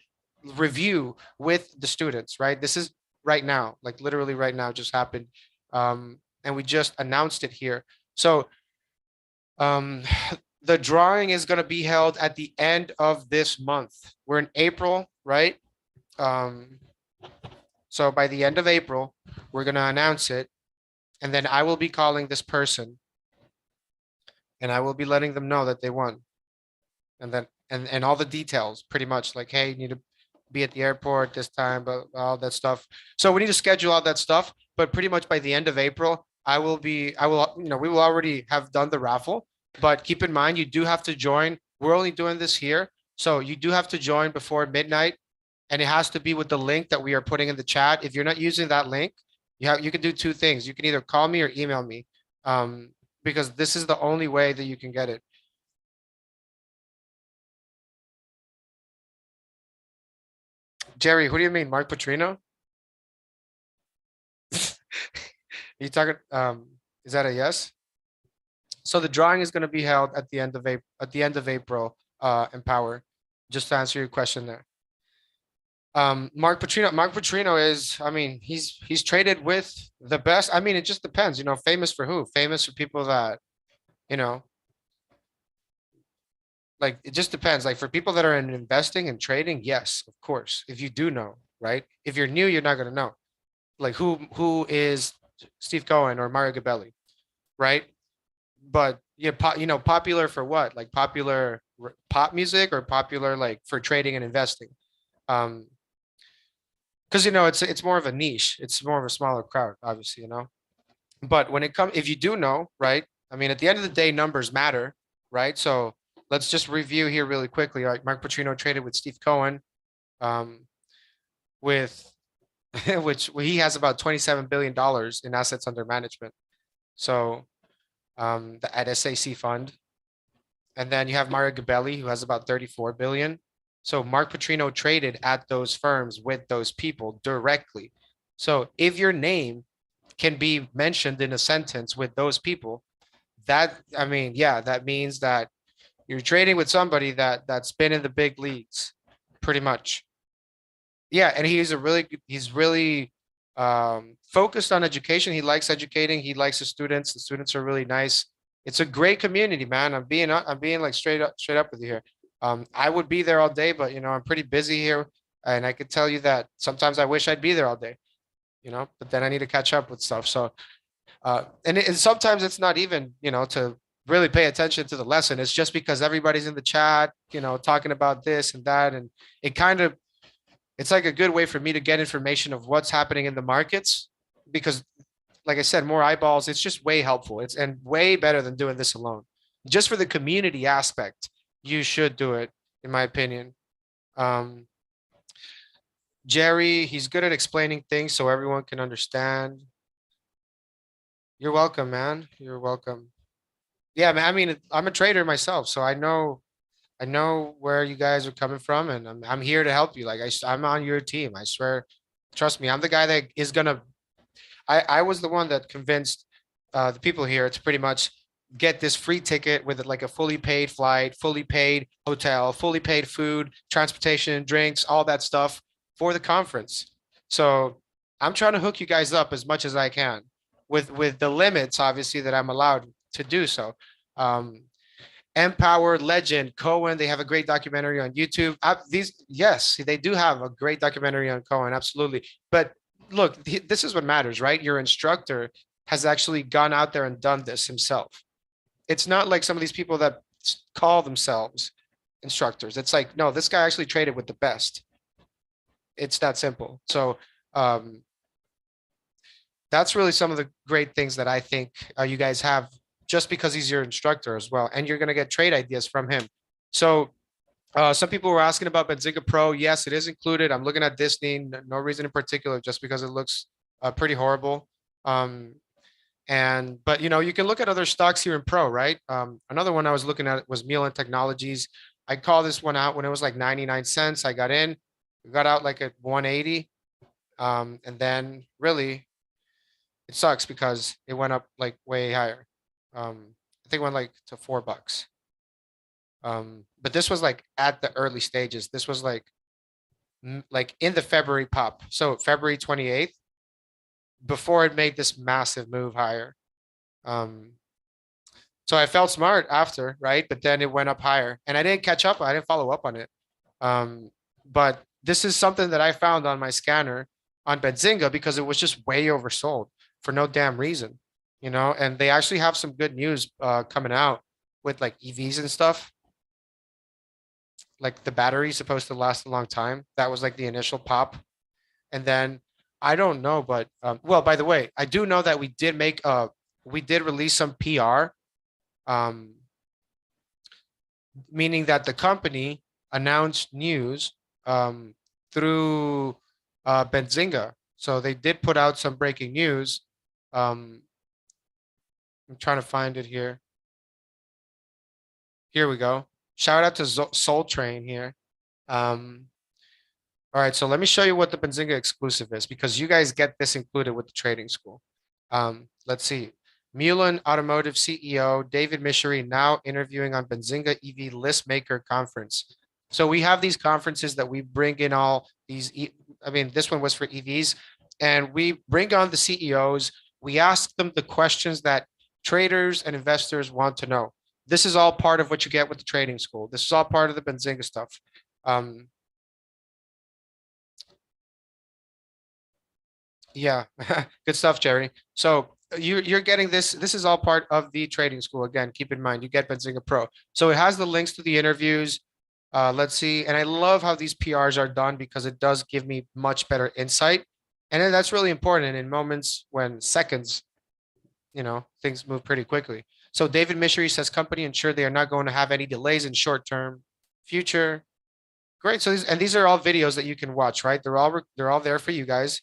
review with the students, right? This is right now, like literally right now, just happened, and we just announced it here. So um, the drawing is gonna be held at the end of this month. We're in April, right? Um, so by the end of April, we're gonna announce it, and then I will be calling this person and I will be letting them know that they won. And then and all the details, pretty much like, hey, you need to be at the airport this time, but all that stuff. So we need to schedule all that stuff. But pretty much by the end of April, I will, we will already have done the raffle. But keep in mind, you do have to join. We're only doing this here. So you do have to join before midnight. And it has to be with the link that we are putting in the chat. If you're not using that link, you can do two things. You can either call me or email me. Because this is the only way that you can get it. Jerry, who do you mean? Mark Putrino? You talking, is that a yes? So the drawing is gonna be held at the end of April, Empower, just to answer your question there. Mark Putrino is, I mean, he's traded with the best. I mean, it just depends, famous for who? Famous for people that, you know, like it just depends. Like for people that are in investing and trading, yes, of course. If you do know, right? If you're new, you're not gonna know. Like who is Steve Cohen or Mario Gabelli, right? But yeah, popular for what? Like popular pop music or popular like for trading and investing. Um, because it's more of a niche. It's more of a smaller crowd, obviously, But when it comes, if you do know, right? I mean, at the end of the day, numbers matter, right? So let's just review here really quickly. Like Mark Putrino traded with Steve Cohen, um, with which he has about $27 billion in assets under management. So at SAC fund. And then you have Mario Gabelli, who has about 34 billion. So Mark Putrino traded at those firms with those people directly. So if your name can be mentioned in a sentence with those people, I mean, yeah, that means that you're trading with somebody that's been in the big leagues, pretty much. Yeah, and he's really focused on education. He likes educating. He likes the students. The students are really nice. It's a great community, man. I'm being like straight up with you here. I would be there all day, but I'm pretty busy here, and I could tell you that sometimes I wish I'd be there all day, but then I need to catch up with stuff. So, and sometimes it's not even, to really pay attention to the lesson. It's just because everybody's in the chat, talking about this and that, and it kind of it's like a good way for me to get information of what's happening in the markets because like I said, more eyeballs, it's just way helpful. It's and way better than doing this alone. Just for the community aspect, you should do it, in my opinion. Um, Jerry, he's good at explaining things so everyone can understand. You're welcome, man. You're welcome. Yeah, man. I mean, I'm a trader myself, so I know where you guys are coming from, and I'm here to help you. Like I'm on your team. I swear, trust me. I'm the guy that is gonna. I was the one that convinced the people here to pretty much get this free ticket with like a fully paid flight, fully paid hotel, fully paid food, transportation, drinks, all that stuff for the conference. So I'm trying to hook you guys up as much as I can with the limits, obviously, that I'm allowed to do so. Um, Empower Legend Cohen. They have a great documentary on YouTube. Yes, they do have a great documentary on Cohen. Absolutely. But look, this is what matters, right? Your instructor has actually gone out there and done this himself. It's not like some of these people that call themselves instructors. It's like, no, this guy actually traded with the best. It's that simple. So um, that's really some of the great things that I think you guys have just because he's your instructor as well. And you're going to get trade ideas from him. So Some people were asking about Benzinga Pro. Yes, it is included. I'm looking at Disney. No reason in particular, just because it looks pretty horrible. Um, but you can look at other stocks here in Pro, right? Another one I was looking at was Milan Technologies. I called this one out when it was like 99 cents. I got in, got out like at 180. And then really it sucks because it went up like way higher. I think it went like to $4. But this was like at the early stages. This was like in the February pop. So February 28th, before it made this massive move higher. Um, so I felt smart after, right? But then it went up higher and I didn't catch up. I didn't follow up on it. But this is something that I found on my scanner on Benzinga because it was just way oversold for no damn reason, and they actually have some good news coming out with like EVs and stuff. Like the battery is supposed to last a long time. That was like the initial pop. And then I don't know, but well, by the way, I do know that we did release some PR, um, meaning that the company announced news through Benzinga. So they did put out some breaking news. I'm trying to find it here. Here we go. Shout out to Soul Train here. Um, all right, so let me show you what the Benzinga exclusive is because you guys get this included with the trading school. Let's see. Mulan Automotive CEO David Mishery now interviewing on Benzinga EV List Maker Conference. So we have these conferences that we bring in all these. I mean, this one was for EVs, and we bring on the CEOs. We ask them the questions that traders and investors want to know. This is all part of what you get with the trading school. This is all part of the Benzinga stuff. Yeah, good stuff, Jerry. So you're getting this. This is all part of the trading school. Again, keep in mind you get Benzinga Pro. So it has the links to the interviews. Let's see. And I love how these PRs are done because it does give me much better insight. And then that's really important in moments when seconds, things move pretty quickly. So David Mishery says company ensure they are not going to have any delays in short-term future. Great. So these are all videos that you can watch, right? They're all there for you guys.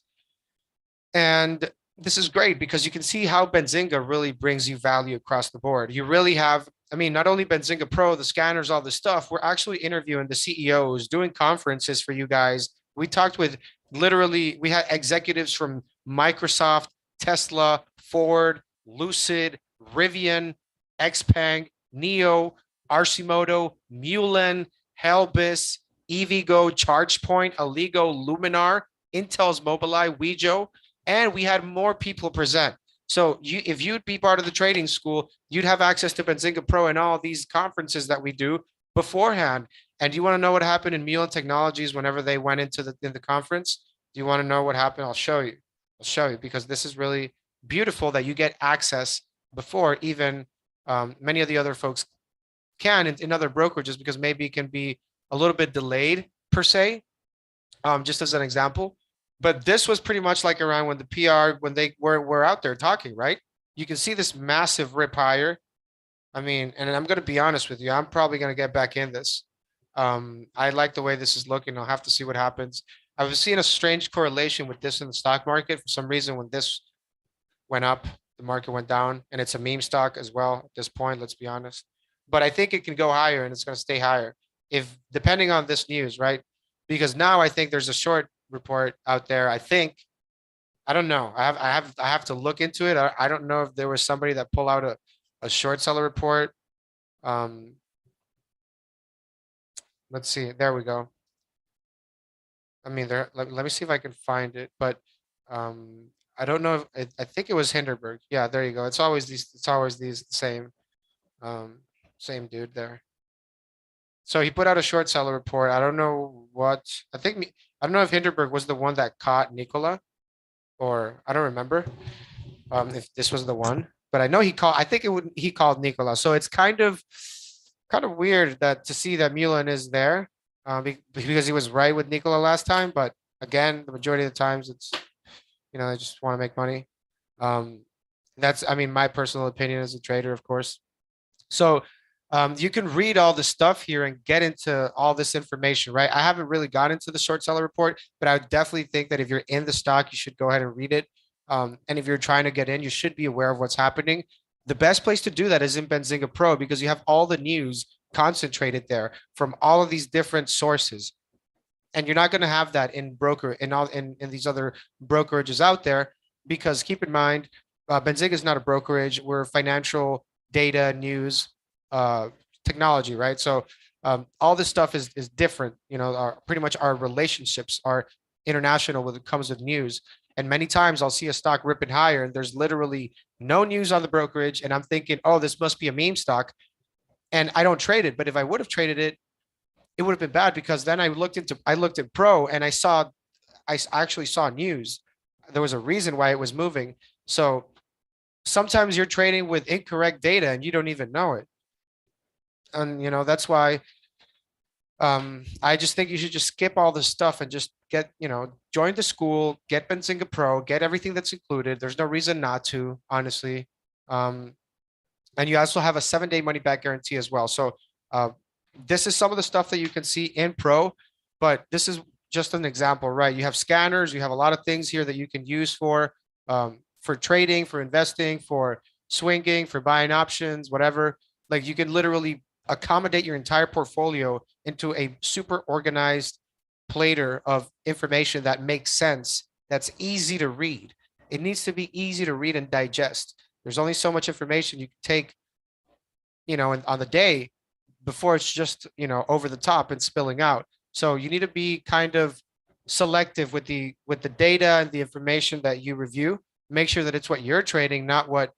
And this is great because you can see how Benzinga really brings you value across the board. You really have, I mean, not only Benzinga Pro, the scanners, all this stuff, we're actually interviewing the CEOs, doing conferences for you guys. We talked with we had executives from Microsoft, Tesla, Ford, Lucid, Rivian, Xpeng, Neo, Arcimoto, Mulen, Helbis, EVgo, ChargePoint, Aligo, Luminar, Intel's Mobileye, Wejo, and we had more people present. So if you'd be part of the trading school, you'd have access to Benzinga Pro and all these conferences that we do beforehand. And do you want to know what happened in Mulan Technologies whenever they went into the conference? Do you want to know what happened? I'll show you. I'll show you because this is really beautiful that you get access before even many of the other folks can in other brokerages because maybe it can be a little bit delayed per se. Just as an example. But this was pretty much like around when the PR, when they were out there talking, right? You can see this massive rip higher. I mean, and I'm going to be honest with you, I'm probably going to get back in this. I like the way this is looking. I'll have to see what happens. I've seen a strange correlation with this in the stock market. For some reason, when this went up, the market went down, and it's a meme stock as well at this point, let's be honest. But I think it can go higher and it's going to stay higher if depending on this news, right? Because now I think there's a short report out there. I don't know. I have to look into it. I don't know if there was somebody that pulled out a short seller report. Um, let's see. There we go. I mean, let me see if I can find it. But I don't know if I think it was Hinderberg. Yeah, there you go. It's always these. It's always these same um, same dude there. So he put out a short seller report. I don't know what. I don't know if Hinderberg was the one that caught Nikola, or I don't remember if this was the one. But I know he called. I think he called Nikola. So it's kind of weird that to see that Mulan is there, because he was right with Nikola last time. But again, the majority of the times it's they just want to make money. Um, that's I mean my personal opinion as a trader, of course. So You can read all the stuff here and get into all this information, right? I haven't really got into the short seller report, but I would definitely think that if you're in the stock, you should go ahead and read it. And if you're trying to get in, you should be aware of what's happening. The best place to do that is in Benzinga Pro because you have all the news concentrated there from all of these different sources. And you're not going to have that in broker in these other brokerages out there because keep in mind, Benzinga is not a brokerage. We're financial data news uh, technology, right? So all this stuff is different. You know, pretty much our relationships are international when it comes with news. And many times I'll see a stock ripping higher, and there's literally no news on the brokerage, and I'm thinking, oh, this must be a meme stock, and I don't trade it. But if I would have traded it, it would have been bad because then I looked at Pro and I actually saw news. There was a reason why it was moving. So sometimes you're trading with incorrect data and you don't even know it. And you know, that's why I just think you should just skip all this stuff and just get, you know, join the school, get Benzinga Pro, get everything that's included. There's no reason not to, honestly. Um, and you also have a 7-day money back guarantee as well. So uh, this is some of the stuff that you can see in Pro, but this is just an example, right? You have scanners, you have a lot of things here that you can use for trading, for investing, for swinging, for buying options, whatever. Like you can literally accommodate your entire portfolio into a super organized plater of information that makes sense, that's easy to read. It needs to be easy to read and digest. There's only so much information you can take, you know, on the day before it's just, you know, over the top and spilling out. So you need to be kind of selective with the data and the information that you review. Make sure that it's what you're trading, not what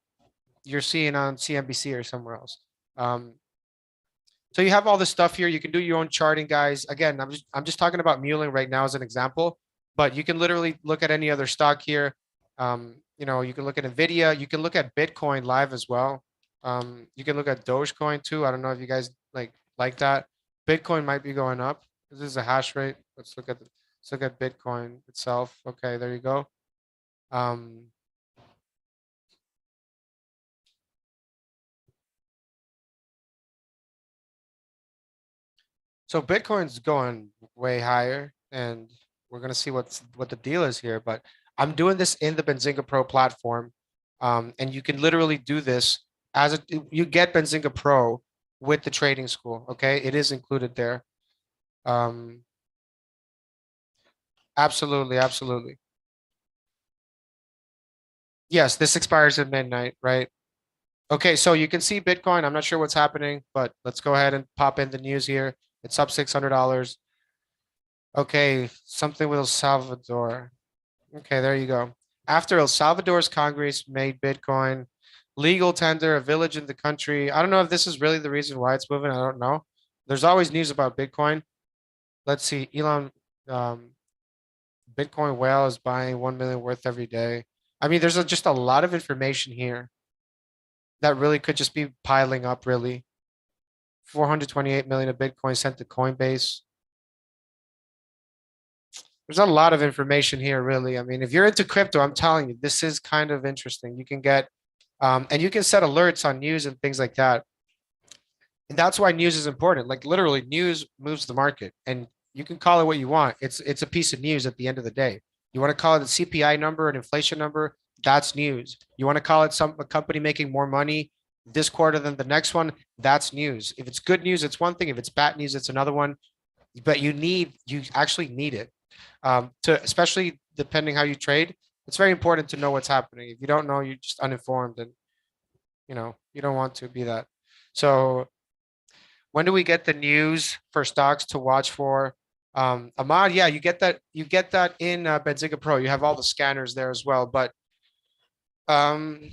you're seeing on CNBC or somewhere else. Um, so you have all this stuff here. You can do your own charting, guys. Again, I'm just talking about muling right now as an example, but you can literally look at any other stock here. You know, you can look at Nvidia. You can look at Bitcoin live as well. You can look at Dogecoin too. I don't know if you guys like that. Bitcoin might be going up. This is a hash rate. Let's look at Bitcoin itself. Okay, there you go. Um, So Bitcoin's going way higher, and we're gonna see what the deal is here. But I'm doing this in the Benzinga Pro platform, and you can literally do this as a you get Benzinga Pro with the trading school. Okay, it is included there. Um, absolutely, absolutely. Yes, this expires at midnight, right? Okay, so you can see Bitcoin. I'm not sure what's happening, but let's go ahead and pop in the news here. It's up $600. Okay, something with El Salvador. Okay, there you go. After El Salvador's Congress made Bitcoin legal tender, a village in the country. I don't know if this is really the reason why it's moving. I don't know. There's always news about Bitcoin. Let's see. Elon, um, Bitcoin whale is buying 1 million worth every day. I mean, there's just a lot of information here that really could just be piling up, really. 428 million of Bitcoin sent to Coinbase. There's a lot of information here, really. I mean, if you're into crypto, I'm telling you, this is kind of interesting. You can get, and you can set alerts on news and things like that. And that's why news is important. Like literally, news moves the market, and you can call it what you want. It's a piece of news at the end of the day. You want to call it a CPI number, an inflation number, that's news. You want to call it a company making more money this quarter than the next one, that's news. If it's good news, it's one thing. If it's bad news, it's another one. But you actually need it to, especially depending how you trade. It's very important to know what's happening. If you don't know, you're just uninformed, and you know you don't want to be that. So when do we get the news for stocks to watch for? Ahmad, yeah, you get that in Benzinga Pro. You have all the scanners there as well. But um,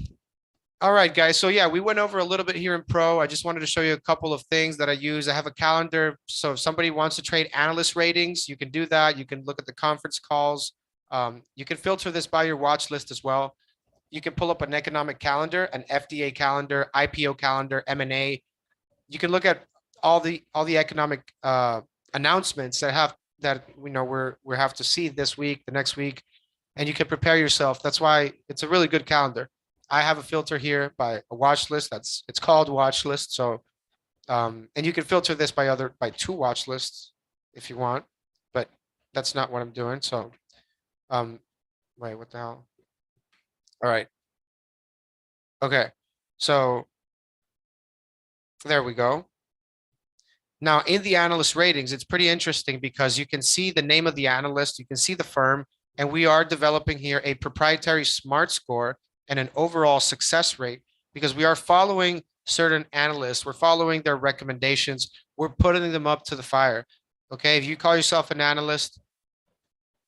all right, guys. So yeah, we went over a little bit here in Pro. I just wanted to show you a couple of things that I use. I have a calendar. So if somebody wants to trade analyst ratings, you can do that. You can look at the conference calls. You can filter this by your watch list as well. You can pull up an economic calendar, an FDA calendar, IPO calendar, M&A. You can look at all the economic announcements that we know we have to see this week, the next week, and you can prepare yourself. That's why it's a really good calendar. I have a filter here by a watch list. It's called watch list. So And you can filter this by two watch lists if you want, but that's not what I'm doing. So, wait, what the hell? All right. Okay. So there we go. Now in the analyst ratings, it's pretty interesting because you can see the name of the analyst, you can see the firm, and we are developing here a proprietary smart score and an overall success rate because we are following certain analysts, we're following their recommendations, we're putting them up to the fire. Okay, if you call yourself an analyst,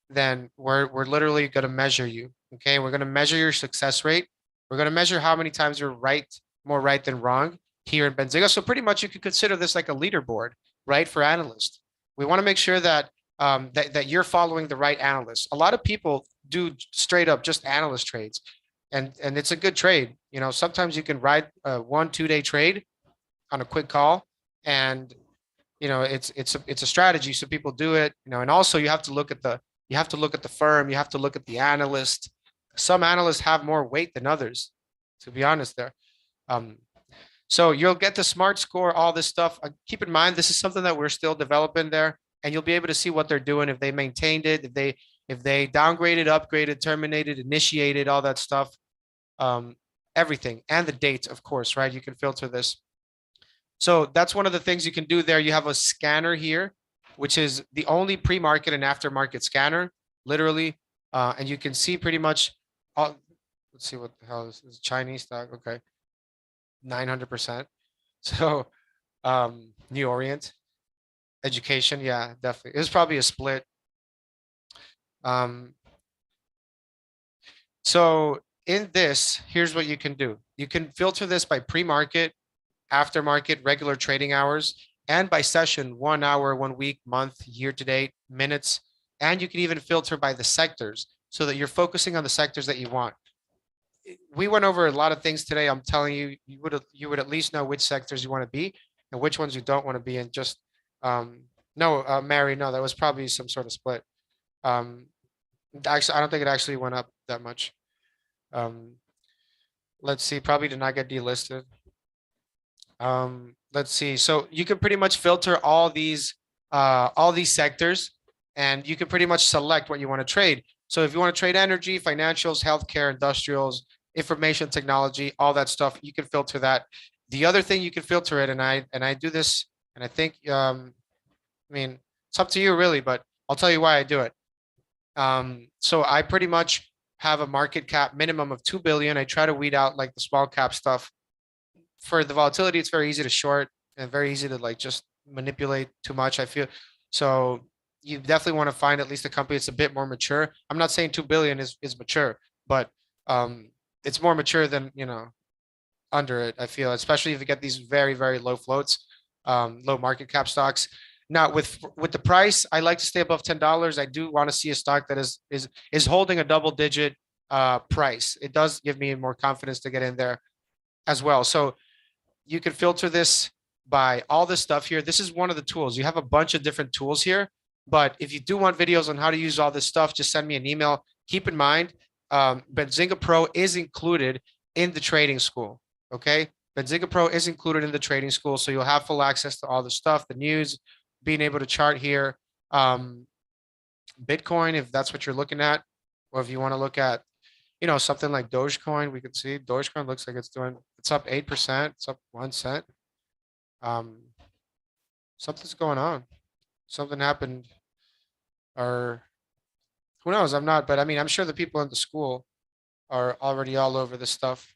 then we're literally going to measure you. Okay, we're going to measure your success rate. We're going to measure how many times you're right, more right than wrong here in Benzinga. So pretty much you could consider this like a leaderboard, right, for analysts. We want to make sure that that you're following the right analysts. A lot of people do straight up just analyst trades, and it's a good trade. You know, sometimes you can ride a 1-2 day trade on a quick call, and you know it's a strategy. So people do it. You know, and also you have to look at the firm. You have to look at the analyst. Some analysts have more weight than others, to be honest. There. Um, so you'll get the smart score, all this stuff. Keep in mind, this is something that we're still developing there, and you'll be able to see what they're doing if they maintained it, if they downgraded, upgraded, terminated, initiated, all that stuff, um, everything, and the date, of course, right? You can filter this. So that's one of the things you can do there. You have a scanner here, which is the only pre-market and aftermarket scanner, literally, and you can see pretty much all. Let's see what the hell is this Chinese stock. Okay, 900%. So, New Orient, education, yeah, definitely. It was probably a split. Um, so in this, here's what you can do. You can filter this by pre-market, aftermarket, regular trading hours, and by session, 1 hour, 1 week, month, year to date, minutes, and you can even filter by the sectors so that you're focusing on the sectors that you want. We went over a lot of things today. I'm telling you, you would at least know which sectors you want to be and which ones you don't want to be in. Just no, Mary, no, that was probably some sort of split. Actually, I don't think it actually went up that much. Um, let's see, probably did not get delisted. Let's see. So you can pretty much filter all these sectors, and you can pretty much select what you want to trade. So if you want to trade energy, financials, healthcare, industrials, information technology, all that stuff, you can filter that. The other thing you can filter it, and I do this, and I think I mean it's up to you really, but I'll tell you why I do it. So I pretty much have a market cap minimum of 2 billion. I try to weed out like the small cap stuff. For the volatility, it's very easy to short and very easy to like just manipulate too much, I feel. So you definitely want to find at least a company that's a bit more mature. I'm not saying 2 billion is mature, but it's more mature than, you know, under it, I feel, especially if you get these very, very low floats, low market cap stocks. Now with the price, I like to stay above $10. I do want to see a stock that is holding a double digit price. It does give me more confidence to get in there as well. So you can filter this by all this stuff here. This is one of the tools. You have a bunch of different tools here, but if you do want videos on how to use all this stuff, just send me an email. Keep in mind, Benzinga Pro is included in the trading school. Okay, Benzinga Pro is included in the trading school, so you'll have full access to all the stuff, the news, being able to chart here, Bitcoin, if that's what you're looking at, or if you want to look at, you know, something like Dogecoin. We can see Dogecoin looks like it's up 8%, it's up 1 cent. Something's going on. Something happened, or who knows? But I mean, I'm sure the people in the school are already all over this stuff.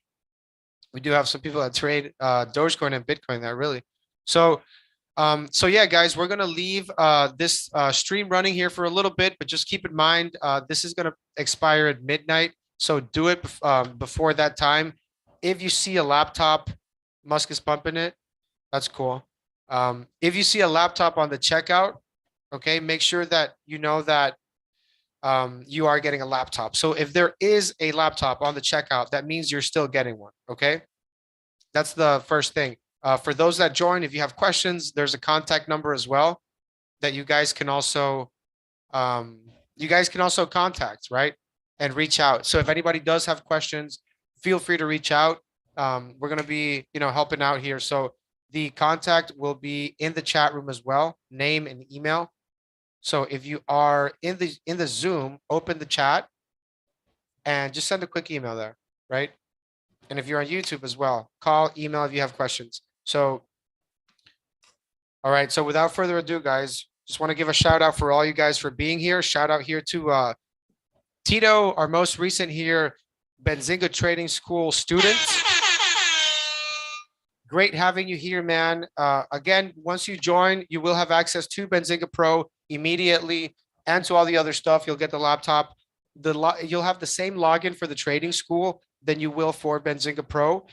We do have some people that trade Dogecoin and Bitcoin there, really. So so yeah, guys, we're gonna leave this stream running here for a little bit, but just keep in mind this is gonna expire at midnight. So do it before that time. If you see a laptop, Musk is pumping it. That's cool. If you see a laptop on the checkout, okay, make sure that you know that you are getting a laptop. So if there is a laptop on the checkout, that means you're still getting one. Okay, that's the first thing. For those that join, if you have questions, there's a contact number as well that you guys can also contact, right? And reach out. So if anybody does have questions, feel free to reach out. We're going to be, you know, helping out here. So The contact will be in the chat room as well, name and email. So if you are in the Zoom, open the chat and just send a quick email there, right? And if you're on YouTube as well, call, email if you have questions. So, all right. So without further ado, guys, just want to give a shout out for all you guys for being here. Shout out here to Tito, our most recent here, Benzinga Trading School student. Great having you here, man. Again, once you join, you will have access to Benzinga Pro immediately and to all the other stuff. You'll get the laptop. You'll have the same login for the trading school than you will for Benzinga Pro.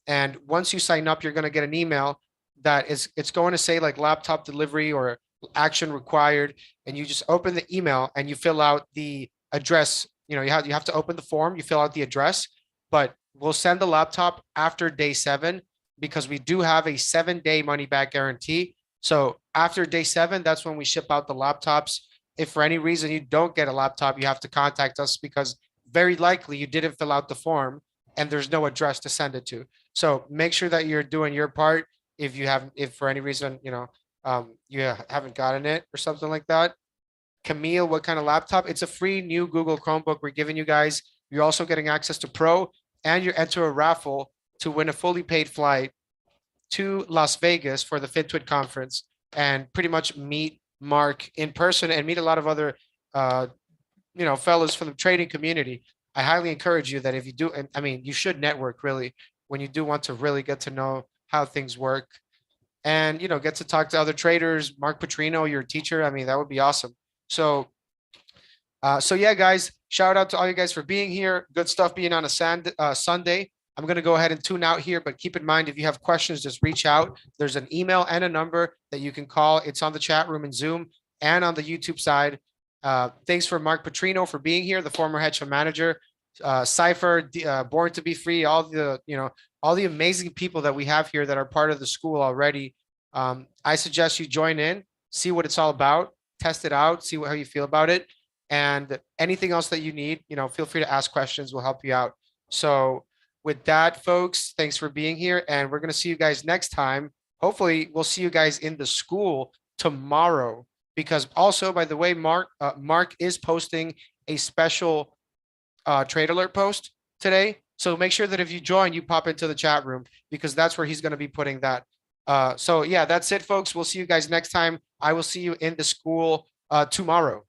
And once you sign up, you're going to get an email that it's going to say like laptop delivery or action required. And you just open the email and you fill out the address. You know, you have to open the form, you fill out the address, but we'll send the laptop after day 7 because we do have a 7-day money back guarantee. So after day 7, that's when we ship out the laptops. If for any reason you don't get a laptop, you have to contact us because very likely you didn't fill out the form and there's no address to send it to. So make sure that you're doing your part. If for any reason, you haven't gotten it or something like that. Camille, what kind of laptop? It's a free new Google Chromebook we're giving you guys. You're also getting access to Pro and you enter a raffle to win a fully paid flight to Las Vegas for the FinTwit conference and pretty much meet Mark in person and meet a lot of other, fellows from the trading community. I highly encourage you that if you do, and I mean, you should network really when you do want to really get to know how things work and, get to talk to other traders. Mark Putrino, your teacher. I mean, that would be awesome. So yeah, guys, shout out to all you guys for being here. Good stuff being on a Sunday. I'm going to go ahead and tune out here, but keep in mind, if you have questions, just reach out. There's an email and a number that you can call. It's on the chat room in Zoom and on the YouTube side. Thanks for Mark Putrino for being here, the former hedge fund manager, Cypher, Born to be Free, all the amazing people that we have here that are part of the school already. I suggest you join in, see what it's all about, test it out, see how you feel about it. And anything else that you need, feel free to ask questions. We'll help you out. So with that, folks, thanks for being here. And we're going to see you guys next time. Hopefully, we'll see you guys in the school tomorrow. Because also, by the way, Mark is posting a special trade alert post today. So make sure that if you join, you pop into the chat room because that's where he's going to be putting that. So yeah, that's it, folks. We'll see you guys next time. I will see you in the school tomorrow.